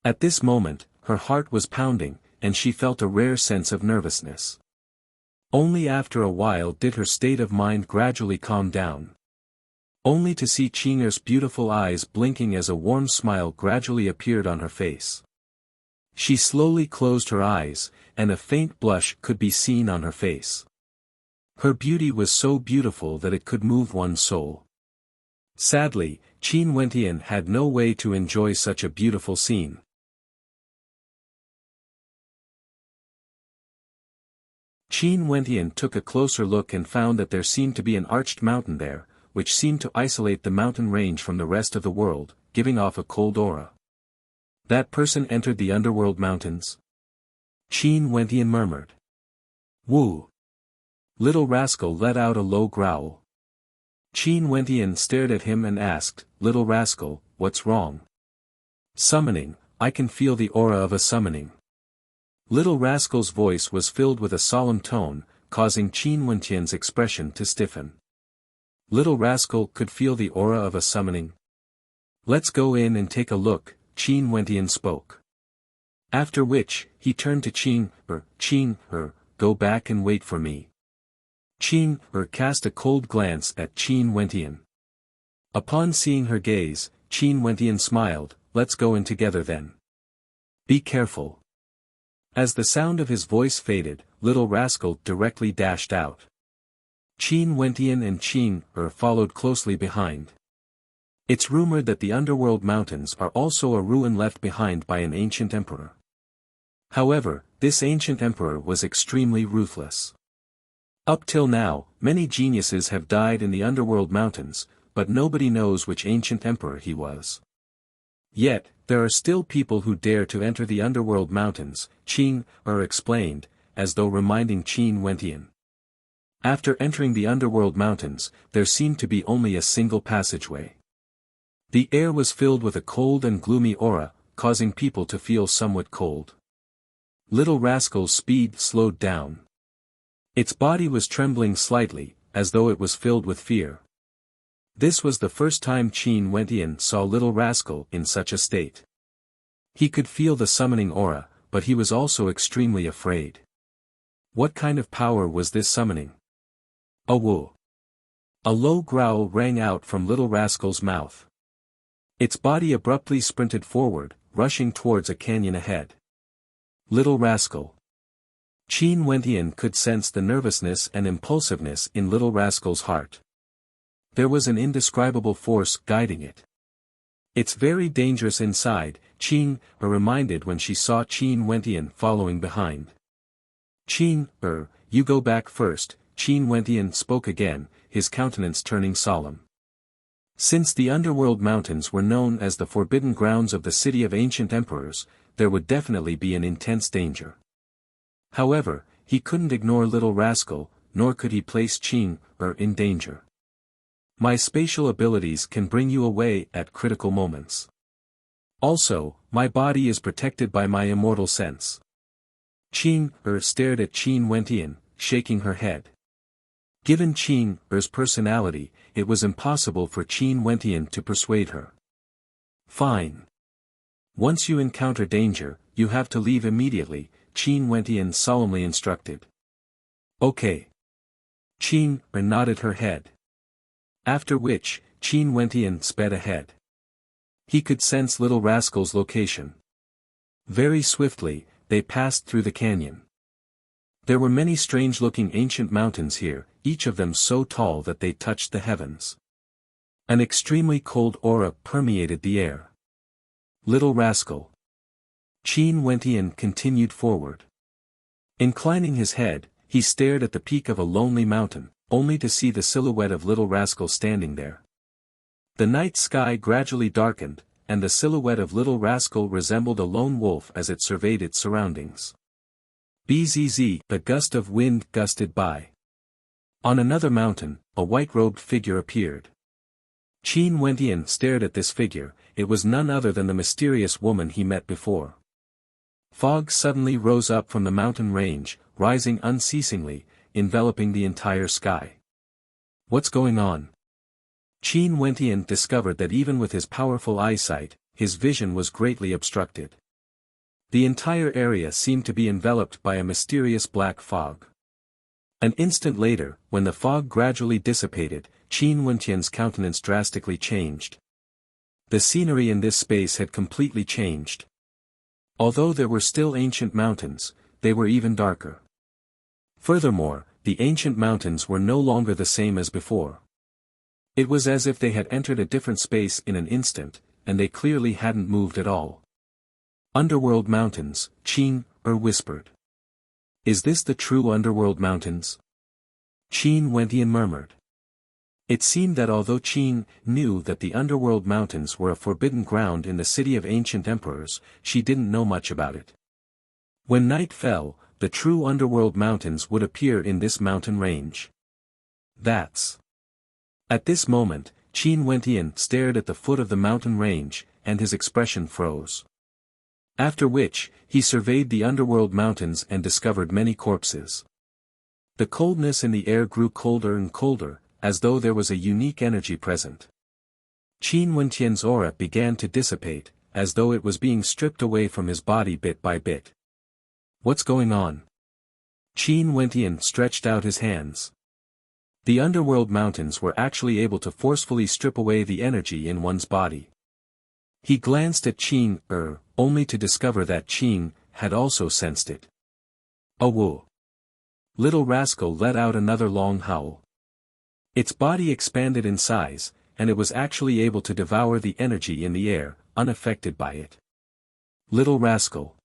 At this moment, her heart was pounding, and she felt a rare sense of nervousness. Only after a while did her state of mind gradually calm down. Only to see Qing'er's beautiful eyes blinking as a warm smile gradually appeared on her face. She slowly closed her eyes, and a faint blush could be seen on her face. Her beauty was so beautiful that it could move one's soul. Sadly, Qin Wentian had no way to enjoy such a beautiful scene. Qin Wentian took a closer look and found that there seemed to be an arched mountain there, which seemed to isolate the mountain range from the rest of the world, giving off a cold aura. That person entered the underworld mountains? Qin Wentian murmured. Wu! Little rascal let out a low growl. Qin Wentian stared at him and asked, Little rascal, what's wrong? Summoning, I can feel the aura of a summoning. Little rascal's voice was filled with a solemn tone, causing Qin Wentian's expression to stiffen. Little rascal could feel the aura of a summoning. Let's go in and take a look, Qin Wentian spoke. After which, he turned to Qing, go back and wait for me. Qing cast a cold glance at Qin Wentian. Upon seeing her gaze, Qin Wentian smiled, let's go in together then. Be careful. As the sound of his voice faded, little rascal directly dashed out. Qin Wentian and Qing followed closely behind. It's rumored that the underworld mountains are also a ruin left behind by an ancient emperor. However, this ancient emperor was extremely ruthless. Up till now, many geniuses have died in the underworld mountains, but nobody knows which ancient emperor he was. Yet, there are still people who dare to enter the underworld mountains, Qing explained, as though reminding Qin Wentian. After entering the underworld mountains, there seemed to be only a single passageway. The air was filled with a cold and gloomy aura, causing people to feel somewhat cold. Little rascal's speed slowed down. Its body was trembling slightly, as though it was filled with fear. This was the first time Qin Wentian saw little rascal in such a state. He could feel the summoning aura, but he was also extremely afraid. What kind of power was this summoning? A woo! A low growl rang out from little rascal's mouth. Its body abruptly sprinted forward, rushing towards a canyon ahead. Little rascal. Qin Wentian could sense the nervousness and impulsiveness in little rascal's heart. There was an indescribable force guiding it. It's very dangerous inside, Qing reminded when she saw Qin Wentian following behind. Qin, you go back first, Qin Wentian spoke again, his countenance turning solemn. Since the underworld mountains were known as the forbidden grounds of the city of ancient emperors, there would definitely be an intense danger. However, he couldn't ignore little rascal, nor could he place Qing in danger. My spatial abilities can bring you away at critical moments. Also, my body is protected by my immortal sense. Qing stared at Qin Wentian, shaking her head. Given Qing's personality, it was impossible for Qin Wentian to persuade her. Fine. Once you encounter danger, you have to leave immediately, Qin Wentian solemnly instructed. Okay. Qin nodded her head. After which, Qin Wentian sped ahead. He could sense little rascal's location. Very swiftly, they passed through the canyon. There were many strange-looking ancient mountains here, each of them so tall that they touched the heavens. An extremely cold aura permeated the air. Little rascal. Qin Wentian continued forward. Inclining his head, he stared at the peak of a lonely mountain, only to see the silhouette of little rascal standing there. The night sky gradually darkened, and the silhouette of little rascal resembled a lone wolf as it surveyed its surroundings. Bzz, a gust of wind gusted by. On another mountain, a white-robed figure appeared. Qin Wentian stared at this figure, it was none other than the mysterious woman he met before. Fog suddenly rose up from the mountain range, rising unceasingly, enveloping the entire sky. What's going on? Qin Wentian discovered that even with his powerful eyesight, his vision was greatly obstructed. The entire area seemed to be enveloped by a mysterious black fog. An instant later, when the fog gradually dissipated, Qin Wentian's countenance drastically changed. The scenery in this space had completely changed. Although there were still ancient mountains, they were even darker. Furthermore, the ancient mountains were no longer the same as before. It was as if they had entered a different space in an instant, and they clearly hadn't moved at all. Underworld mountains, Qin whispered. Is this the true underworld mountains? Qin Wentian murmured. It seemed that although Qin knew that the underworld mountains were a forbidden ground in the city of ancient emperors, she didn't know much about it. When night fell, the true underworld mountains would appear in this mountain range. That's. At this moment, Qin Wentian stared at the foot of the mountain range, and his expression froze. After which, he surveyed the underworld mountains and discovered many corpses. The coldness in the air grew colder and colder, as though there was a unique energy present. Qin Wentian's aura began to dissipate, as though it was being stripped away from his body bit by bit. What's going on? Qin Wentian stretched out his hands. The underworld mountains were actually able to forcefully strip away the energy in one's body. He glanced at Qin, only to discover that Qin had also sensed it. Oh whoa! Little rascal let out another long howl. Its body expanded in size, and it was actually able to devour the energy in the air, unaffected by it. Little rascal.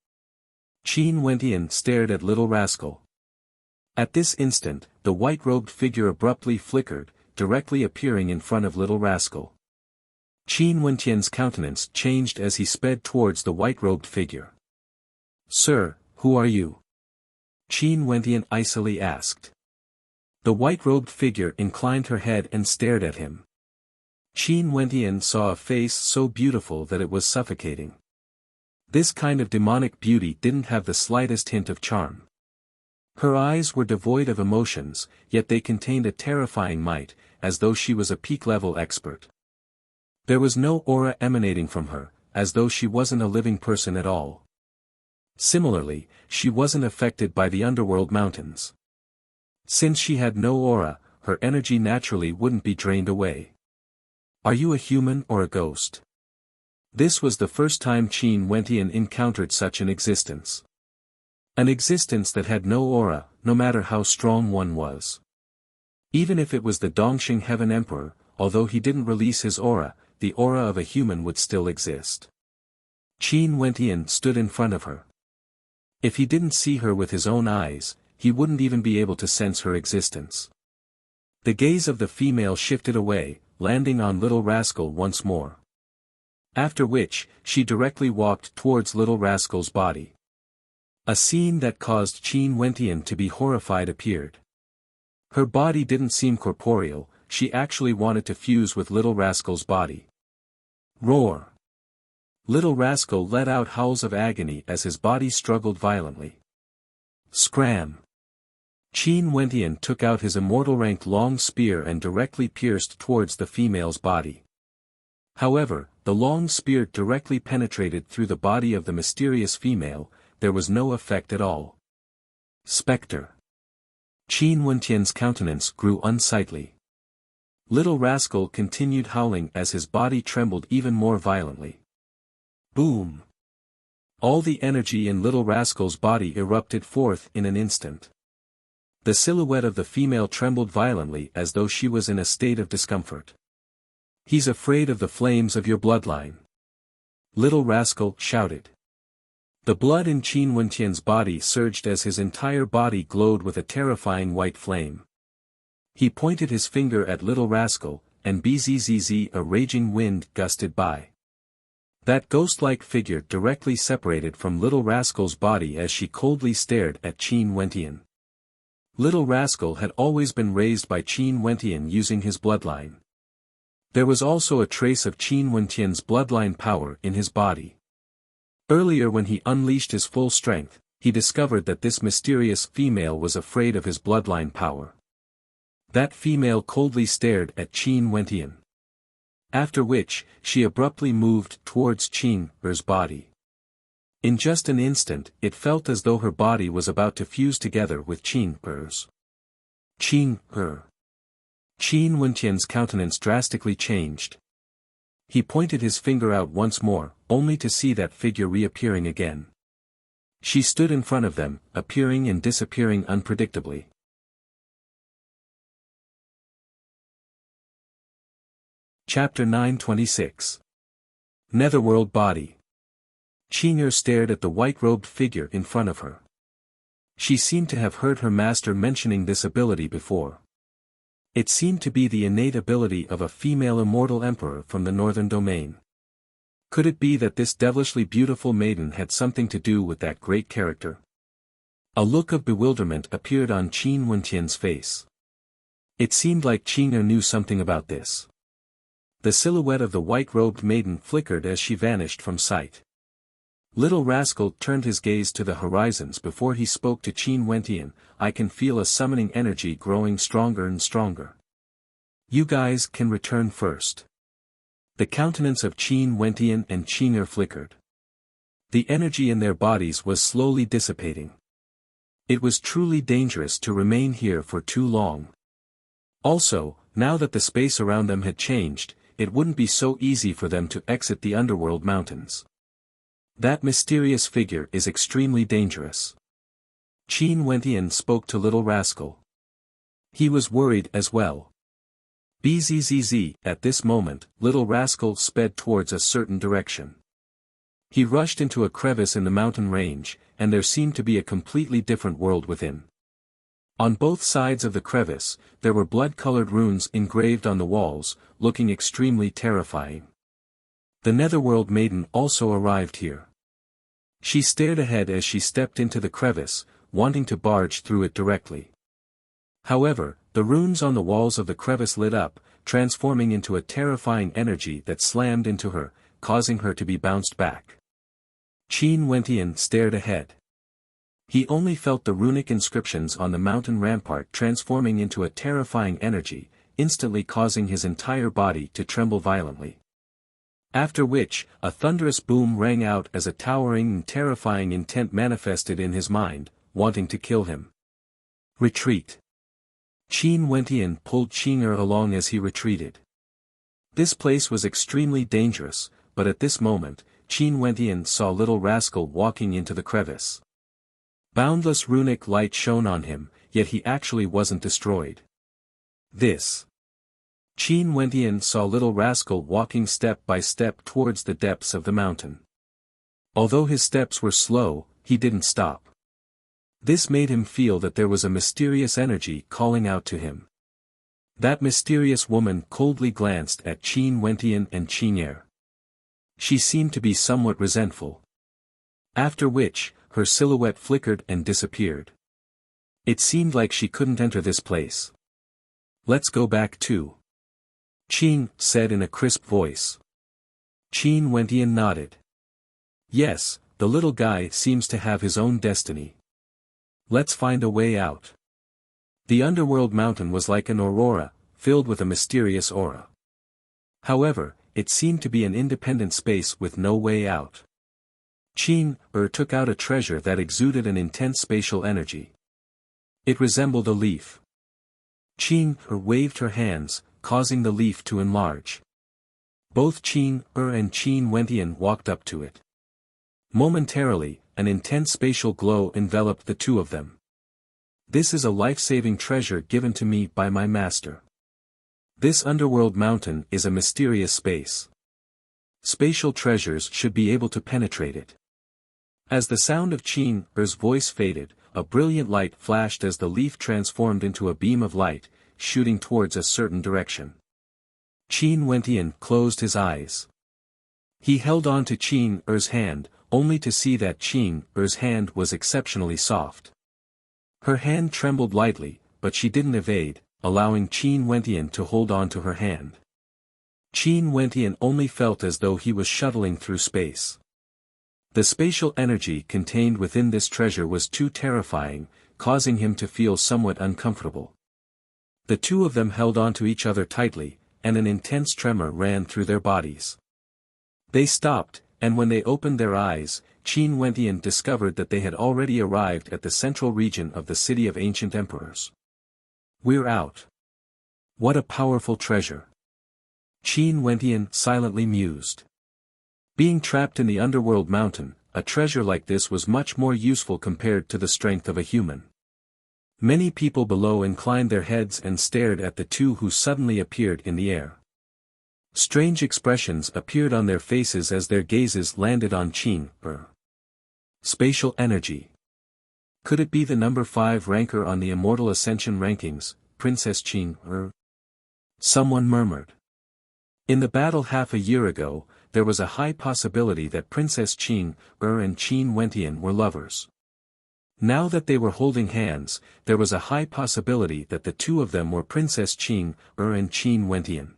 Qin Wentian stared at Little Rascal. At this instant, the white-robed figure abruptly flickered, directly appearing in front of Little Rascal. Qin Wentian's countenance changed as he sped towards the white-robed figure. Sir, who are you? Qin Wentian icily asked. The white-robed figure inclined her head and stared at him. Qin Wentian saw a face so beautiful that it was suffocating. This kind of demonic beauty didn't have the slightest hint of charm. Her eyes were devoid of emotions, yet they contained a terrifying might, as though she was a peak-level expert. There was no aura emanating from her, as though she wasn't a living person at all. Similarly, she wasn't affected by the underworld mountains. Since she had no aura, her energy naturally wouldn't be drained away. Are you a human or a ghost? This was the first time Qin Wentian encountered such an existence. An existence that had no aura, no matter how strong one was. Even if it was the Dongxing Heaven Emperor, although he didn't release his aura, the aura of a human would still exist. Qin Wentian stood in front of her. If he didn't see her with his own eyes, he wouldn't even be able to sense her existence. The gaze of the female shifted away, landing on Little Rascal once more. After which, she directly walked towards Little Rascal's body. A scene that caused Qin Wentian to be horrified appeared. Her body didn't seem corporeal, she actually wanted to fuse with Little Rascal's body. Roar! Little Rascal let out howls of agony as his body struggled violently. Scram! Qin Wentian took out his immortal rank long spear and directly pierced towards the female's body. However, the long spear directly penetrated through the body of the mysterious female, there was no effect at all. Spectre! Qin Wentian's countenance grew unsightly. Little Rascal continued howling as his body trembled even more violently. Boom! All the energy in Little Rascal's body erupted forth in an instant. The silhouette of the female trembled violently as though she was in a state of discomfort. He's afraid of the flames of your bloodline. Little Rascal shouted. The blood in Qin Wentian's body surged as his entire body glowed with a terrifying white flame. He pointed his finger at Little Rascal, and bzzz a raging wind gusted by. That ghost-like figure directly separated from Little Rascal's body as she coldly stared at Qin Wentian. Little Rascal had always been raised by Qin Wentian using his bloodline. There was also a trace of Qin Wentian's bloodline power in his body. Earlier when he unleashed his full strength, he discovered that this mysterious female was afraid of his bloodline power. That female coldly stared at Qin Wentian. After which, she abruptly moved towards Qin's body. In just an instant, it felt as though her body was about to fuse together with Qin's. Qin, Qin Wentian's countenance drastically changed. He pointed his finger out once more, only to see that figure reappearing again. She stood in front of them, appearing and disappearing unpredictably. Chapter 926. Netherworld Body. Qing'er stared at the white-robed figure in front of her. She seemed to have heard her master mentioning this ability before. It seemed to be the innate ability of a female immortal emperor from the northern domain. Could it be that this devilishly beautiful maiden had something to do with that great character? A look of bewilderment appeared on Qin Wentian's face. It seemed like Qing'er knew something about this. The silhouette of the white-robed maiden flickered as she vanished from sight. Little rascal turned his gaze to the horizons before he spoke to Qin Wentian. I can feel a summoning energy growing stronger and stronger. You guys can return first. The countenance of Qin Wentian and Qing'er flickered. The energy in their bodies was slowly dissipating. It was truly dangerous to remain here for too long. Also, now that the space around them had changed, it wouldn't be so easy for them to exit the underworld mountains. That mysterious figure is extremely dangerous. Qin Wentian spoke to Little Rascal. He was worried as well. Bzzz. At this moment, Little Rascal sped towards a certain direction. He rushed into a crevice in the mountain range, and there seemed to be a completely different world within. On both sides of the crevice, there were blood-colored runes engraved on the walls, looking extremely terrifying. The Netherworld Maiden also arrived here. She stared ahead as she stepped into the crevice, wanting to barge through it directly. However, the runes on the walls of the crevice lit up, transforming into a terrifying energy that slammed into her, causing her to be bounced back. Qin Wentian stared ahead. He only felt the runic inscriptions on the mountain rampart transforming into a terrifying energy, instantly causing his entire body to tremble violently. After which, a thunderous boom rang out as a towering and terrifying intent manifested in his mind, wanting to kill him. Retreat. Qin Wentian pulled Qing'er along as he retreated. This place was extremely dangerous, but at this moment, Qin Wentian saw Little Rascal walking into the crevice. Boundless runic light shone on him, yet he actually wasn't destroyed. This. Qin Wentian saw Little Rascal walking step by step towards the depths of the mountain. Although his steps were slow, he didn't stop. This made him feel that there was a mysterious energy calling out to him. That mysterious woman coldly glanced at Qin Wentian and Qing'er. She seemed to be somewhat resentful. After which, her silhouette flickered and disappeared. It seemed like she couldn't enter this place. Let's go back too. Qing said in a crisp voice. Qin Wentian nodded. Yes, the little guy seems to have his own destiny. Let's find a way out. The underworld mountain was like an aurora, filled with a mysterious aura. However, it seemed to be an independent space with no way out. Qing'er took out a treasure that exuded an intense spatial energy. It resembled a leaf. Qing'er waved her hands, causing the leaf to enlarge. Both Qing'er and Qin Wentian walked up to it. Momentarily, an intense spatial glow enveloped the two of them. This is a life-saving treasure given to me by my master. This underworld mountain is a mysterious space. Spatial treasures should be able to penetrate it. As the sound of Qing'er's voice faded, a brilliant light flashed as the leaf transformed into a beam of light, shooting towards a certain direction. Qin Wentian closed his eyes. He held on to Qing'er's hand, only to see that Qing'er's hand was exceptionally soft. Her hand trembled lightly, but she didn't evade, allowing Qin Wentian to hold on to her hand. Qin Wentian only felt as though he was shuttling through space. The spatial energy contained within this treasure was too terrifying, causing him to feel somewhat uncomfortable. The two of them held onto each other tightly, and an intense tremor ran through their bodies. They stopped, and when they opened their eyes, Qin Wentian discovered that they had already arrived at the central region of the City of Ancient Emperors. We're out. What a powerful treasure. Qin Wentian silently mused. Being trapped in the underworld mountain, a treasure like this was much more useful compared to the strength of a human. Many people below inclined their heads and stared at the two who suddenly appeared in the air. Strange expressions appeared on their faces as their gazes landed on Qin. Spatial energy. Could it be the number 5 ranker on the Immortal Ascension rankings, Princess Qin? Someone murmured. In the battle half a year ago, there was a high possibility that Princess Qin and Qin Wentian were lovers. Now that they were holding hands, there was a high possibility that the two of them were Princess Qin and Qin Wentian.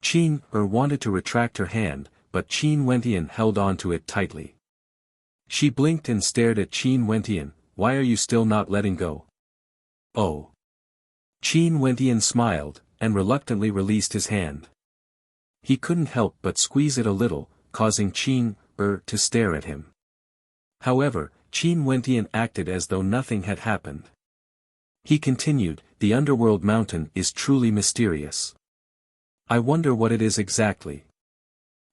Qin wanted to retract her hand, but Qin Wentian held on to it tightly. She blinked and stared at Qin Wentian. Why are you still not letting go? Oh. Qin Wentian smiled, and reluctantly released his hand. He couldn't help but squeeze it a little, causing Qin to stare at him. However, Qin Wentian acted as though nothing had happened. He continued, the underworld mountain is truly mysterious. I wonder what it is exactly.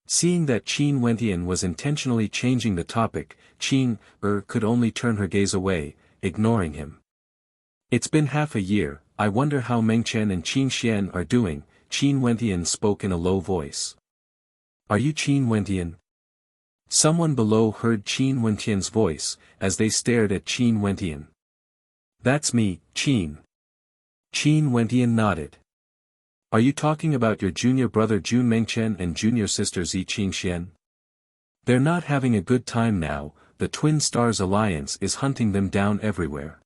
Seeing that Qin Wentian was intentionally changing the topic, Qin could only turn her gaze away, ignoring him. It's been half a year, I wonder how Mengchen and Qin Xian are doing, Qin Wentian spoke in a low voice. Are you Qin Wentian? Someone below heard Qin Wentian's voice, as they stared at Qin Wentian. That's me, Qin. Qin Wentian nodded. Are you talking about your junior brother Jun Mengchen and junior sister Zi Qingxian? They're not having a good time now, the Twin Stars Alliance is hunting them down everywhere.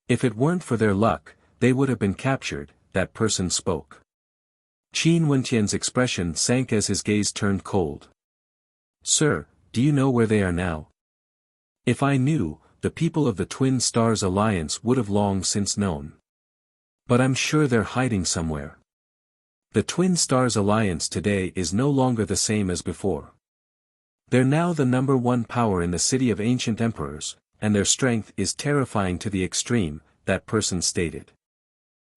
If it weren't for their luck, they would have been captured, that person spoke. Qin Wentian's expression sank as his gaze turned cold. Sir, do you know where they are now? If I knew, the people of the Twin Stars Alliance would have long since known. But I'm sure they're hiding somewhere. The Twin Stars Alliance today is no longer the same as before. They're now the number 1 power in the city of ancient emperors, and their strength is terrifying to the extreme, that person stated.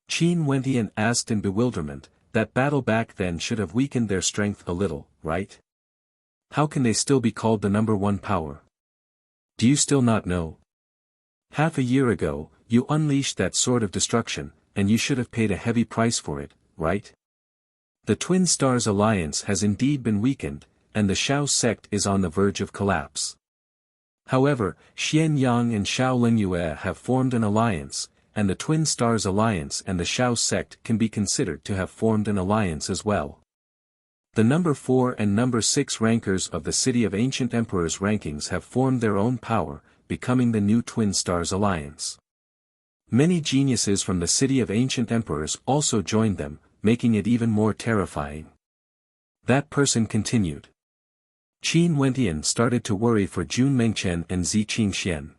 Qin Wentian asked in bewilderment, that battle back then should have weakened their strength a little, right? How can they still be called the number 1 power? Do you still not know? Half a year ago, you unleashed that sword of destruction, and you should have paid a heavy price for it, right? The Twin Stars Alliance has indeed been weakened, and the Shao sect is on the verge of collapse. However, Xian Yang and Shao Lingyue have formed an alliance, and the Twin Stars Alliance and the Shao sect can be considered to have formed an alliance as well. The number 4 and number 6 rankers of the City of Ancient Emperors rankings have formed their own power, becoming the new Twin Stars Alliance. Many geniuses from the City of Ancient Emperors also joined them, making it even more terrifying. That person continued. Qin Wentian started to worry for Jun Mengchen and Zi Qingxian.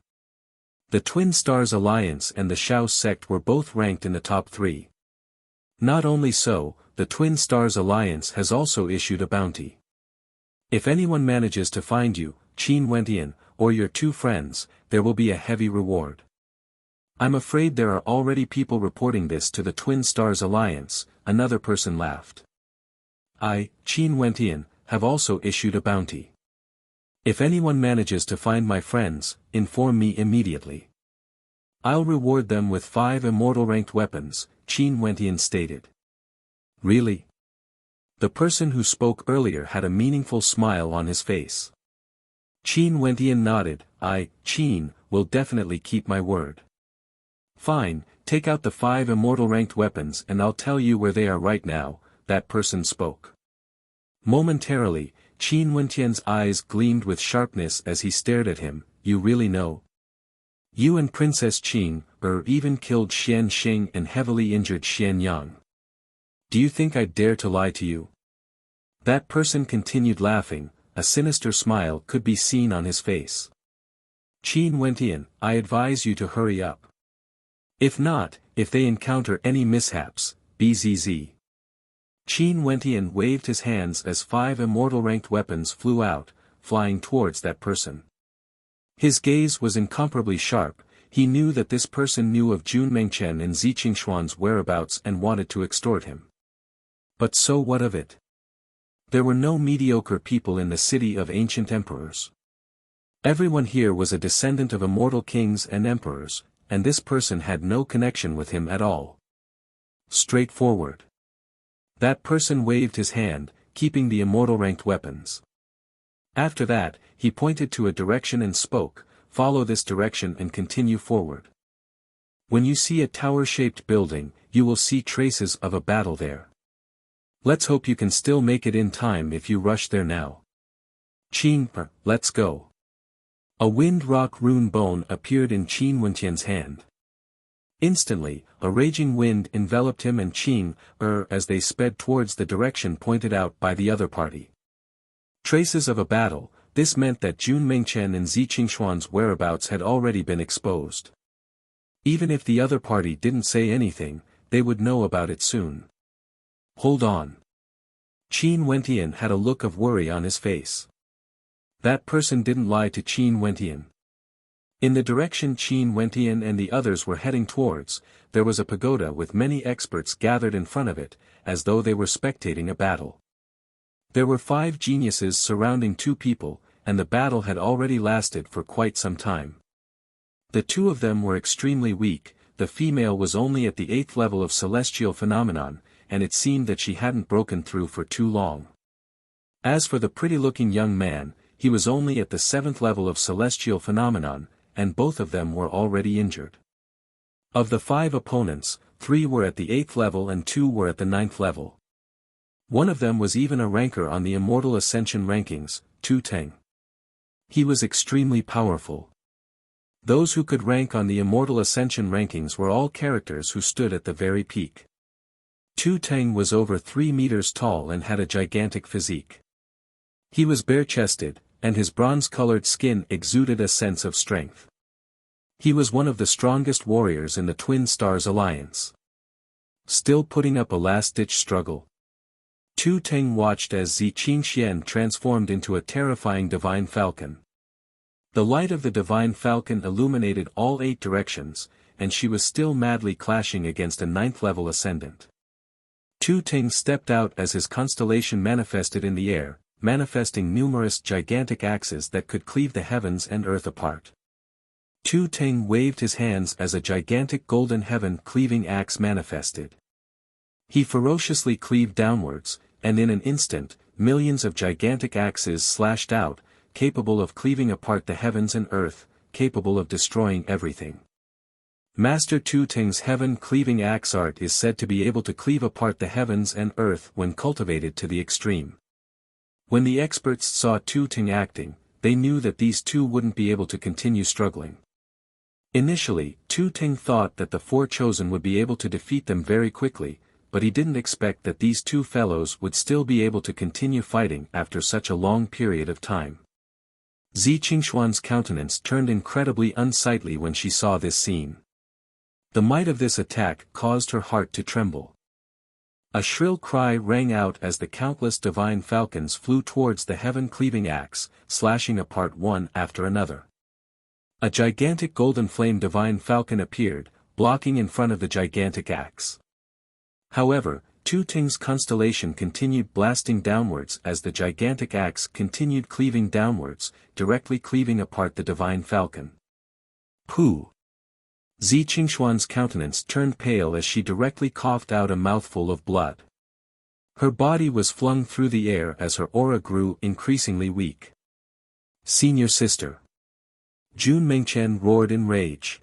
The Twin Stars Alliance and the Shao sect were both ranked in the top 3. Not only so, the Twin Stars Alliance has also issued a bounty. If anyone manages to find you, Qin Wentian, or your 2 friends, there will be a heavy reward. I'm afraid there are already people reporting this to the Twin Stars Alliance, another person laughed. I, Qin Wentian, have also issued a bounty. If anyone manages to find my friends, inform me immediately. I'll reward them with 5 immortal ranked weapons, Qin Wentian stated. Really? The person who spoke earlier had a meaningful smile on his face. Qin Wentian nodded. I, Qin, will definitely keep my word. Fine, take out the 5 immortal ranked weapons and I'll tell you where they are right now, that person spoke. Momentarily, Qin Wentian's eyes gleamed with sharpness as he stared at him. You really know? You and Princess Qing even killed Xian Xing and heavily injured Xian Yang. Do you think I'd dare to lie to you? That person continued laughing, a sinister smile could be seen on his face. Qin Wentian, I advise you to hurry up. If not, if they encounter any mishaps, BZZ. Qin Wentian waved his hands as 5 immortal ranked weapons flew out, flying towards that person. His gaze was incomparably sharp, he knew that this person knew of Jun Mengchen and Zi Qingshuan's whereabouts and wanted to extort him. But so what of it? There were no mediocre people in the city of ancient emperors. Everyone here was a descendant of immortal kings and emperors, and this person had no connection with him at all. Straightforward. That person waved his hand, keeping the immortal-ranked weapons. After that, he pointed to a direction and spoke, "Follow this direction and continue forward. When you see a tower-shaped building, you will see traces of a battle there. Let's hope you can still make it in time if you rush there now. Qin, let's go." A wind rock rune bone appeared in Qin Wentian's hand. Instantly, a raging wind enveloped him and Qin, as they sped towards the direction pointed out by the other party. Traces of a battle. This meant that Jun Mengchen and Zi Qingshuan's whereabouts had already been exposed. Even if the other party didn't say anything, they would know about it soon. Hold on. Qin Wentian had a look of worry on his face. That person didn't lie to Qin Wentian. In the direction Qin Wentian and the others were heading towards, there was a pagoda with many experts gathered in front of it, as though they were spectating a battle. There were 5 geniuses surrounding 2 people, and the battle had already lasted for quite some time. The 2 of them were extremely weak. The female was only at the 8th level of celestial phenomenon, and it seemed that she hadn't broken through for too long. As for the pretty-looking young man, he was only at the 7th level of celestial phenomenon, and both of them were already injured. Of the 5 opponents, 3 were at the 8th level and 2 were at the 9th level. One of them was even a ranker on the Immortal Ascension rankings, Tu Teng. He was extremely powerful. Those who could rank on the Immortal Ascension rankings were all characters who stood at the very peak. Tu Teng was over 3 meters tall and had a gigantic physique. He was bare-chested, and his bronze-colored skin exuded a sense of strength. He was one of the strongest warriors in the Twin Stars Alliance. Still putting up a last-ditch struggle. Tu Teng watched as Zi Qingxian transformed into a terrifying divine falcon. The light of the divine falcon illuminated all 8 directions, and she was still madly clashing against a 9th-level ascendant. Tu Teng stepped out as his constellation manifested in the air, manifesting numerous gigantic axes that could cleave the heavens and earth apart. Tu Teng waved his hands as a gigantic golden heaven-cleaving axe manifested. He ferociously cleaved downwards, and in an instant, millions of gigantic axes slashed out, capable of cleaving apart the heavens and earth, capable of destroying everything. Master Tu Teng's heaven-cleaving axe art is said to be able to cleave apart the heavens and earth when cultivated to the extreme. When the experts saw Tu Teng acting, they knew that these 2 wouldn't be able to continue struggling. Initially, Tu Teng thought that the 4 chosen would be able to defeat them very quickly, but he didn't expect that these 2 fellows would still be able to continue fighting after such a long period of time. Zi Qingshuan's countenance turned incredibly unsightly when she saw this scene. The might of this attack caused her heart to tremble. A shrill cry rang out as the countless divine falcons flew towards the heaven-cleaving axe, slashing apart one after another. A gigantic golden flame divine falcon appeared, blocking in front of the gigantic axe. However, Tu Teng's constellation continued blasting downwards as the gigantic axe continued cleaving downwards, directly cleaving apart the divine falcon. Pooh! Zi Qingshuan's countenance turned pale as she directly coughed out a mouthful of blood. Her body was flung through the air as her aura grew increasingly weak. Senior sister! Jun Mengchen roared in rage.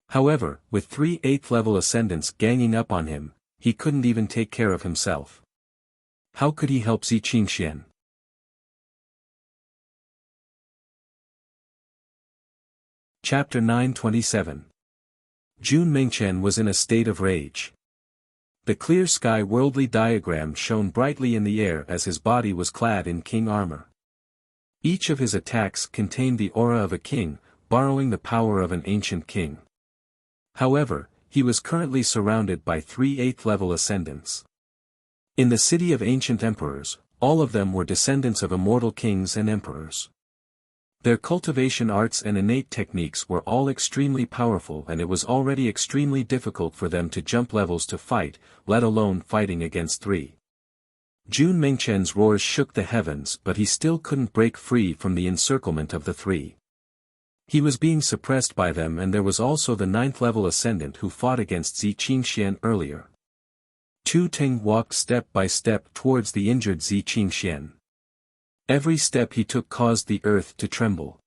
However, with 3 8th-level ascendants ganging up on him, he couldn't even take care of himself. How could he help Zi Qingxian? Chapter 927. Jun Mengchen was in a state of rage. The clear sky worldly diagram shone brightly in the air as his body was clad in king armor. Each of his attacks contained the aura of a king, borrowing the power of an ancient king. However, he was currently surrounded by 3 8th-level ascendants. In the city of ancient emperors, all of them were descendants of immortal kings and emperors. Their cultivation arts and innate techniques were all extremely powerful, and it was already extremely difficult for them to jump levels to fight, let alone fighting against three. Jun Mengchen's roars shook the heavens, but he still couldn't break free from the encirclement of the three. He was being suppressed by them, and there was also the 9th-level ascendant who fought against Zi Qingxian earlier. Tu Ting walked step by step towards the injured Zi Qingxian. Every step he took caused the earth to tremble.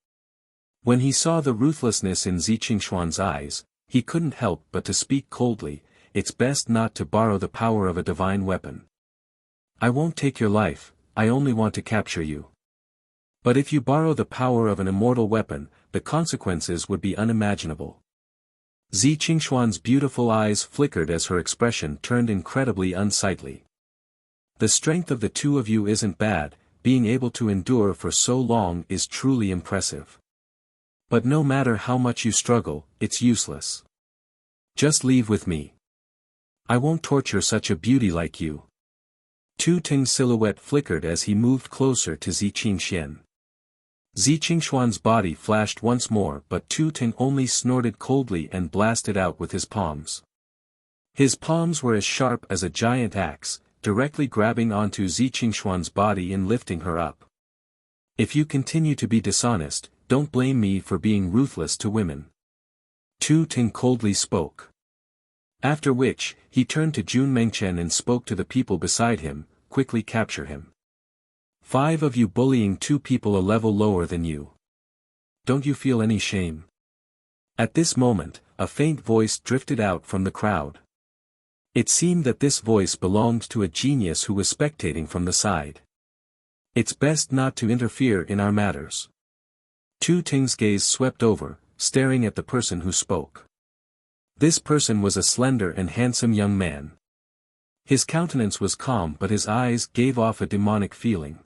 When he saw the ruthlessness in Zi Qingxuan's eyes, he couldn't help but to speak coldly, "It's best not to borrow the power of a divine weapon. I won't take your life, I only want to capture you. But if you borrow the power of an immortal weapon, the consequences would be unimaginable." Zi Qingxuan's beautiful eyes flickered as her expression turned incredibly unsightly. "The strength of the two of you isn't bad, being able to endure for so long is truly impressive. But no matter how much you struggle, it's useless. Just leave with me. I won't torture such a beauty like you." Tu Ting's silhouette flickered as he moved closer to Zi Qingxian. Zi Qingxuan's body flashed once more, but Tu Ting only snorted coldly and blasted out with his palms. His palms were as sharp as a giant axe, directly grabbing onto Zi Qingxuan's body and lifting her up. "If you continue to be dishonest, don't blame me for being ruthless to women." Tu Ting coldly spoke. After which, he turned to Jun Mengchen and spoke to the people beside him, "Quickly capture him. 5 of you bullying 2 people a level lower than you. Don't you feel any shame?" At this moment, a faint voice drifted out from the crowd. It seemed that this voice belonged to a genius who was spectating from the side. "It's best not to interfere in our matters." Tu Ting's gaze swept over, staring at the person who spoke. This person was a slender and handsome young man. His countenance was calm, but his eyes gave off a demonic feeling.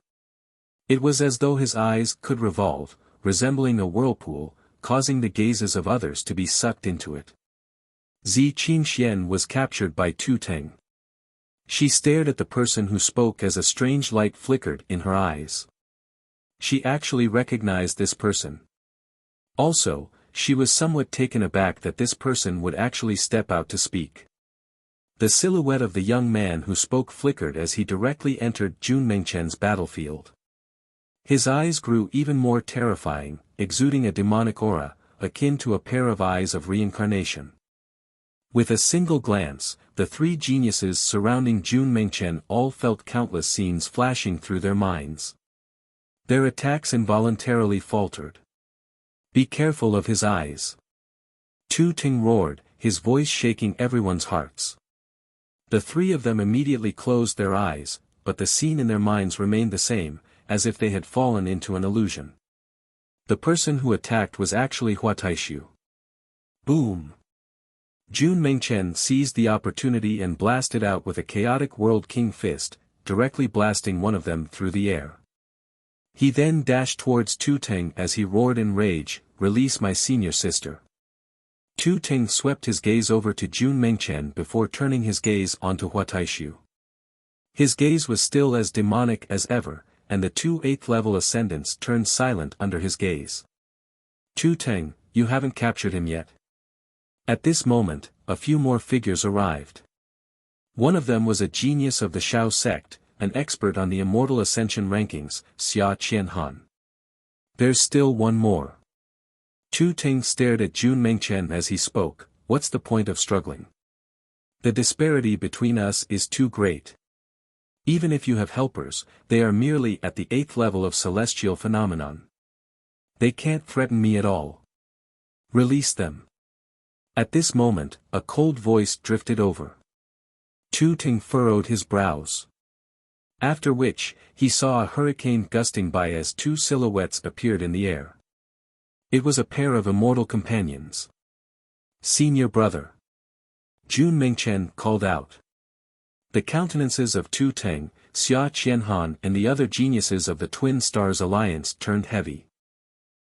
It was as though his eyes could revolve, resembling a whirlpool, causing the gazes of others to be sucked into it. Zi Qingxian was captured by Tu Ting. She stared at the person who spoke as a strange light flickered in her eyes. She actually recognized this person. Also, she was somewhat taken aback that this person would actually step out to speak. The silhouette of the young man who spoke flickered as he directly entered Jun Mengchen's battlefield. His eyes grew even more terrifying, exuding a demonic aura, akin to a pair of eyes of reincarnation. With a single glance, the 3 geniuses surrounding Jun Mengchen all felt countless scenes flashing through their minds. Their attacks involuntarily faltered. "Be careful of his eyes." Tu Ting roared, his voice shaking everyone's hearts. The 3 of them immediately closed their eyes, but the scene in their minds remained the same, as if they had fallen into an illusion. The person who attacked was actually Huataishu. Boom! Jun Mengchen seized the opportunity and blasted out with a chaotic World King fist, directly blasting one of them through the air. He then dashed towards Tu Ting as he roared in rage, "Release my senior sister." Tu Ting swept his gaze over to Jun Mengchen before turning his gaze onto Huataishu. His gaze was still as demonic as ever, and the 2 8th-level ascendants turned silent under his gaze. "Tu Ting, you haven't captured him yet." At this moment, a few more figures arrived. One of them was a genius of the Shao sect, an expert on the Immortal Ascension rankings, Xia Qianhan. "There's still one more." Tu Ting stared at Jun Mengchen as he spoke, "What's the point of struggling? The disparity between us is too great. Even if you have helpers, they are merely at the 8th level of celestial phenomenon. They can't threaten me at all. Release them." At this moment, a cold voice drifted over. Tu Ting furrowed his brows. After which, he saw a hurricane gusting by as 2 silhouettes appeared in the air. It was a pair of immortal companions. "Senior brother!" Jun Mengchen called out. The countenances of Tu Ting, Xia Qianhan and the other geniuses of the Twin Stars Alliance turned heavy.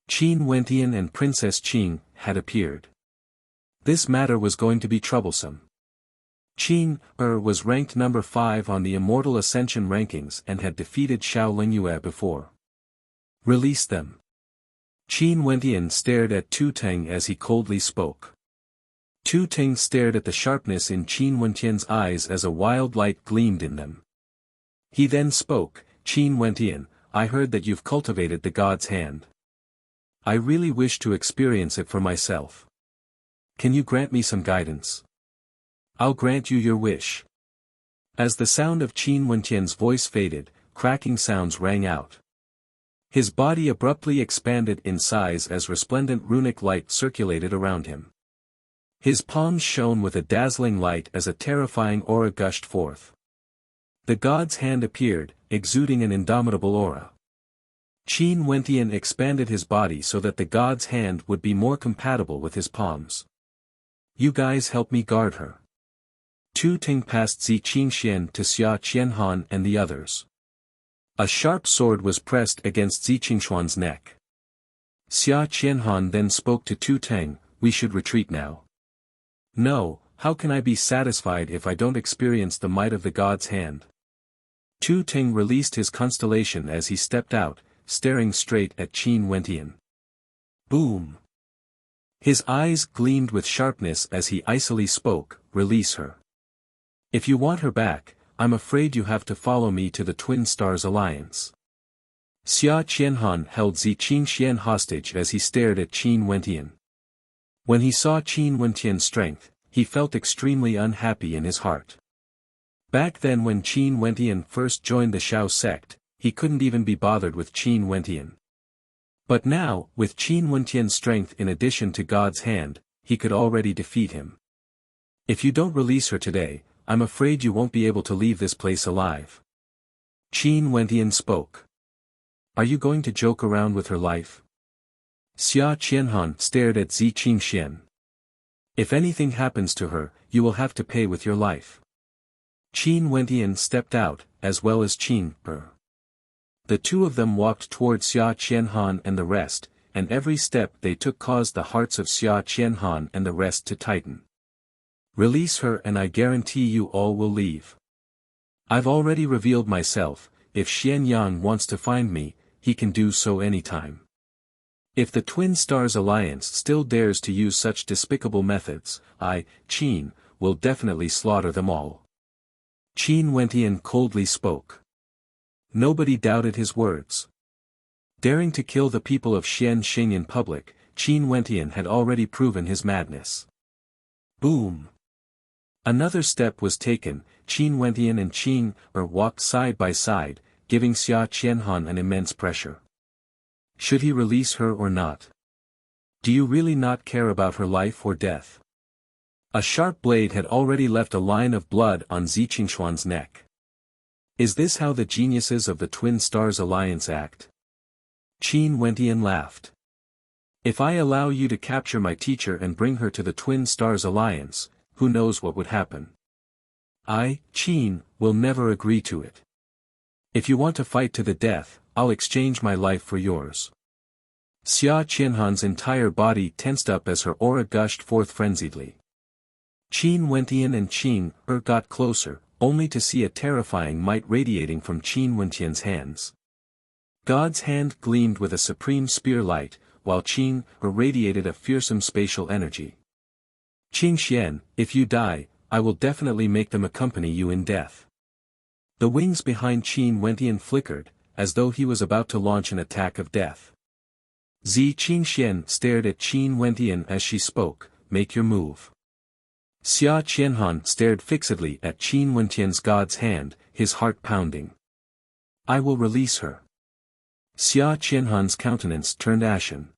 Qin Wentian and Princess Qing had appeared. This matter was going to be troublesome. Qin was ranked number 5 on the Immortal Ascension rankings and had defeated Xiao Lingyue before. "Release them." Qin Wentian stared at Tu Teng as he coldly spoke. Tu Teng stared at the sharpness in Qin Wentian's eyes as a wild light gleamed in them. He then spoke, Qin Wentian, I heard that you've cultivated the god's hand. I really wish to experience it for myself. Can you grant me some guidance? I'll grant you your wish. As the sound of Qin Wentian's voice faded, cracking sounds rang out. His body abruptly expanded in size as resplendent runic light circulated around him. His palms shone with a dazzling light as a terrifying aura gushed forth. The god's hand appeared, exuding an indomitable aura. Qin Wentian expanded his body so that the god's hand would be more compatible with his palms. You guys help me guard her. Tu Ting passed Zi Qingxian to Xia Qianhan and the others. A sharp sword was pressed against Zi Qingshuan's neck. Xia Qianhan then spoke to Tu Teng, we should retreat now. No, how can I be satisfied if I don't experience the might of the god's hand? Tu Teng released his constellation as he stepped out, staring straight at Qin Wentian. Boom! His eyes gleamed with sharpness as he icily spoke, release her. If you want her back, I'm afraid you have to follow me to the Twin Stars Alliance. Xia Qianhan held Zi Qingxian hostage as he stared at Qin Wentian. When he saw Qin Wentian's strength, he felt extremely unhappy in his heart. Back then when Qin Wentian first joined the Shao sect, he couldn't even be bothered with Qin Wentian. But now, with Qin Wentian's strength in addition to God's hand, he could already defeat him. If you don't release her today, I'm afraid you won't be able to leave this place alive. Qin Wentian spoke. Are you going to joke around with her life? Xia Qianhan stared at Zi Qingxian. If anything happens to her, you will have to pay with your life. Qin Wentian stepped out, as well as Qin Per. The two of them walked toward Xia Qianhan and the rest, and every step they took caused the hearts of Xia Qianhan and the rest to tighten. Release her and I guarantee you all will leave. I've already revealed myself, if Xian Yang wants to find me, he can do so anytime. If the Twin Stars Alliance still dares to use such despicable methods, I, Qin, will definitely slaughter them all. Qin Wentian coldly spoke. Nobody doubted his words. Daring to kill the people of Xian Xing in public, Qin Wentian had already proven his madness. Boom! Another step was taken, Qin Wentian and Qin Er walked side by side, giving Xia Qianhan an immense pressure. Should he release her or not? Do you really not care about her life or death? A sharp blade had already left a line of blood on Zi Qingshuan's neck. Is this how the geniuses of the Twin Stars Alliance act? Qin Wentian laughed. If I allow you to capture my teacher and bring her to the Twin Stars Alliance, who knows what would happen? I, Qin, will never agree to it. If you want to fight to the death, I'll exchange my life for yours. Xia Qianhan's entire body tensed up as her aura gushed forth frenziedly. Qin Wentian and Qin Er got closer, only to see a terrifying might radiating from Qin Wentian's hands. God's hand gleamed with a supreme spear light, while Qin Er radiated a fearsome spatial energy. Qingxian, if you die, I will definitely make them accompany you in death. The wings behind Qin Wentian flickered, as though he was about to launch an attack of death. Zi Qingxian stared at Qin Wentian as she spoke, make your move. Xia Qianhan stared fixedly at Qin Wentian's god's hand, his heart pounding. I will release her. Xia Qianhan's countenance turned ashen.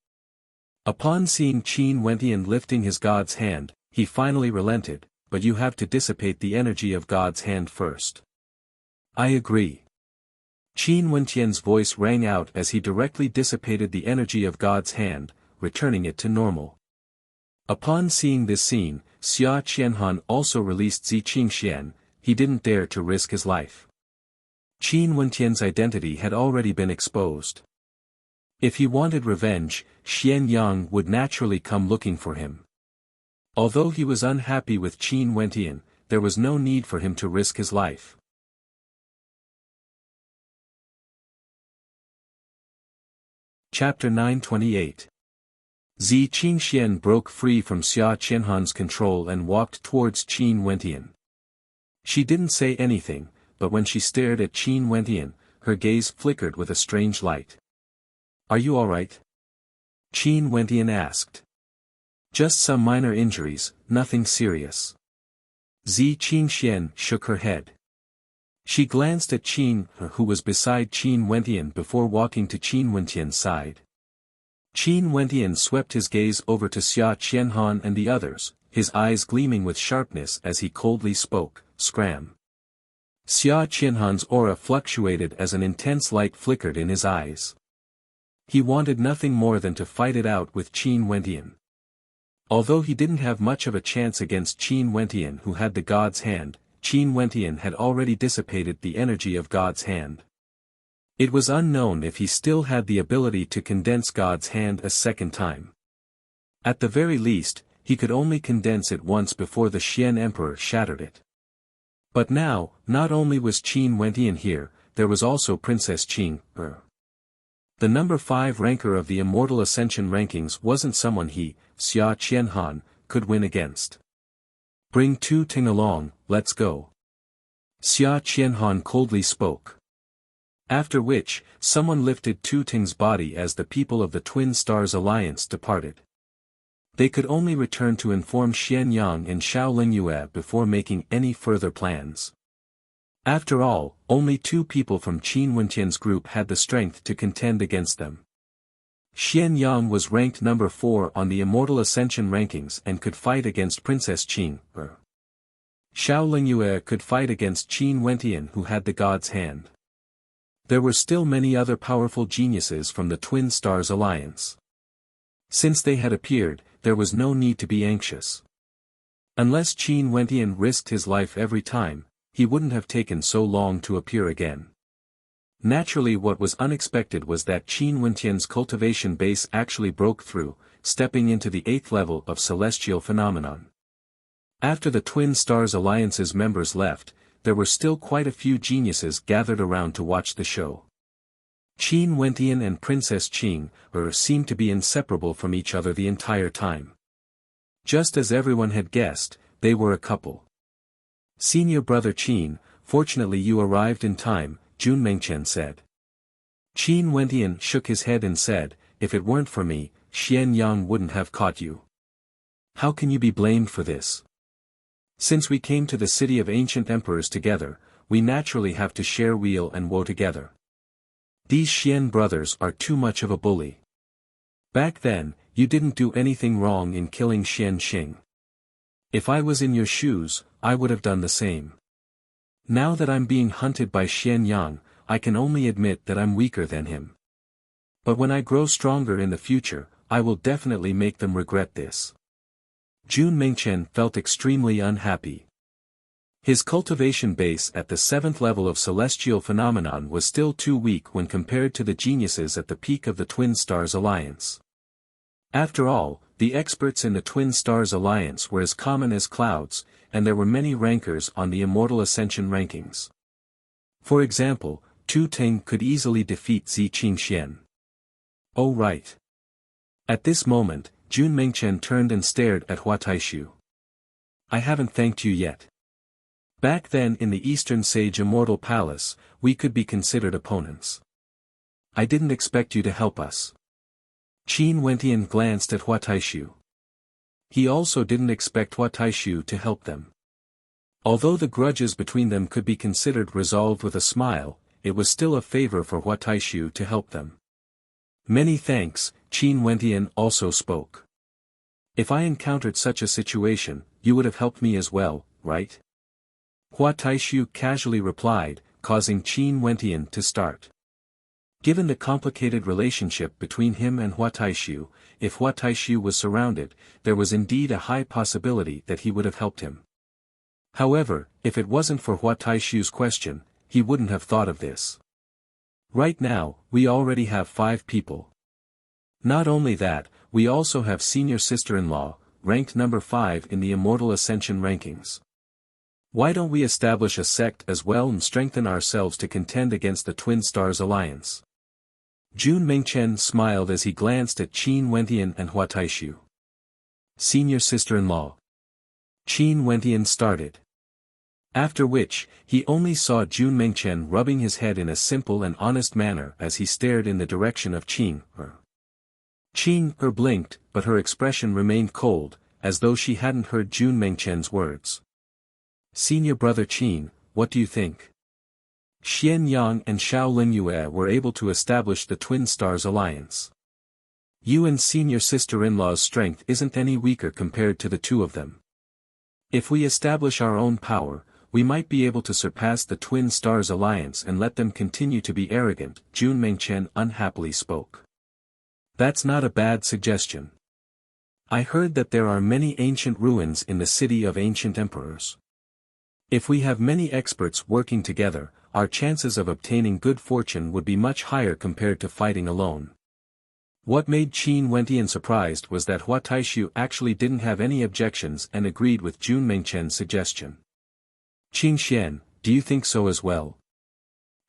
Upon seeing Qin Wentian lifting his god's hand, he finally relented, but you have to dissipate the energy of God's hand first. I agree. Qin Wentian's voice rang out as he directly dissipated the energy of God's hand, returning it to normal. Upon seeing this scene, Xia Qianhan also released Zi Qingxian, he didn't dare to risk his life. Qin Wentian's identity had already been exposed. If he wanted revenge, Xian Yang would naturally come looking for him. Although he was unhappy with Qin Wentian, there was no need for him to risk his life. Chapter 928. Zi Qingxian broke free from Xia Qianhan's control and walked towards Qin Wentian. She didn't say anything, but when she stared at Qin Wentian, her gaze flickered with a strange light. "Are you alright?" Qin Wentian asked. "Just some minor injuries, nothing serious." Zi Qingxian shook her head. She glanced at Qin, who was beside Qin Wentian before walking to Qin Wentian's side. Qin Wentian swept his gaze over to Xia Qianhan and the others, his eyes gleaming with sharpness as he coldly spoke, "Scram." Xia Qianhan's aura fluctuated as an intense light flickered in his eyes. He wanted nothing more than to fight it out with Qin Wentian. Although he didn't have much of a chance against Qin Wentian, who had the God's Hand, Qin Wentian had already dissipated the energy of God's Hand. It was unknown if he still had the ability to condense God's Hand a second time. At the very least, he could only condense it once before the Xian Emperor shattered it. But now, not only was Qin Wentian here, there was also Princess Qing. The number 5 ranker of the Immortal Ascension rankings wasn't someone he, Xia Qianhan, could win against. "Bring Tu Ting along, let's go." Xia Qianhan coldly spoke. After which, someone lifted Tu Ting's body as the people of the Twin Stars Alliance departed. They could only return to inform Xian Yang and Xiao Lingyue before making any further plans. After all, only 2 people from Qin Wentian's group had the strength to contend against them. Xian Yang was ranked number 4 on the Immortal Ascension rankings and could fight against Princess Qing. Xiao Lingyue could fight against Qin Wentian, who had the God's Hand. There were still many other powerful geniuses from the Twin Stars Alliance. Since they had appeared, there was no need to be anxious. Unless Qin Wentian risked his life every time, he wouldn't have taken so long to appear again. Naturally, what was unexpected was that Qin Wentian's cultivation base actually broke through, stepping into the 8th level of celestial phenomenon. After the Twin Stars Alliance's members left, there were still quite a few geniuses gathered around to watch the show. Qin Wentian and Princess Qing seemed to be inseparable from each other the entire time. Just as everyone had guessed, they were a couple. "Senior brother Qin, fortunately you arrived in time," Jun Mengchen said. Qin Wentian shook his head and said, "If it weren't for me, Xian Yang wouldn't have caught you. How can you be blamed for this? Since we came to the city of ancient emperors together, we naturally have to share weal and woe together. These Xian brothers are too much of a bully. Back then, you didn't do anything wrong in killing Xian Xing. If I was in your shoes, I would have done the same. Now that I'm being hunted by Xian Yang, I can only admit that I'm weaker than him. But when I grow stronger in the future, I will definitely make them regret this." Jun Mengchen felt extremely unhappy. His cultivation base at the 7th level of celestial phenomenon was still too weak when compared to the geniuses at the peak of the Twin Stars Alliance. After all, the experts in the Twin Stars Alliance were as common as clouds, and there were many rankers on the Immortal Ascension rankings. For example, Tu Ting could easily defeat Zi Qingxian. "Oh right." At this moment, Jun Mengchen turned and stared at Hua Taishu. "I haven't thanked you yet. Back then in the Eastern Sage Immortal Palace, we could be considered opponents. I didn't expect you to help us." Qin Wentian glanced at Hua Taishu. He also didn't expect Hua Taishu to help them. Although the grudges between them could be considered resolved with a smile, it was still a favor for Hua Taishu to help them. "Many thanks," Qin Wentian also spoke. "If I encountered such a situation, you would have helped me as well, right?" Hua Taishu casually replied, causing Qin Wentian to start. Given the complicated relationship between him and Hua Taishu, if Hua Taishu was surrounded, there was indeed a high possibility that he would have helped him. However, if it wasn't for Hua Taishu's question, he wouldn't have thought of this. Right now, we already have 5 people. Not only that, we also have senior sister-in-law, ranked number 5 in the Immortal Ascension rankings. Why don't we establish a sect as well and strengthen ourselves to contend against the Twin Stars Alliance? Jun Mengchen smiled as he glanced at Qin Wentian and Hua Taishu. Senior sister-in-law. Qin Wentian started. After which, he only saw Jun Mengchen rubbing his head in a simple and honest manner as he stared in the direction of Qin Er. Qin Er blinked, but her expression remained cold, as though she hadn't heard Jun Mengchen's words. Senior brother Qin, what do you think? Xian Yang and Xiao Linyue were able to establish the Twin Stars Alliance. You and senior sister-in-law's strength isn't any weaker compared to the two of them. If we establish our own power, we might be able to surpass the Twin Stars Alliance and let them continue to be arrogant, Jun Mengchen unhappily spoke. That's not a bad suggestion. I heard that there are many ancient ruins in the city of ancient emperors. If we have many experts working together, our chances of obtaining good fortune would be much higher compared to fighting alone. What made Qin Wentian surprised was that Hua Taishu actually didn't have any objections and agreed with Jun Mengchen's suggestion. Qing Xian, do you think so as well?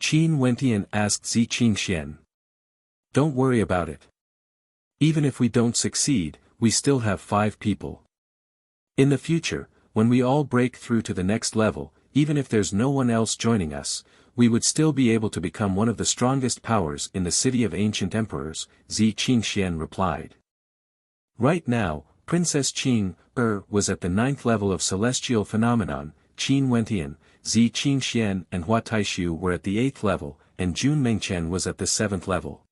Qin Wentian asked Zi Qing Xian. Don't worry about it. Even if we don't succeed, we still have 5 people. In the future, when we all break through to the next level, even if there's no one else joining us, we would still be able to become one of the strongest powers in the city of ancient emperors, Zi Qingxian replied. Right now, Princess Qing Er was at the 9th level of celestial phenomenon, Qin Wentian, Zi Qingxian and Hua Taishu were at the 8th level, and Jun Mengchen was at the 7th level.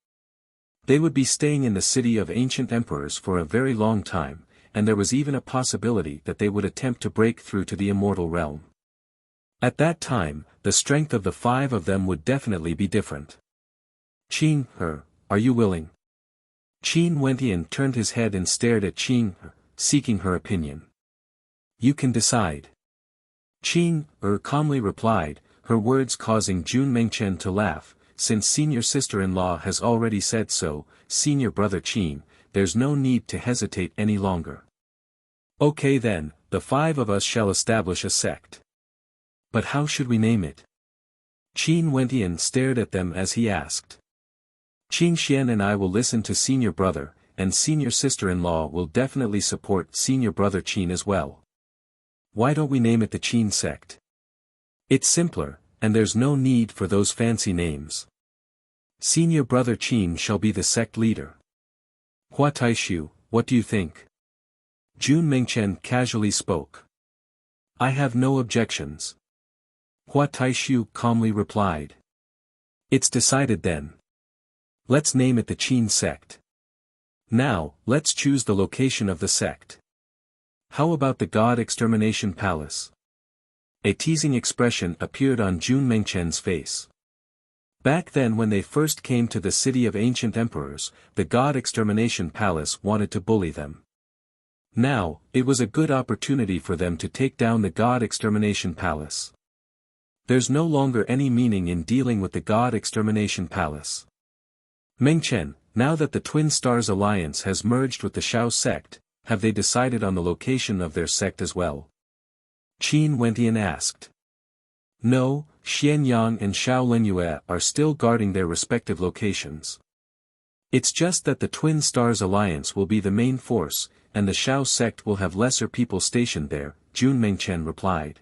They would be staying in the city of ancient emperors for a very long time, and there was even a possibility that they would attempt to break through to the immortal realm. At that time, the strength of the 5 of them would definitely be different. Qing Er, are you willing? Qin Wentian turned his head and stared at Qing Er, seeking her opinion. You can decide. Qing Er calmly replied, her words causing Jun Mengchen to laugh, since senior sister-in-law has already said so, senior brother Qin, there's no need to hesitate any longer. Okay then, the 5 of us shall establish a sect. But how should we name it? Qin Wentian stared at them as he asked. Qing Xian and I will listen to senior brother, and senior sister-in-law will definitely support senior brother Qin as well. Why don't we name it the Qin sect? It's simpler, and there's no need for those fancy names. Senior brother Qin shall be the sect leader. Hua Taishu, what do you think? Jun Mengchen casually spoke. I have no objections. Hua Taishu calmly replied. It's decided then. Let's name it the Qin sect. Now, let's choose the location of the sect. How about the God Extermination Palace? A teasing expression appeared on Jun Mengchen's face. Back then when they first came to the city of ancient emperors, the God Extermination Palace wanted to bully them. Now, it was a good opportunity for them to take down the God Extermination Palace. There's no longer any meaning in dealing with the God Extermination Palace. Mengchen, now that the Twin Stars Alliance has merged with the Shao sect, have they decided on the location of their sect as well? Qin Wentian asked. No, Xian Yang and Xiao Linyue are still guarding their respective locations. It's just that the Twin Stars Alliance will be the main force, and the Shao sect will have lesser people stationed there, Jun Mengchen replied.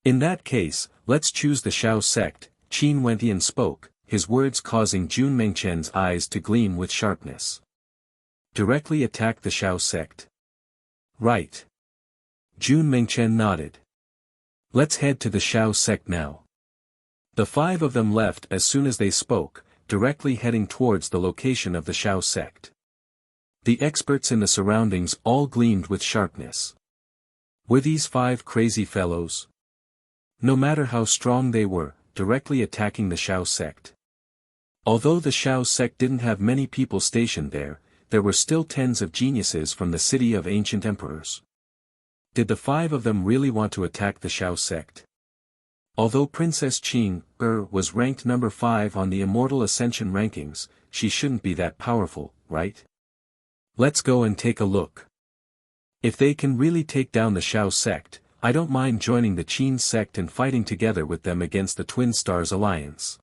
In that case, let's choose the Shao sect, Qin Wentian spoke, his words causing Jun Mengchen's eyes to gleam with sharpness. Directly attack the Shao sect. Right. Jun Mengchen nodded. Let's head to the Shao sect now. The 5 of them left as soon as they spoke, directly heading towards the location of the Shao sect. The experts in the surroundings all gleamed with sharpness. Were these 5 crazy fellows? No matter how strong they were, directly attacking the Shao sect. Although the Shao sect didn't have many people stationed there were still tens of geniuses from the city of ancient emperors. Did the 5 of them really want to attack the Shao sect? Although Princess Qing Er was ranked number 5 on the Immortal Ascension rankings, she shouldn't be that powerful, right? Let's go and take a look. If they can really take down the Shao sect, I don't mind joining the Qin sect and fighting together with them against the Twin Stars Alliance.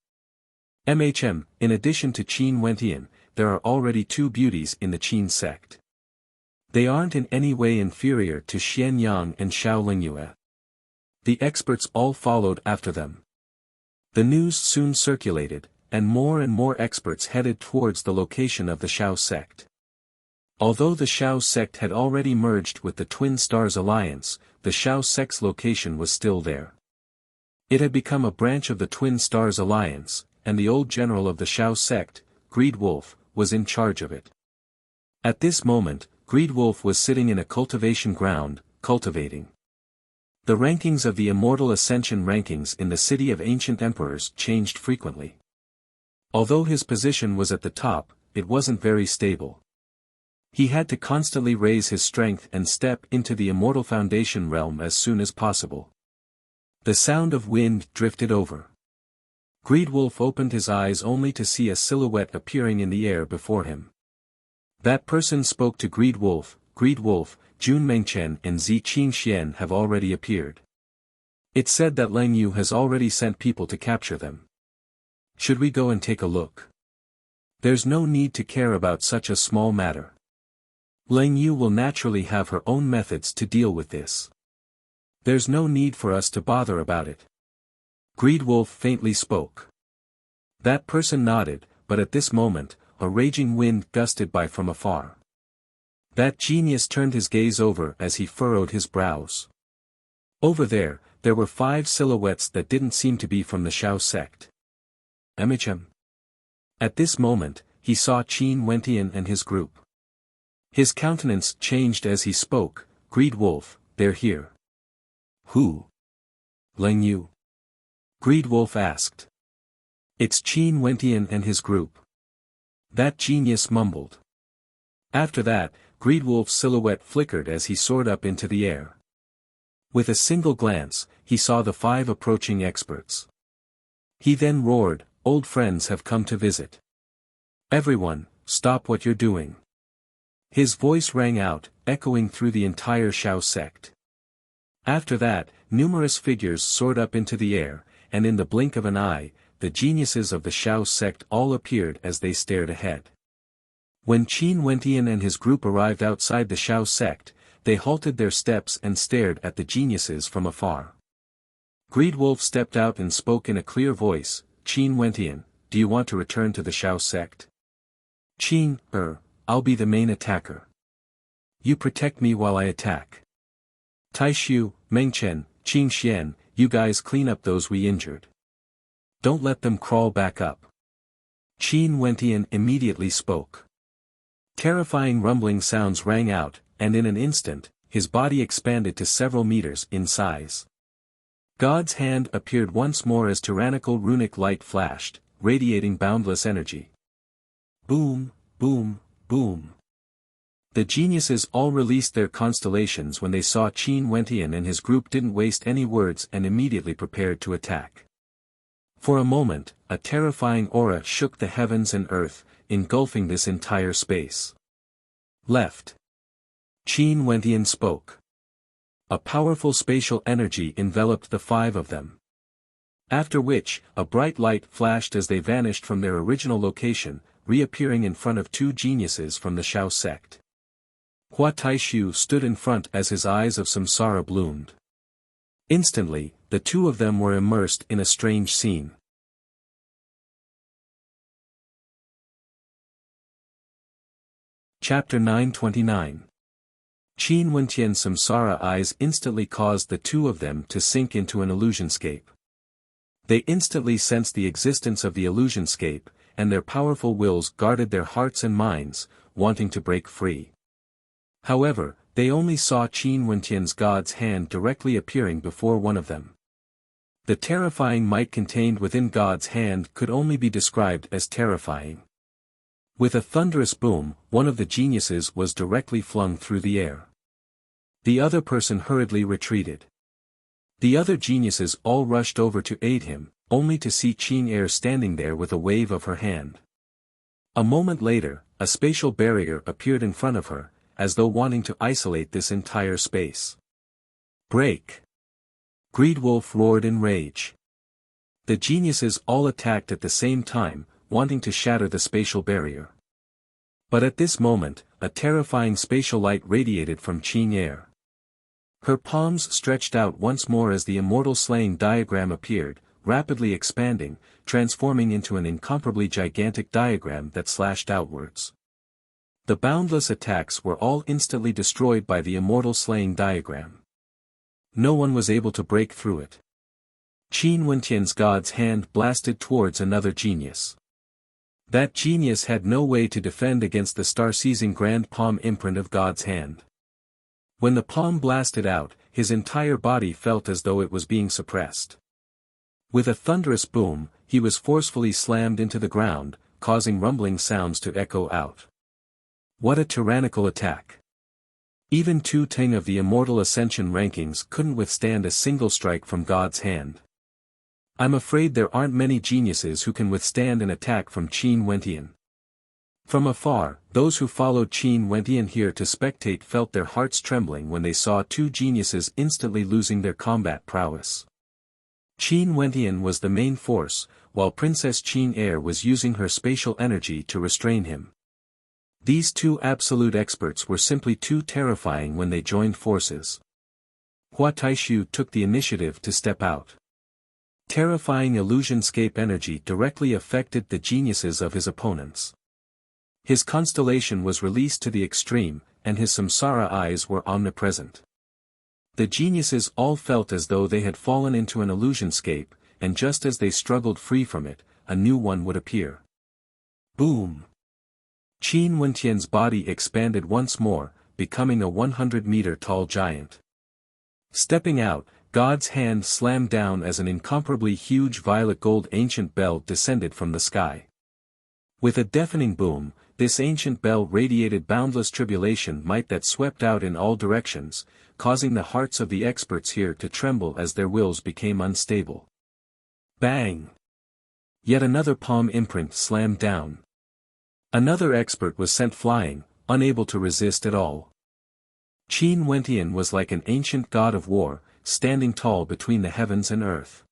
In addition to Qin Wentian, there are already two beauties in the Qin sect. They aren't in any way inferior to Xian Yang and Xiao Lingyue. The experts all followed after them. The news soon circulated, and more experts headed towards the location of the Xiao sect. Although the Xiao sect had already merged with the Twin Stars Alliance, the Xiao sect's location was still there. It had become a branch of the Twin Stars Alliance, and the old general of the Xiao sect, Greed Wolf, was in charge of it. At this moment, Greed Wolf was sitting in a cultivation ground, cultivating. The rankings of the Immortal Ascension rankings in the City of Ancient Emperors changed frequently. Although his position was at the top, it wasn't very stable. He had to constantly raise his strength and step into the Immortal Foundation realm as soon as possible. The sound of wind drifted over. Greed Wolf opened his eyes only to see a silhouette appearing in the air before him. That person spoke to Greed Wolf, Jun Mengchen and Zi Qingxian have already appeared. It said that Lang Yu has already sent people to capture them. Should we go and take a look? There's no need to care about such a small matter. Lang Yu will naturally have her own methods to deal with this. There's no need for us to bother about it. Greed Wolf faintly spoke. That person nodded, but at this moment, a raging wind gusted by from afar. That genius turned his gaze over as he furrowed his brows. Over there were 5 silhouettes that didn't seem to be from the Xiao sect. At this moment, he saw Qin Wentian and his group. His countenance changed as he spoke. Greed Wolf, they're here. Who? Lang Yu? Greed Wolf asked. It's Qin Wentian and his group. That genius mumbled. After that, Greed Wolf's silhouette flickered as he soared up into the air. With a single glance, he saw the 5 approaching experts. He then roared, "Old friends have come to visit. Everyone, stop what you're doing." His voice rang out, echoing through the entire Xiao sect. After that, numerous figures soared up into the air, and in the blink of an eye, the geniuses of the Xiao sect all appeared as they stared ahead. When Qin Wentian and his group arrived outside the Xiao sect, they halted their steps and stared at the geniuses from afar. Greed Wolf stepped out and spoke in a clear voice, "Qin Wentian, do you want to return to the Xiao sect?" "Qin, I'll be the main attacker. You protect me while I attack. Taishu, Mengchen, Qingxian, you guys clean up those we injured. Don't let them crawl back up." Qin Wentian immediately spoke. Terrifying rumbling sounds rang out, and in an instant, his body expanded to several meters in size. God's hand appeared once more as tyrannical runic light flashed, radiating boundless energy. Boom, boom, boom. The geniuses all released their constellations when they saw Qin Wentian and his group didn't waste any words and immediately prepared to attack. For a moment, a terrifying aura shook the heavens and earth, engulfing this entire space. Left. Qin Wentian spoke. A powerful spatial energy enveloped the 5 of them. After which, a bright light flashed as they vanished from their original location, reappearing in front of 2 geniuses from the Xiao sect. Hua Taishu stood in front as his eyes of samsara bloomed. Instantly, the 2 of them were immersed in a strange scene. Chapter 929. Qin Wentian's samsara eyes instantly caused the 2 of them to sink into an illusionscape. They instantly sensed the existence of the illusionscape, and their powerful wills guarded their hearts and minds, wanting to break free. However, they only saw Qin Wentian's God's hand directly appearing before one of them. The terrifying might contained within God's hand could only be described as terrifying. With a thunderous boom, one of the geniuses was directly flung through the air. The other person hurriedly retreated. The other geniuses all rushed over to aid him, only to see Qin Er standing there with a wave of her hand. A moment later, a spatial barrier appeared in front of her, as though wanting to isolate this entire space. "Break!" Greed Wolf roared in rage. The geniuses all attacked at the same time, wanting to shatter the spatial barrier. But at this moment, a terrifying spatial light radiated from Qin Air. Her palms stretched out once more as the immortal slaying diagram appeared, rapidly expanding, transforming into an incomparably gigantic diagram that slashed outwards. The boundless attacks were all instantly destroyed by the immortal slaying diagram. No one was able to break through it. Qin Wentian's god's hand blasted towards another genius. That genius had no way to defend against the star-seizing grand palm imprint of God's hand. When the palm blasted out, his entire body felt as though it was being suppressed. With a thunderous boom, he was forcefully slammed into the ground, causing rumbling sounds to echo out. What a tyrannical attack! Even Tu Ting of the Immortal Ascension rankings couldn't withstand a single strike from God's hand. I'm afraid there aren't many geniuses who can withstand an attack from Qin Wentian. From afar, those who followed Qin Wentian here to spectate felt their hearts trembling when they saw two geniuses instantly losing their combat prowess. Qin Wentian was the main force, while Princess Qin Air was using her spatial energy to restrain him. These two absolute experts were simply too terrifying when they joined forces. Hua Taishu took the initiative to step out. Terrifying illusionscape energy directly affected the geniuses of his opponents. His constellation was released to the extreme, and his samsara eyes were omnipresent. The geniuses all felt as though they had fallen into an illusionscape, and just as they struggled free from it, a new one would appear. Boom! Qin Wentian's body expanded once more, becoming a 100-meter tall giant. Stepping out, God's hand slammed down as an incomparably huge violet gold ancient bell descended from the sky. With a deafening boom, this ancient bell radiated boundless tribulation might that swept out in all directions, causing the hearts of the experts here to tremble as their wills became unstable. Bang! Yet another palm imprint slammed down. Another expert was sent flying, unable to resist at all. Qin Wentian was like an ancient god of war, standing tall between the heavens and earth.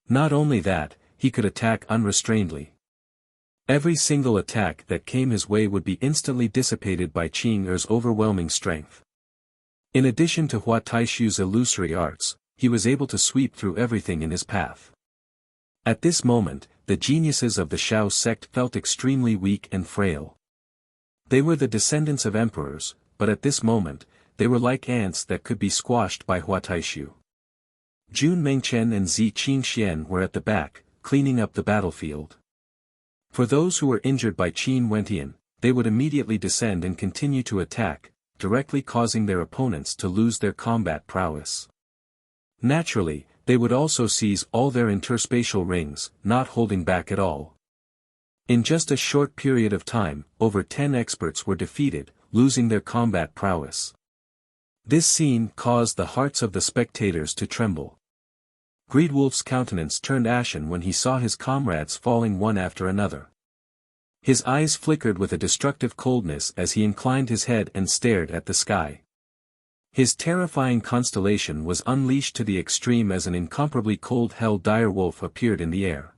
Not only that, he could attack unrestrainedly. Every single attack that came his way would be instantly dissipated by Qin Er's overwhelming strength. In addition to Hua Taishu's illusory arts, he was able to sweep through everything in his path. At this moment, the geniuses of the Shao sect felt extremely weak and frail. They were the descendants of emperors, but at this moment, they were like ants that could be squashed by Hua Taishu. Jun Mengchen and Zi Qingxian were at the back, cleaning up the battlefield. For those who were injured by Qin Wentian, they would immediately descend and continue to attack, directly causing their opponents to lose their combat prowess. Naturally, they would also seize all their interspatial rings, not holding back at all. In just a short period of time, over 10 experts were defeated, losing their combat prowess. This scene caused the hearts of the spectators to tremble. Greedwolf's countenance turned ashen when he saw his comrades falling one after another. His eyes flickered with a destructive coldness as he inclined his head and stared at the sky. His terrifying constellation was unleashed to the extreme as an incomparably cold hell direwolf appeared in the air.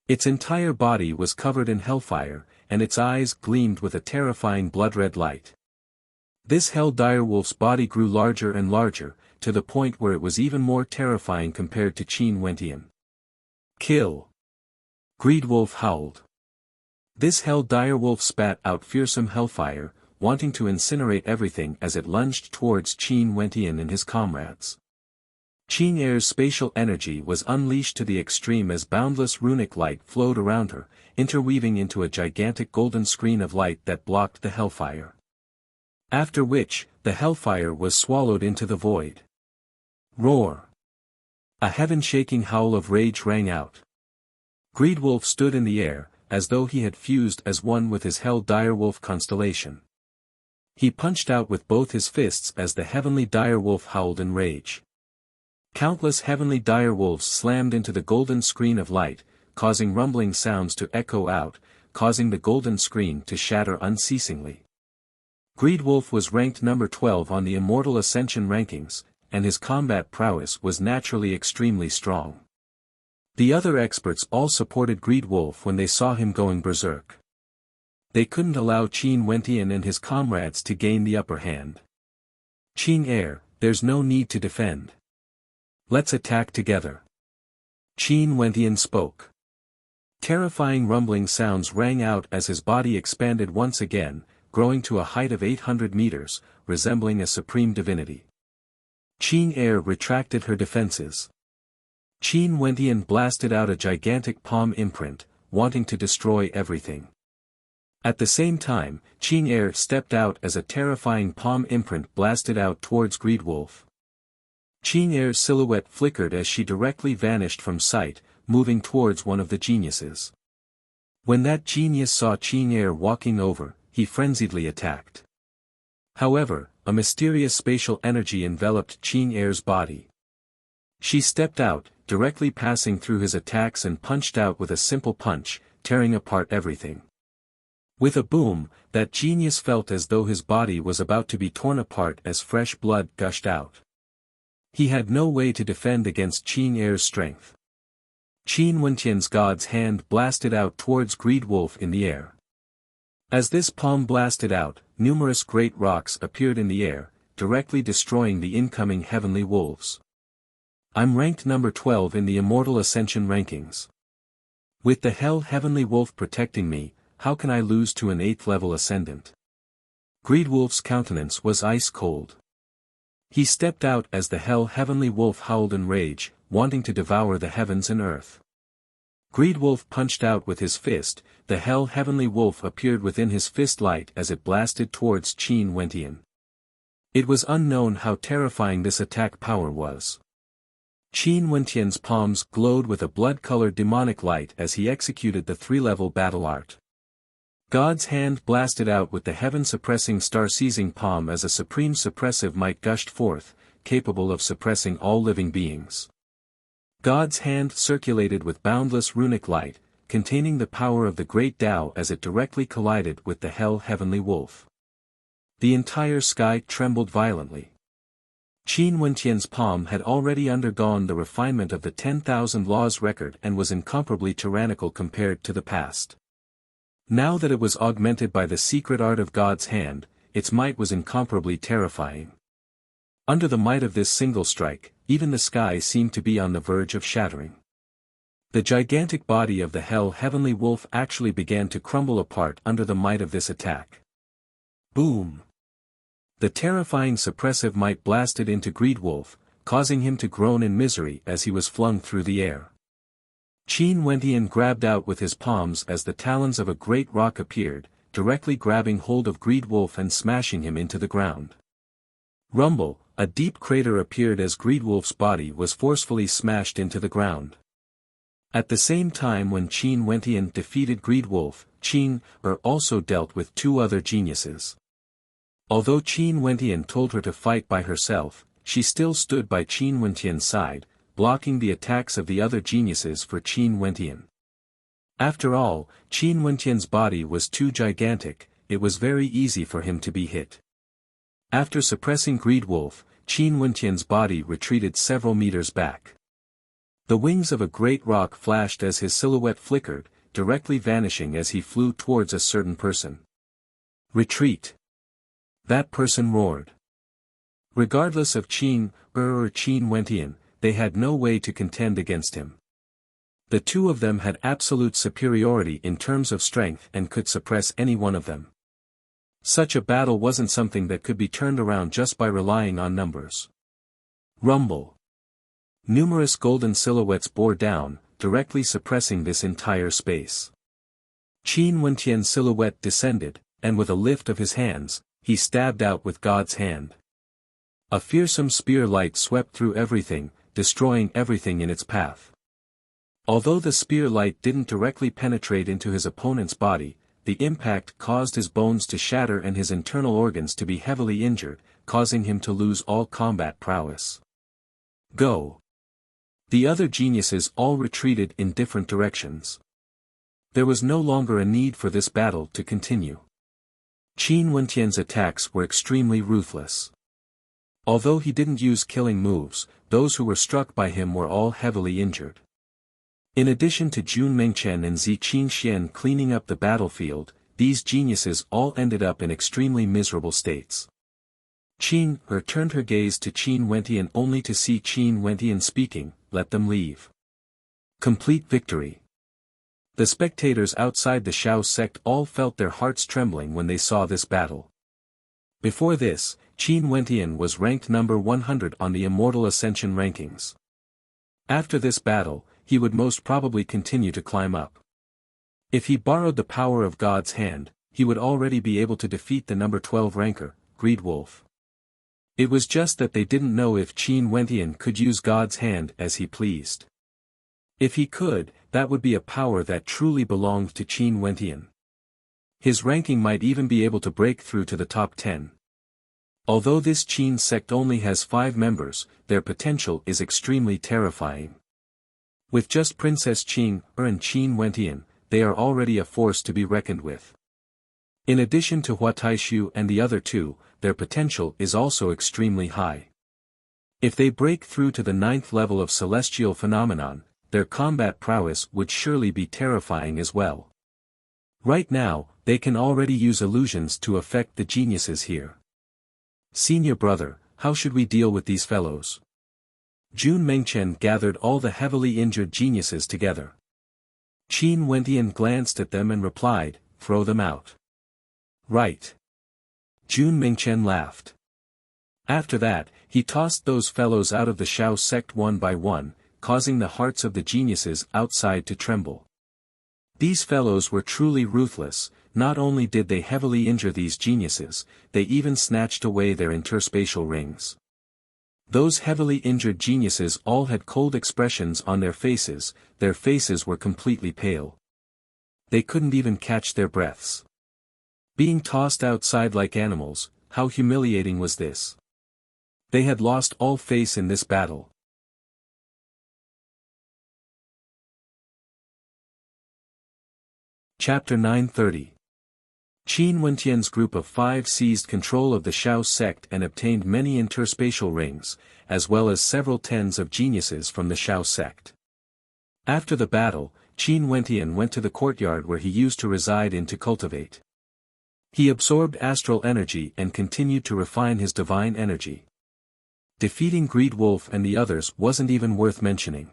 Its entire body was covered in hellfire, and its eyes gleamed with a terrifying blood-red light. This hell direwolf's body grew larger and larger, to the point where it was even more terrifying compared to Qin Wentian. Kill! Greedwolf howled. This hell direwolf spat out fearsome hellfire, wanting to incinerate everything as it lunged towards Qin Wentian and his comrades. Qin Air's spatial energy was unleashed to the extreme as boundless runic light flowed around her, interweaving into a gigantic golden screen of light that blocked the hellfire. After which, the hellfire was swallowed into the void. Roar! A heaven-shaking howl of rage rang out. Greedwolf stood in the air, as though he had fused as one with his hell direwolf constellation. He punched out with both his fists as the heavenly direwolf howled in rage. Countless heavenly direwolves slammed into the golden screen of light, causing rumbling sounds to echo out, causing the golden screen to shatter unceasingly. Greedwolf was ranked number 12 on the Immortal Ascension rankings, and his combat prowess was naturally extremely strong. The other experts all supported Greed Wolf when they saw him going berserk. They couldn't allow Qin Wentian and his comrades to gain the upper hand. Qin Heir, there's no need to defend. Let's attack together. Qin Wentian spoke. Terrifying rumbling sounds rang out as his body expanded once again, growing to a height of 800 meters, resembling a supreme divinity. Qin Heir retracted her defenses. Qin Wentian blasted out a gigantic palm imprint, wanting to destroy everything. At the same time, Qin Heir stepped out as a terrifying palm imprint blasted out towards Greed Wolf. Qin Heir's silhouette flickered as she directly vanished from sight, moving towards one of the geniuses. When that genius saw Qin Heir walking over, he frenziedly attacked. However, a mysterious spatial energy enveloped Qin Heir's body. She stepped out, directly passing through his attacks and punched out with a simple punch, tearing apart everything. With a boom, that genius felt as though his body was about to be torn apart as fresh blood gushed out. He had no way to defend against Qin Heir's strength. Qin Wentian's god's hand blasted out towards Greed Wolf in the air. As this palm blasted out, numerous great rocks appeared in the air, directly destroying the incoming heavenly wolves. I'm ranked number 12 in the Immortal Ascension rankings. With the Hell Heavenly Wolf protecting me, how can I lose to an 8th level ascendant? Greed Wolf's countenance was ice cold. He stepped out as the Hell Heavenly Wolf howled in rage, wanting to devour the heavens and earth. Greed Wolf punched out with his fist, the Hell Heavenly Wolf appeared within his fist light as it blasted towards Qin Wentian. It was unknown how terrifying this attack power was. Qin Wentian's palms glowed with a blood-colored demonic light as he executed the 3-level battle art. God's hand blasted out with the heaven-suppressing star-seizing palm as a supreme suppressive might gushed forth, capable of suppressing all living beings. God's hand circulated with boundless runic light, containing the power of the great Tao as it directly collided with the Hell Heavenly Wolf. The entire sky trembled violently. Qin Wentian's palm had already undergone the refinement of the 10,000 laws record and was incomparably tyrannical compared to the past. Now that it was augmented by the secret art of God's hand, its might was incomparably terrifying. Under the might of this single strike, even the sky seemed to be on the verge of shattering. The gigantic body of the Hell Heavenly Wolf actually began to crumble apart under the might of this attack. Boom! The terrifying suppressive might blasted into Greed Wolf, causing him to groan in misery as he was flung through the air. Qin Wentian grabbed out with his palms as the talons of a great rock appeared, directly grabbing hold of Greed Wolf and smashing him into the ground. Rumble, a deep crater appeared as Greed Wolf's body was forcefully smashed into the ground. At the same time when Qin Wentian defeated Greed Wolf, Qin Heir also dealt with 2 other geniuses. Although Qin Wentian told her to fight by herself, she still stood by Qin Wentian's side, blocking the attacks of the other geniuses for Qin Wentian. After all, Qin Wentian's body was too gigantic, it was very easy for him to be hit. After suppressing Greed Wolf, Qin Wentian's body retreated several meters back. The wings of a great rock flashed as his silhouette flickered, directly vanishing as he flew towards a certain person. Retreat! That person roared. Regardless of Qin Heir or Qin Wentian, they had no way to contend against him. The 2 of them had absolute superiority in terms of strength and could suppress any one of them. Such a battle wasn't something that could be turned around just by relying on numbers. Rumble. Numerous golden silhouettes bore down, directly suppressing this entire space. Qin Wentian's silhouette descended, and with a lift of his hands, he stabbed out with God's hand. A fearsome spear light swept through everything, destroying everything in its path. Although the spear light didn't directly penetrate into his opponent's body, the impact caused his bones to shatter and his internal organs to be heavily injured, causing him to lose all combat prowess. Go! The other geniuses all retreated in different directions. There was no longer a need for this battle to continue. Qin Wentian's attacks were extremely ruthless. Although he didn't use killing moves, those who were struck by him were all heavily injured. In addition to Jun Mengchen and Zi Qingxian cleaning up the battlefield, these geniuses all ended up in extremely miserable states. Qin turned her gaze to Qin Wentian only to see Qin Wentian speaking, "Let them leave." Complete victory. The spectators outside the Shao sect all felt their hearts trembling when they saw this battle. Before this, Qin Wentian was ranked number 100 on the Immortal Ascension rankings. After this battle, he would most probably continue to climb up. If he borrowed the power of God's hand, he would already be able to defeat the number 12 ranker, Greed Wolf. It was just that they didn't know if Qin Wentian could use God's hand as he pleased. If he could, that would be a power that truly belonged to Qin Wentian. His ranking might even be able to break through to the top 10. Although this Qin sect only has 5 members, their potential is extremely terrifying. With just Princess Qing and Qin Wentian, they are already a force to be reckoned with. In addition to Hua Taishu and the other 2, their potential is also extremely high. If they break through to the 9th level of celestial phenomenon, their combat prowess would surely be terrifying as well. Right now, they can already use illusions to affect the geniuses here. "Senior brother, how should we deal with these fellows?" Jun Mengchen gathered all the heavily injured geniuses together. Qin Wentian glanced at them and replied, "Throw them out." "Right." Jun Mengchen laughed. After that, he tossed those fellows out of the Shao sect one by one, causing the hearts of the geniuses outside to tremble. These fellows were truly ruthless. Not only did they heavily injure these geniuses, they even snatched away their interspatial rings. Those heavily injured geniuses all had cold expressions on their faces were completely pale. They couldn't even catch their breaths. Being tossed outside like animals, how humiliating was this? They had lost all faith in this battle. Chapter 930. Qin Wentian's group of 5 seized control of the Shao sect and obtained many interspatial rings, as well as several tens of geniuses from the Shao sect. After the battle, Qin Wentian went to the courtyard where he used to reside and to cultivate. He absorbed astral energy and continued to refine his divine energy. Defeating Greed Wolf and the others wasn't even worth mentioning.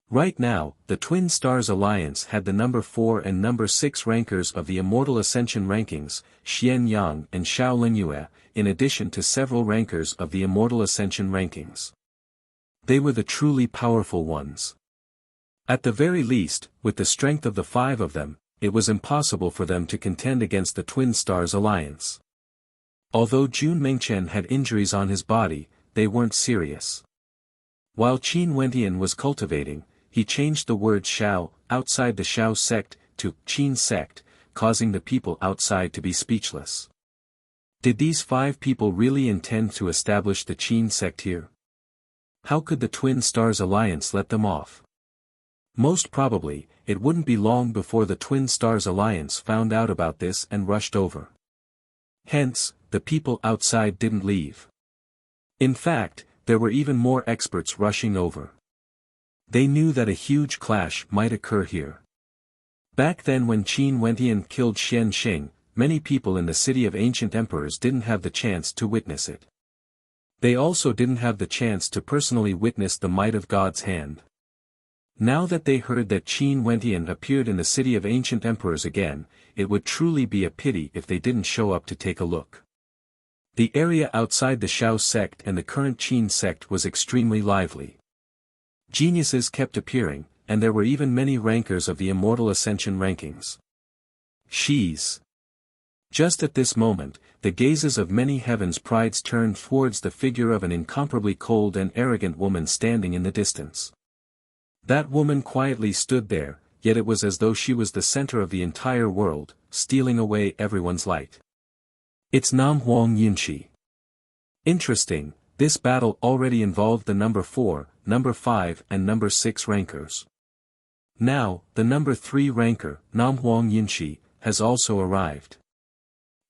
Right now, the Twin Stars Alliance had the number 4 and number 6 rankers of the Immortal Ascension rankings, Xian Yang and Xiao Linyue, in addition to several rankers of the Immortal Ascension rankings. They were the truly powerful ones. At the very least, with the strength of the 5 of them, it was impossible for them to contend against the Twin Stars Alliance. Although Jun Mengchen had injuries on his body, they weren't serious. While Qin Wentian was cultivating, he changed the word Shao, outside the Shao sect, to Qin sect, causing the people outside to be speechless. Did these 5 people really intend to establish the Qin sect here? How could the Twin Stars Alliance let them off? Most probably, it wouldn't be long before the Twin Stars Alliance found out about this and rushed over. Hence, the people outside didn't leave. In fact, there were even more experts rushing over. They knew that a huge clash might occur here. Back then when Qin Wentian killed Xian Xing, many people in the City of Ancient Emperors didn't have the chance to witness it. They also didn't have the chance to personally witness the might of God's hand. Now that they heard that Qin Wentian appeared in the City of Ancient Emperors again, it would truly be a pity if they didn't show up to take a look. The area outside the Shao sect and the current Qin sect was extremely lively. Geniuses kept appearing, and there were even many rankers of the Immortal Ascension rankings. She's. Just at this moment, the gazes of many heavens' prides turned towards the figure of an incomparably cold and arrogant woman standing in the distance. That woman quietly stood there, yet it was as though she was the center of the entire world, stealing away everyone's light. It's Nam Huang Yunshi. Interesting, this battle already involved the number 4, number 5 and number 6 rankers. Now, the number 3 ranker, Nam Huang Yunshi, has also arrived.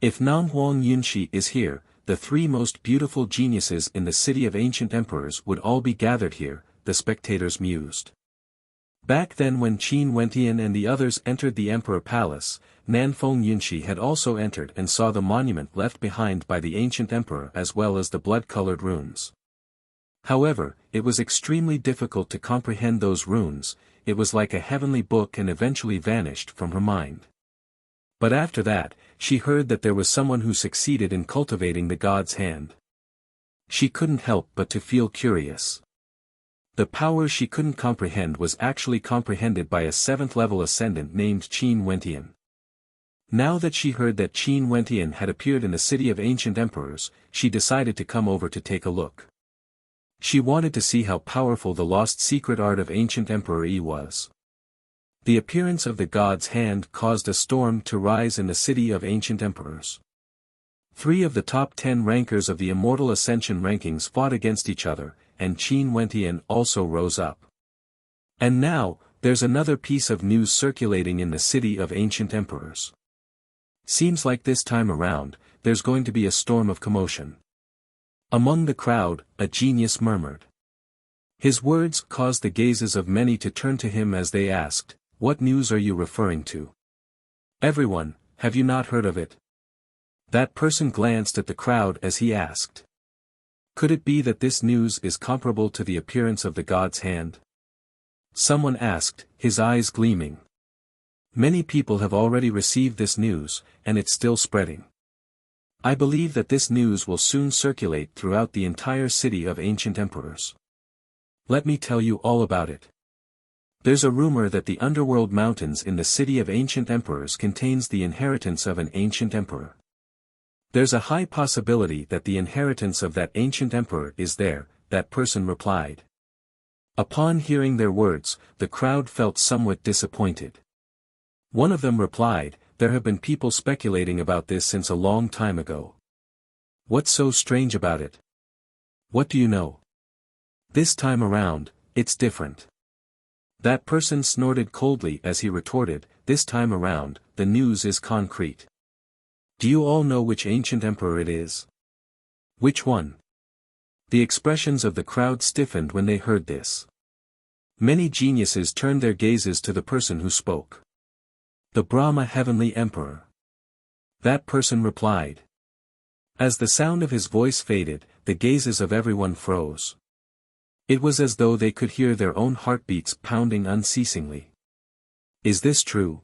If Nam Huang Yunshi is here, the 3 most beautiful geniuses in the City of Ancient Emperors would all be gathered here, the spectators mused. Back then when Qin Wentian and the others entered the Emperor Palace, Nanfeng Yunshi had also entered and saw the monument left behind by the ancient emperor as well as the blood-colored runes. However, it was extremely difficult to comprehend those runes, it was like a heavenly book and eventually vanished from her mind. But after that, she heard that there was someone who succeeded in cultivating the god's hand. She couldn't help but to feel curious. The power she couldn't comprehend was actually comprehended by a 7th-level ascendant named Qin Wentian. Now that she heard that Qin Wentian had appeared in the city of ancient emperors, she decided to come over to take a look. She wanted to see how powerful the lost secret art of ancient Emperor Yi was. The appearance of the god's hand caused a storm to rise in the city of ancient emperors. 3 of the top 10 rankers of the Immortal Ascension rankings fought against each other, and Qin Wentian also rose up. And now, there's another piece of news circulating in the city of ancient emperors. Seems like this time around, there's going to be a storm of commotion. Among the crowd, a genius murmured. His words caused the gazes of many to turn to him as they asked, "What news are you referring to? Everyone, have you not heard of it?" That person glanced at the crowd as he asked. Could it be that this news is comparable to the appearance of the god's hand? Someone asked, his eyes gleaming. Many people have already received this news, and it's still spreading. I believe that this news will soon circulate throughout the entire city of ancient emperors. Let me tell you all about it. There's a rumor that the underworld mountains in the city of ancient emperors contains the inheritance of an ancient emperor. There's a high possibility that the inheritance of that ancient emperor is there, that person replied. Upon hearing their words, the crowd felt somewhat disappointed. One of them replied, "There have been people speculating about this since a long time ago. What's so strange about it? What do you know? This time around, it's different." That person snorted coldly as he retorted, "This time around, the news is concrete. Do you all know which ancient emperor it is? Which one?" The expressions of the crowd stiffened when they heard this. Many geniuses turned their gazes to the person who spoke. "The Brahma Heavenly Emperor." That person replied. As the sound of his voice faded, the gazes of everyone froze. It was as though they could hear their own heartbeats pounding unceasingly. Is this true?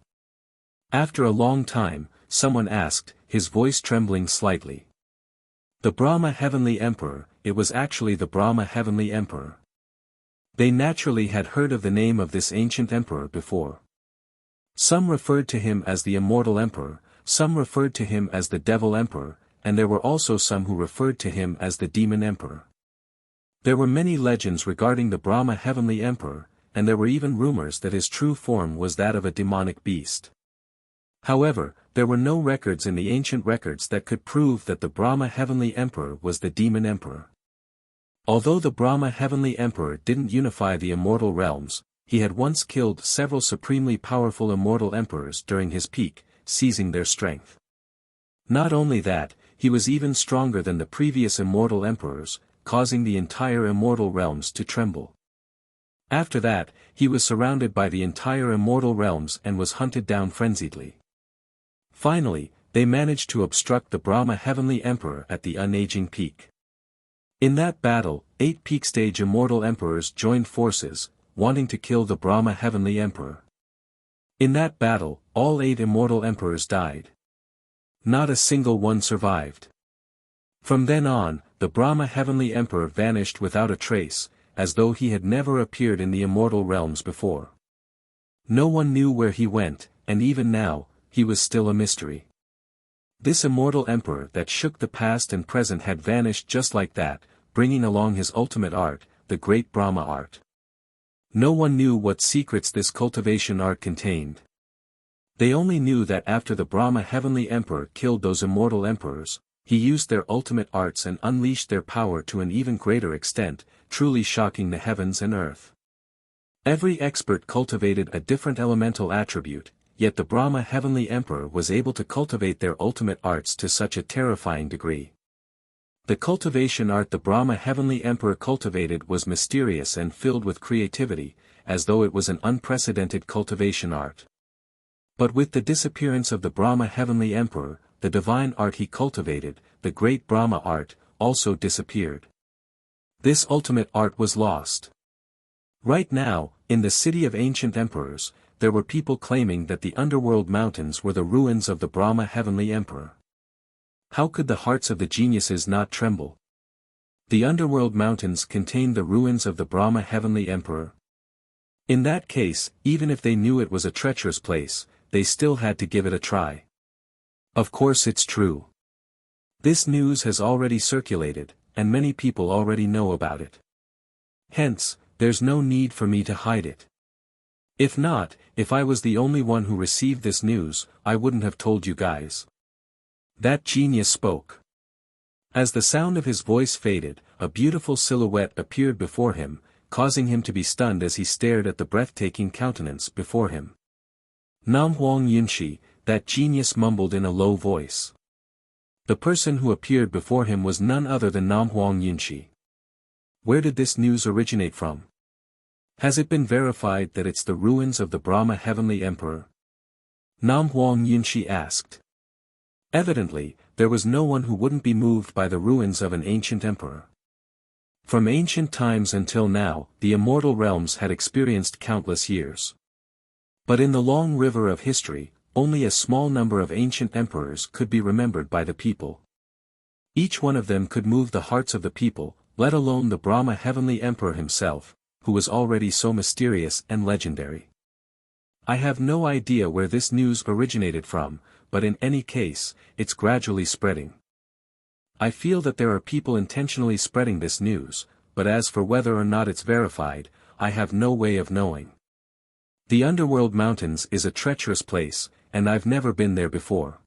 After a long time, someone asked, his voice trembling slightly. The Brahma Heavenly Emperor, it was actually the Brahma Heavenly Emperor. They naturally had heard of the name of this ancient emperor before. Some referred to him as the Immortal Emperor, some referred to him as the Devil Emperor, and there were also some who referred to him as the Demon Emperor. There were many legends regarding the Brahma Heavenly Emperor, and there were even rumors that his true form was that of a demonic beast. However, there were no records in the ancient records that could prove that the Brahma Heavenly Emperor was the Demon Emperor. Although the Brahma Heavenly Emperor didn't unify the immortal realms, he had once killed several supremely powerful immortal emperors during his peak, seizing their strength. Not only that, he was even stronger than the previous immortal emperors, causing the entire immortal realms to tremble. After that, he was surrounded by the entire immortal realms and was hunted down frenziedly. Finally, they managed to obstruct the Brahma Heavenly Emperor at the unaging peak. In that battle, 8 peak-stage immortal emperors joined forces, wanting to kill the Brahma Heavenly Emperor. In that battle, all 8 immortal emperors died. Not a single one survived. From then on, the Brahma Heavenly Emperor vanished without a trace, as though he had never appeared in the immortal realms before. No one knew where he went, and even now, he was still a mystery. This immortal emperor that shook the past and present had vanished just like that, bringing along his ultimate art, the great Brahma art. No one knew what secrets this cultivation art contained. They only knew that after the Brahma Heavenly Emperor killed those immortal emperors, he used their ultimate arts and unleashed their power to an even greater extent, truly shocking the heavens and earth. Every expert cultivated a different elemental attribute, yet the Brahma Heavenly Emperor was able to cultivate their ultimate arts to such a terrifying degree. The cultivation art the Brahma Heavenly Emperor cultivated was mysterious and filled with creativity, as though it was an unprecedented cultivation art. But with the disappearance of the Brahma heavenly emperor, the divine art he cultivated, the great Brahma art, also disappeared. This ultimate art was lost. Right now, in the city of ancient emperors, there were people claiming that the underworld mountains were the ruins of the Brahma heavenly emperor. How could the hearts of the geniuses not tremble? The underworld mountains contained the ruins of the Brahma heavenly emperor. In that case, even if they knew it was a treacherous place, they still had to give it a try. Of course it's true. This news has already circulated, and many people already know about it. Hence, there's no need for me to hide it. If not, if I was the only one who received this news, I wouldn't have told you guys. That genius spoke. As the sound of his voice faded, a beautiful silhouette appeared before him, causing him to be stunned as he stared at the breathtaking countenance before him. Nam Huang Yunshi, that genius mumbled in a low voice. The person who appeared before him was none other than Nam Huang Yunshi. Where did this news originate from? Has it been verified that it's the ruins of the Brahma heavenly emperor? Nam Huang Yunshi asked. Evidently, there was no one who wouldn't be moved by the ruins of an ancient emperor. From ancient times until now, the immortal realms had experienced countless years. But in the long river of history, only a small number of ancient emperors could be remembered by the people. Each one of them could move the hearts of the people, let alone the Brahma heavenly emperor himself, who was already so mysterious and legendary. I have no idea where this news originated from, but in any case, it's gradually spreading. I feel that there are people intentionally spreading this news, but as for whether or not it's verified, I have no way of knowing. The underworld mountains is a treacherous place, and I've never been there before.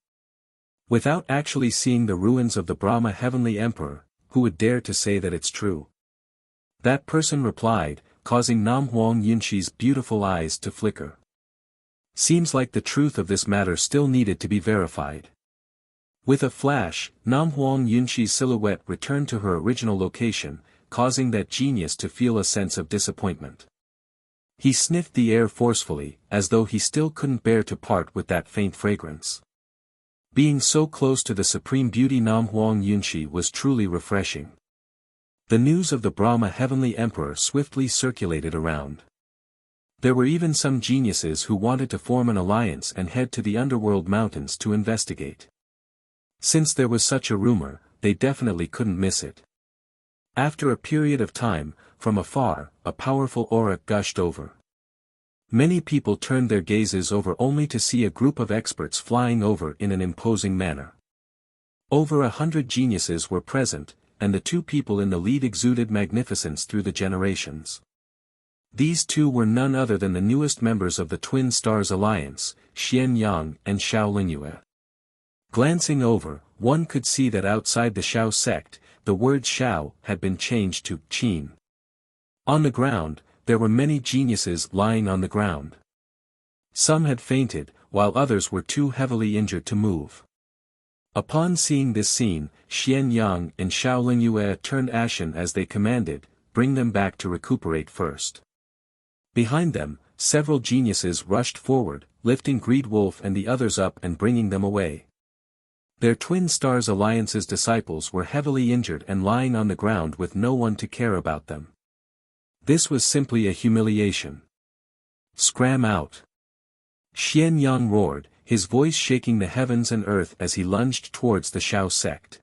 Without actually seeing the ruins of the Brahma heavenly emperor, who would dare to say that it's true? That person replied, causing Nam Huang Yunshi's beautiful eyes to flicker. Seems like the truth of this matter still needed to be verified. With a flash, Nam Huang Yunshi's silhouette returned to her original location, causing that genius to feel a sense of disappointment. He sniffed the air forcefully, as though he still couldn't bear to part with that faint fragrance. Being so close to the supreme beauty Nam Huang Yunshi was truly refreshing. The news of the Brahma heavenly emperor swiftly circulated around. There were even some geniuses who wanted to form an alliance and head to the underworld mountains to investigate. Since there was such a rumor, they definitely couldn't miss it. After a period of time, from afar, a powerful aura gushed over. Many people turned their gazes over only to see a group of experts flying over in an imposing manner. Over 100 geniuses were present, and the two people in the lead exuded magnificence through the generations. These two were none other than the newest members of the Twin Stars Alliance, Xian Yang and Xiao Lingyue. Glancing over, one could see that outside the Xiao sect, the word Xiao had been changed to Qin. On the ground, there were many geniuses lying on the ground. Some had fainted, while others were too heavily injured to move. Upon seeing this scene, Xian Yang and Xiao Lingyue turned ashen as they commanded, "Bring them back to recuperate first." Behind them, several geniuses rushed forward, lifting Greed Wolf and the others up and bringing them away. Their Twin Stars Alliance's disciples were heavily injured and lying on the ground with no one to care about them. This was simply a humiliation. "Scram out!" Xian Yang roared, his voice shaking the heavens and earth as he lunged towards the Xiao sect.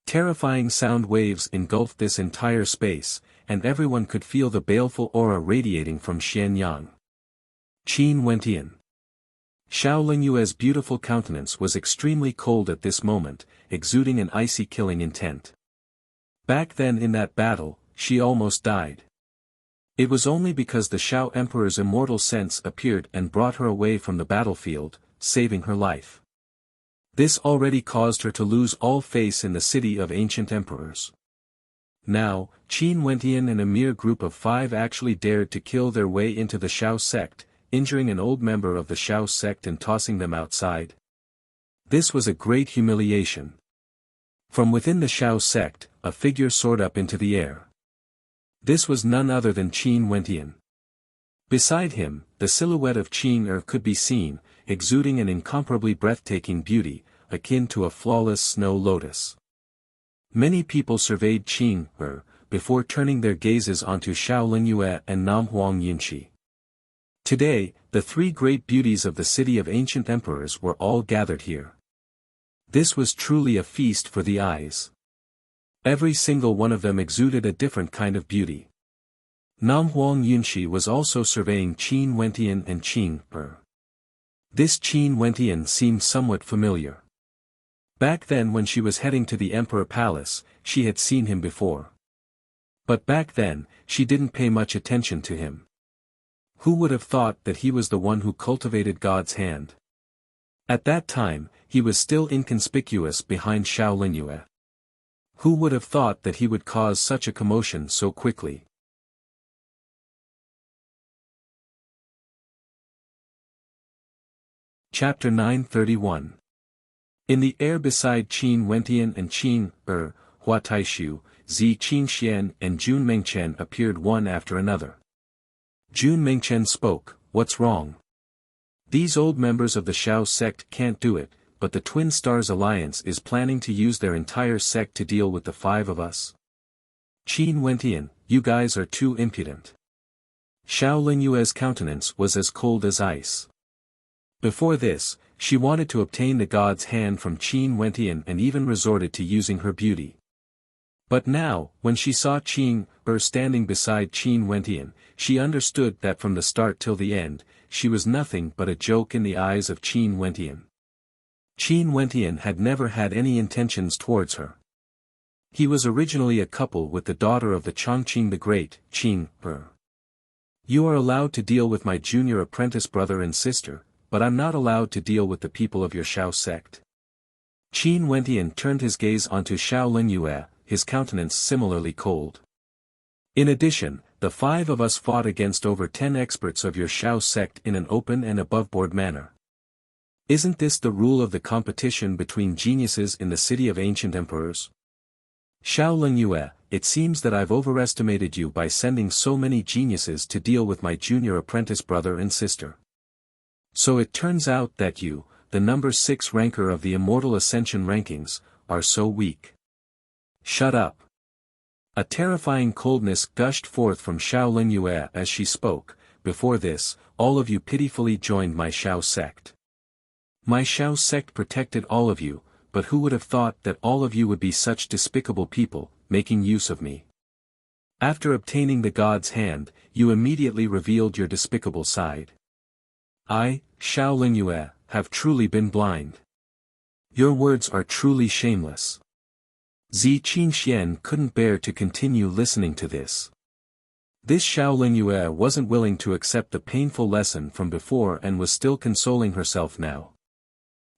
Terrifying sound waves engulfed this entire space, and everyone could feel the baleful aura radiating from Xian Yang. Qin Wentian. Xiao Lingyue's beautiful countenance was extremely cold at this moment, exuding an icy killing intent. Back then in that battle, she almost died. It was only because the Xiao Emperor's immortal sense appeared and brought her away from the battlefield, saving her life. This already caused her to lose all faith in the city of ancient emperors. Now, Qin Wentian and a mere group of 5 actually dared to kill their way into the Xiao sect, injuring an old member of the Xiao sect and tossing them outside. This was a great humiliation. From within the Xiao sect, a figure soared up into the air. This was none other than Qin Wentian. Beside him, the silhouette of Qin could be seen, exuding an incomparably breathtaking beauty, akin to a flawless snow lotus. Many people surveyed Qin before turning their gazes onto Xiaolingyue and Namhuang Yunqi. Today, the three great beauties of the city of ancient emperors were all gathered here. This was truly a feast for the eyes. Every single one of them exuded a different kind of beauty. Namhuang Yunqi was also surveying Qin Wentian and Qin This Qin Wentian seemed somewhat familiar. Back then when she was heading to the Emperor Palace, she had seen him before. But back then, she didn't pay much attention to him. Who would have thought that he was the one who cultivated God's hand? At that time, he was still inconspicuous behind Xiaolingyue. Who would have thought that he would cause such a commotion so quickly? Chapter 931. In the air beside Qin Wentian and Qin Hua Taishu, Zi Qingxian and Jun Mengchen appeared one after another. Jun Mengchen spoke, "What's wrong? These old members of the Shao sect can't do it, but the Twin Stars Alliance is planning to use their entire sect to deal with the five of us. Qin Wentian, you guys are too impudent." Xiaolingyue's countenance was as cold as ice. Before this, she wanted to obtain the god's hand from Qin Wentian and even resorted to using her beauty. But now, when she saw Qin standing beside Qin Wentian, she understood that from the start till the end, she was nothing but a joke in the eyes of Qin Wentian. Qin Wentian had never had any intentions towards her. He was originally a couple with the daughter of the Chongqing the Great, Qin You are allowed to deal with my junior apprentice brother and sister, but I'm not allowed to deal with the people of your Shao sect. Qin Wentian turned his gaze onto Xiaolingyue, his countenance similarly cold. In addition, the five of us fought against over 10 experts of your Shao sect in an open and above-board manner. Isn't this the rule of the competition between geniuses in the city of ancient emperors? Xiaolingyue, it seems that I've overestimated you by sending so many geniuses to deal with my junior apprentice brother and sister. So it turns out that you, the number 6 ranker of the Immortal Ascension rankings, are so weak. Shut up. A terrifying coldness gushed forth from Xiaolingyue as she spoke. Before this, all of you pitifully joined my Shao sect. My Shao sect protected all of you, but who would have thought that all of you would be such despicable people, making use of me? After obtaining the god's hand, you immediately revealed your despicable side. I, Xiaolingyue, have truly been blind. Your words are truly shameless. Zi Qingxian couldn't bear to continue listening to this. This Xiaolingyue wasn't willing to accept the painful lesson from before and was still consoling herself now.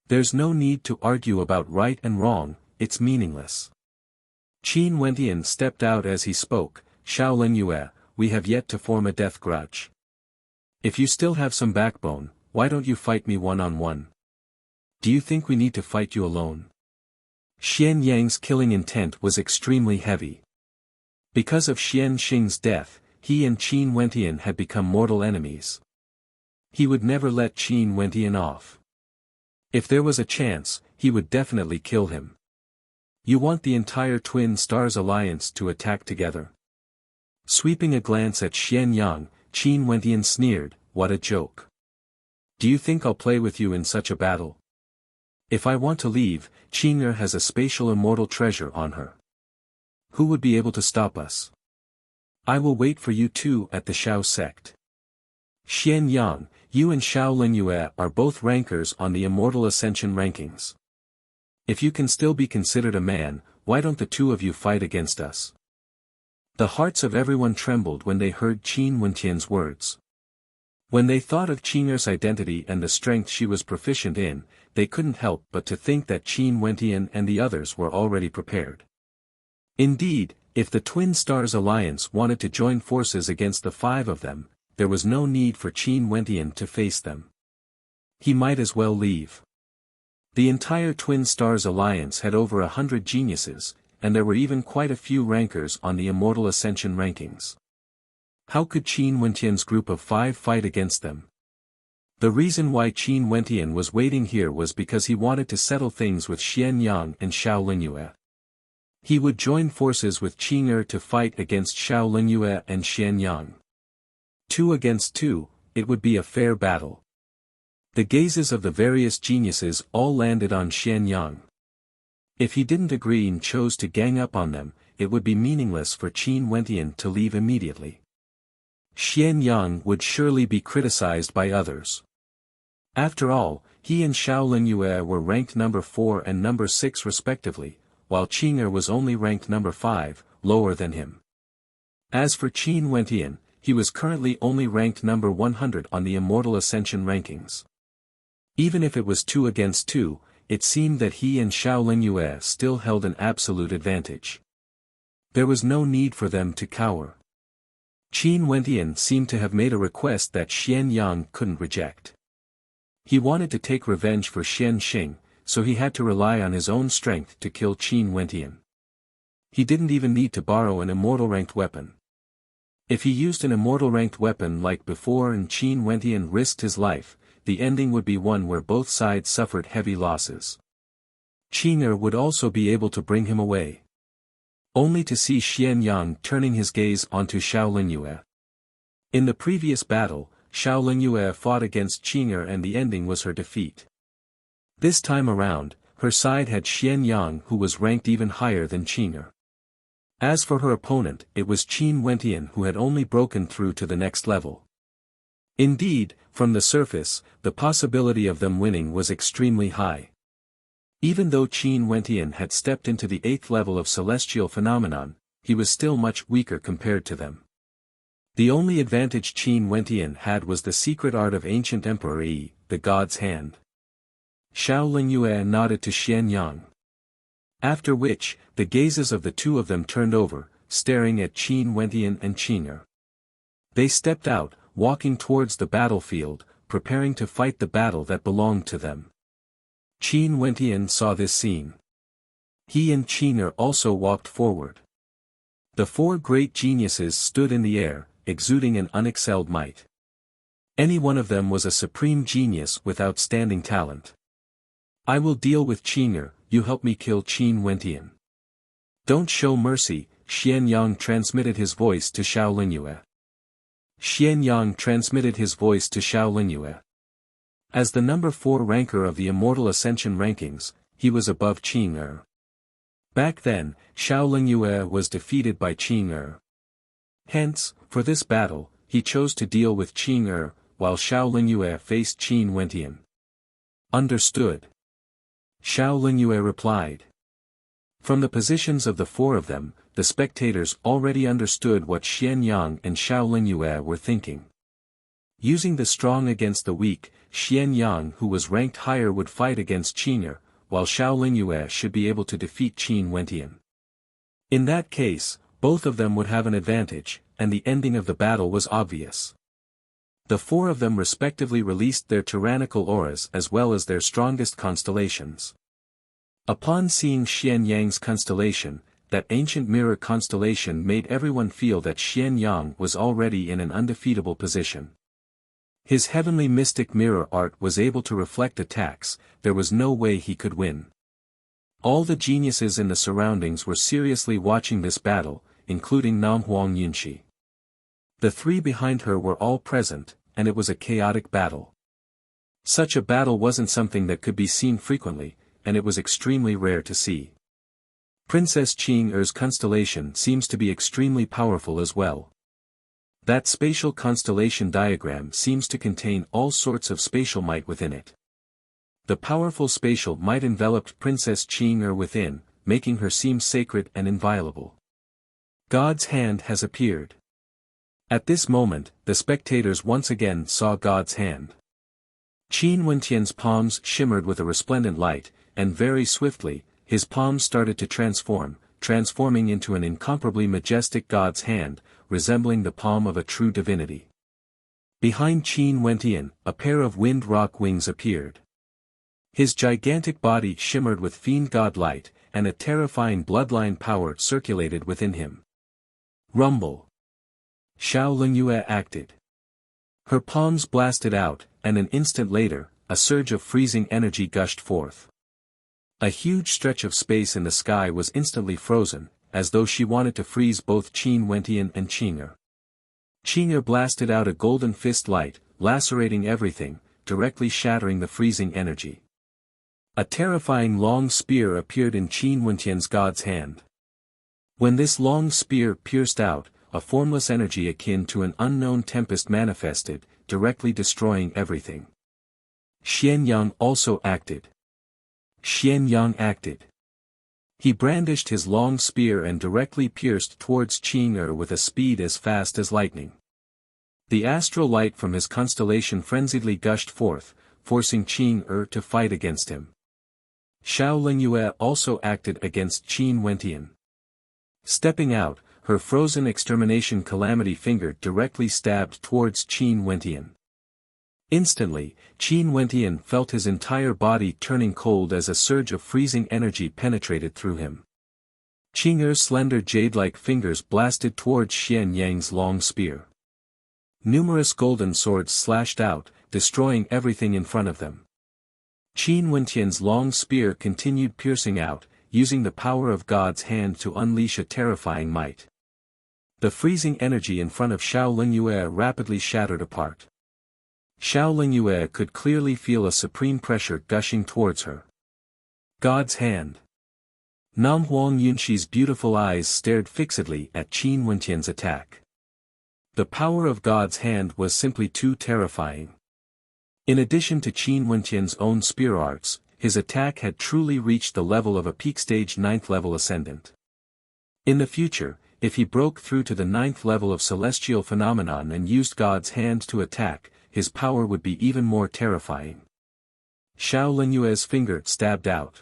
There's no need to argue about right and wrong, it's meaningless. Qin Wentian stepped out as he spoke. Xiaolingyue, we have yet to form a death grudge. If you still have some backbone, why don't you fight me one-on-one? Do you think we need to fight you alone? Xian Yang's killing intent was extremely heavy. Because of Xian Xing's death, he and Qin Wentian had become mortal enemies. He would never let Qin Wentian off. If there was a chance, he would definitely kill him. You want the entire Twin Stars Alliance to attack together? Sweeping a glance at Xian Yang, Qin Wentian sneered, what a joke. Do you think I'll play with you in such a battle? If I want to leave, Qing'er has a spatial immortal treasure on her. Who would be able to stop us? I will wait for you two at the Shao sect. Xian Yang, you and Xiaolingyue are both rankers on the Immortal Ascension rankings. If you can still be considered a man, why don't the two of you fight against us? The hearts of everyone trembled when they heard Qin Wentian's words. When they thought of Qing'er's identity and the strength she was proficient in, they couldn't help but to think that Qin Wentian and the others were already prepared. Indeed, if the Twin Stars Alliance wanted to join forces against the five of them, there was no need for Qin Wentian to face them. He might as well leave. The entire Twin Stars Alliance had over 100 geniuses, and there were even quite a few rankers on the Immortal Ascension rankings. How could Qin Wentian's group of 5 fight against them? The reason why Qin Wentian was waiting here was because he wanted to settle things with Xian Yang and Xiao Lingyue. He would join forces with Qing Er to fight against Xiao Lingyue and Xian Yang. 2 against 2, it would be a fair battle. The gazes of the various geniuses all landed on Xian Yang. If he didn't agree and chose to gang up on them, it would be meaningless for Qin Wentian to leave immediately. Xian Yang would surely be criticized by others. After all, he and Xiao Lingyue were ranked number 4 and number 6 respectively, while Qing Er was only ranked number 5, lower than him. As for Qin Wentian, he was currently only ranked number 100 on the Immortal Ascension rankings. Even if it was 2 against 2, it seemed that he and Xiao Lingyue still held an absolute advantage. There was no need for them to cower. Qin Wentian seemed to have made a request that Xian Yang couldn't reject. He wanted to take revenge for Xian Xing, so he had to rely on his own strength to kill Qin Wentian. He didn't even need to borrow an immortal-ranked weapon. If he used an immortal-ranked weapon like before and Qin Wentian risked his life, the ending would be one where both sides suffered heavy losses. Qing Er would also be able to bring him away. Only to see Xian Yang turning his gaze onto Xiao Lingyue. In the previous battle, Xiao Lingyue fought against Qing Er and the ending was her defeat. This time around, her side had Xian Yang who was ranked even higher than Qing Er. As for her opponent, it was Qin Wentian who had only broken through to the next level. Indeed, from the surface, the possibility of them winning was extremely high. Even though Qin Wentian had stepped into the 8th level of celestial phenomenon, he was still much weaker compared to them. The only advantage Qin Wentian had was the secret art of ancient Emperor Yi, the God's Hand. Xiao Lingyue nodded to Xian Yang. After which, the gazes of the two of them turned over, staring at Qin Wentian and Qing Er. They stepped out, walking towards the battlefield, preparing to fight the battle that belonged to them. Qin Wentian saw this scene. He and Qing Er also walked forward. The 4 great geniuses stood in the air, exuding an unexcelled might. Any one of them was a supreme genius with outstanding talent. I will deal with Qing Er, you help me kill Qin Wentian. Don't show mercy, Xian Yang transmitted his voice to Xiao Lingyue. Xian Yang transmitted his voice to Xiao Lingyue. As the number 4 ranker of the Immortal Ascension rankings, he was above Qing Er. Back then, Xiao Lingyue was defeated by Qing Er. Hence, for this battle, he chose to deal with Qing Er, while Xiao Lingyue faced Qin Wentian. Understood. Xiao Lingyue replied. From the positions of the 4 of them, the spectators already understood what Xian Yang and Xiao Lingyue were thinking. Using the strong against the weak, Xian Yang who was ranked higher would fight against Qing Er, while Xiao Lingyue should be able to defeat Qin Wentian. In that case, both of them would have an advantage, and the ending of the battle was obvious. The 4 of them respectively released their tyrannical auras as well as their strongest constellations. Upon seeing Xian Yang's constellation, that ancient mirror constellation made everyone feel that Xian Yang was already in an undefeatable position. His heavenly mystic mirror art was able to reflect attacks, there was no way he could win. All the geniuses in the surroundings were seriously watching this battle, including Namhuang Yunxi. The 3 behind her were all present, and it was a chaotic battle. Such a battle wasn't something that could be seen frequently, and it was extremely rare to see. Princess Qing Er's constellation seems to be extremely powerful as well. That spatial constellation diagram seems to contain all sorts of spatial might within it. The powerful spatial might enveloped Princess Qing Er within, making her seem sacred and inviolable. God's hand has appeared. At this moment, the spectators once again saw God's hand. Qin Wentian's palms shimmered with a resplendent light, and very swiftly, his palms started to transforming into an incomparably majestic God's hand, resembling the palm of a true divinity. Behind Qin Wentian, a pair of wind rock wings appeared. His gigantic body shimmered with fiend god light, and a terrifying bloodline power circulated within him. Rumble. Xiao Lingyue acted. Her palms blasted out, and an instant later, a surge of freezing energy gushed forth. A huge stretch of space in the sky was instantly frozen, as though she wanted to freeze both Qin Wentian and Qing'er. Qing'er blasted out a golden fist light, lacerating everything, directly shattering the freezing energy. A terrifying long spear appeared in Qin Wentian's god's hand. When this long spear pierced out, a formless energy akin to an unknown tempest manifested, directly destroying everything. Xianyang also acted. Xianyang acted. He brandished his long spear and directly pierced towards Qing'er with a speed as fast as lightning. The astral light from his constellation frenziedly gushed forth, forcing Qing'er to fight against him. Xiao Lingyue also acted against Qin Wentian. Stepping out, her frozen extermination calamity finger directly stabbed towards Qin Wentian. Instantly, Qin Wentian felt his entire body turning cold as a surge of freezing energy penetrated through him. Qing'er's slender jade-like fingers blasted towards Xianyang's long spear. Numerous golden swords slashed out, destroying everything in front of them. Qin Wentian's long spear continued piercing out, using the power of God's hand to unleash a terrifying might. The freezing energy in front of Xiao Lingyue rapidly shattered apart. Xiao Lingyue could clearly feel a supreme pressure gushing towards her. God's hand. Nam Huang Yunxi's beautiful eyes stared fixedly at Qin Wentian's attack. The power of God's hand was simply too terrifying. In addition to Qin Wentian's own spear arts, his attack had truly reached the level of a peak stage 9th level ascendant. In the future, if he broke through to the 9th level of celestial phenomenon and used God's hand to attack, his power would be even more terrifying. Xiao Lingyue's finger stabbed out.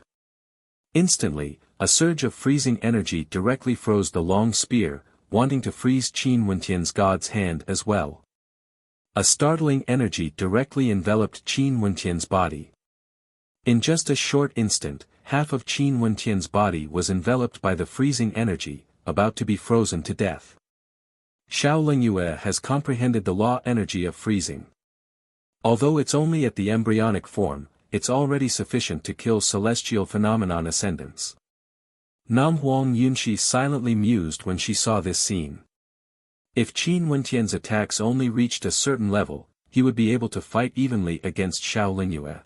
Instantly, a surge of freezing energy directly froze the long spear, wanting to freeze Qin Wentian's god's hand as well. A startling energy directly enveloped Qin Wentian's body. In just a short instant, half of Qin Wentian's body was enveloped by the freezing energy, about to be frozen to death. Xiao Lingyue has comprehended the law energy of freezing. Although it's only at the embryonic form, it's already sufficient to kill celestial phenomenon ascendants. Nam Huang Yunxi silently mused when she saw this scene. If Qin Wentian's attacks only reached a certain level, he would be able to fight evenly against Xiao Lingyue.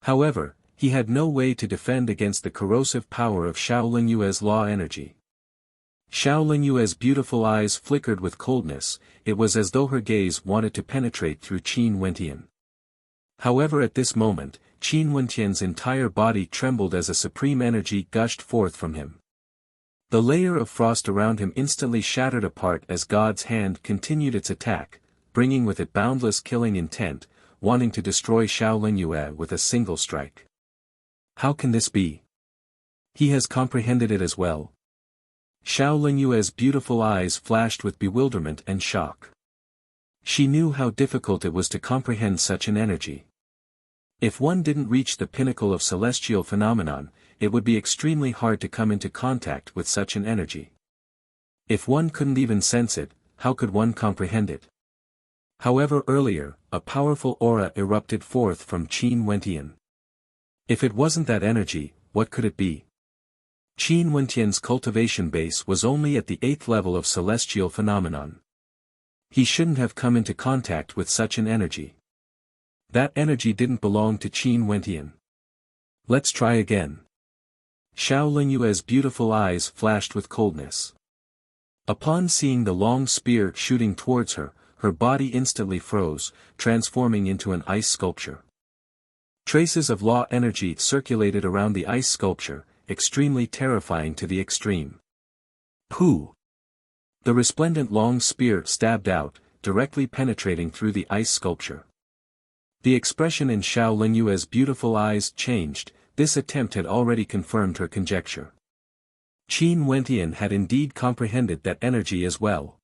However, he had no way to defend against the corrosive power of Xiao Lingyue's law energy. Xiao Lingyue's beautiful eyes flickered with coldness, it was as though her gaze wanted to penetrate through Qin Wentian. However, at this moment, Qin Wentian's entire body trembled as a supreme energy gushed forth from him. The layer of frost around him instantly shattered apart as God's hand continued its attack, bringing with it boundless killing intent, wanting to destroy Xiao Lingyue with a single strike. How can this be? He has comprehended it as well. Xiao Lingyue's beautiful eyes flashed with bewilderment and shock. She knew how difficult it was to comprehend such an energy. If one didn't reach the pinnacle of celestial phenomenon, it would be extremely hard to come into contact with such an energy. If one couldn't even sense it, how could one comprehend it? However, earlier, a powerful aura erupted forth from Qin Wentian. If it wasn't that energy, what could it be? Qin Wentian's cultivation base was only at the 8th level of celestial phenomenon. He shouldn't have come into contact with such an energy. That energy didn't belong to Qin Wentian. Let's try again. Xiao Lingyue's beautiful eyes flashed with coldness. Upon seeing the long spear shooting towards her, her body instantly froze, transforming into an ice sculpture. Traces of law energy circulated around the ice sculpture, extremely terrifying to the extreme. Pooh! The resplendent long spear stabbed out, directly penetrating through the ice sculpture. The expression in Xiao Lingyue's beautiful eyes changed, this attempt had already confirmed her conjecture. Qin Wentian had indeed comprehended that energy as well.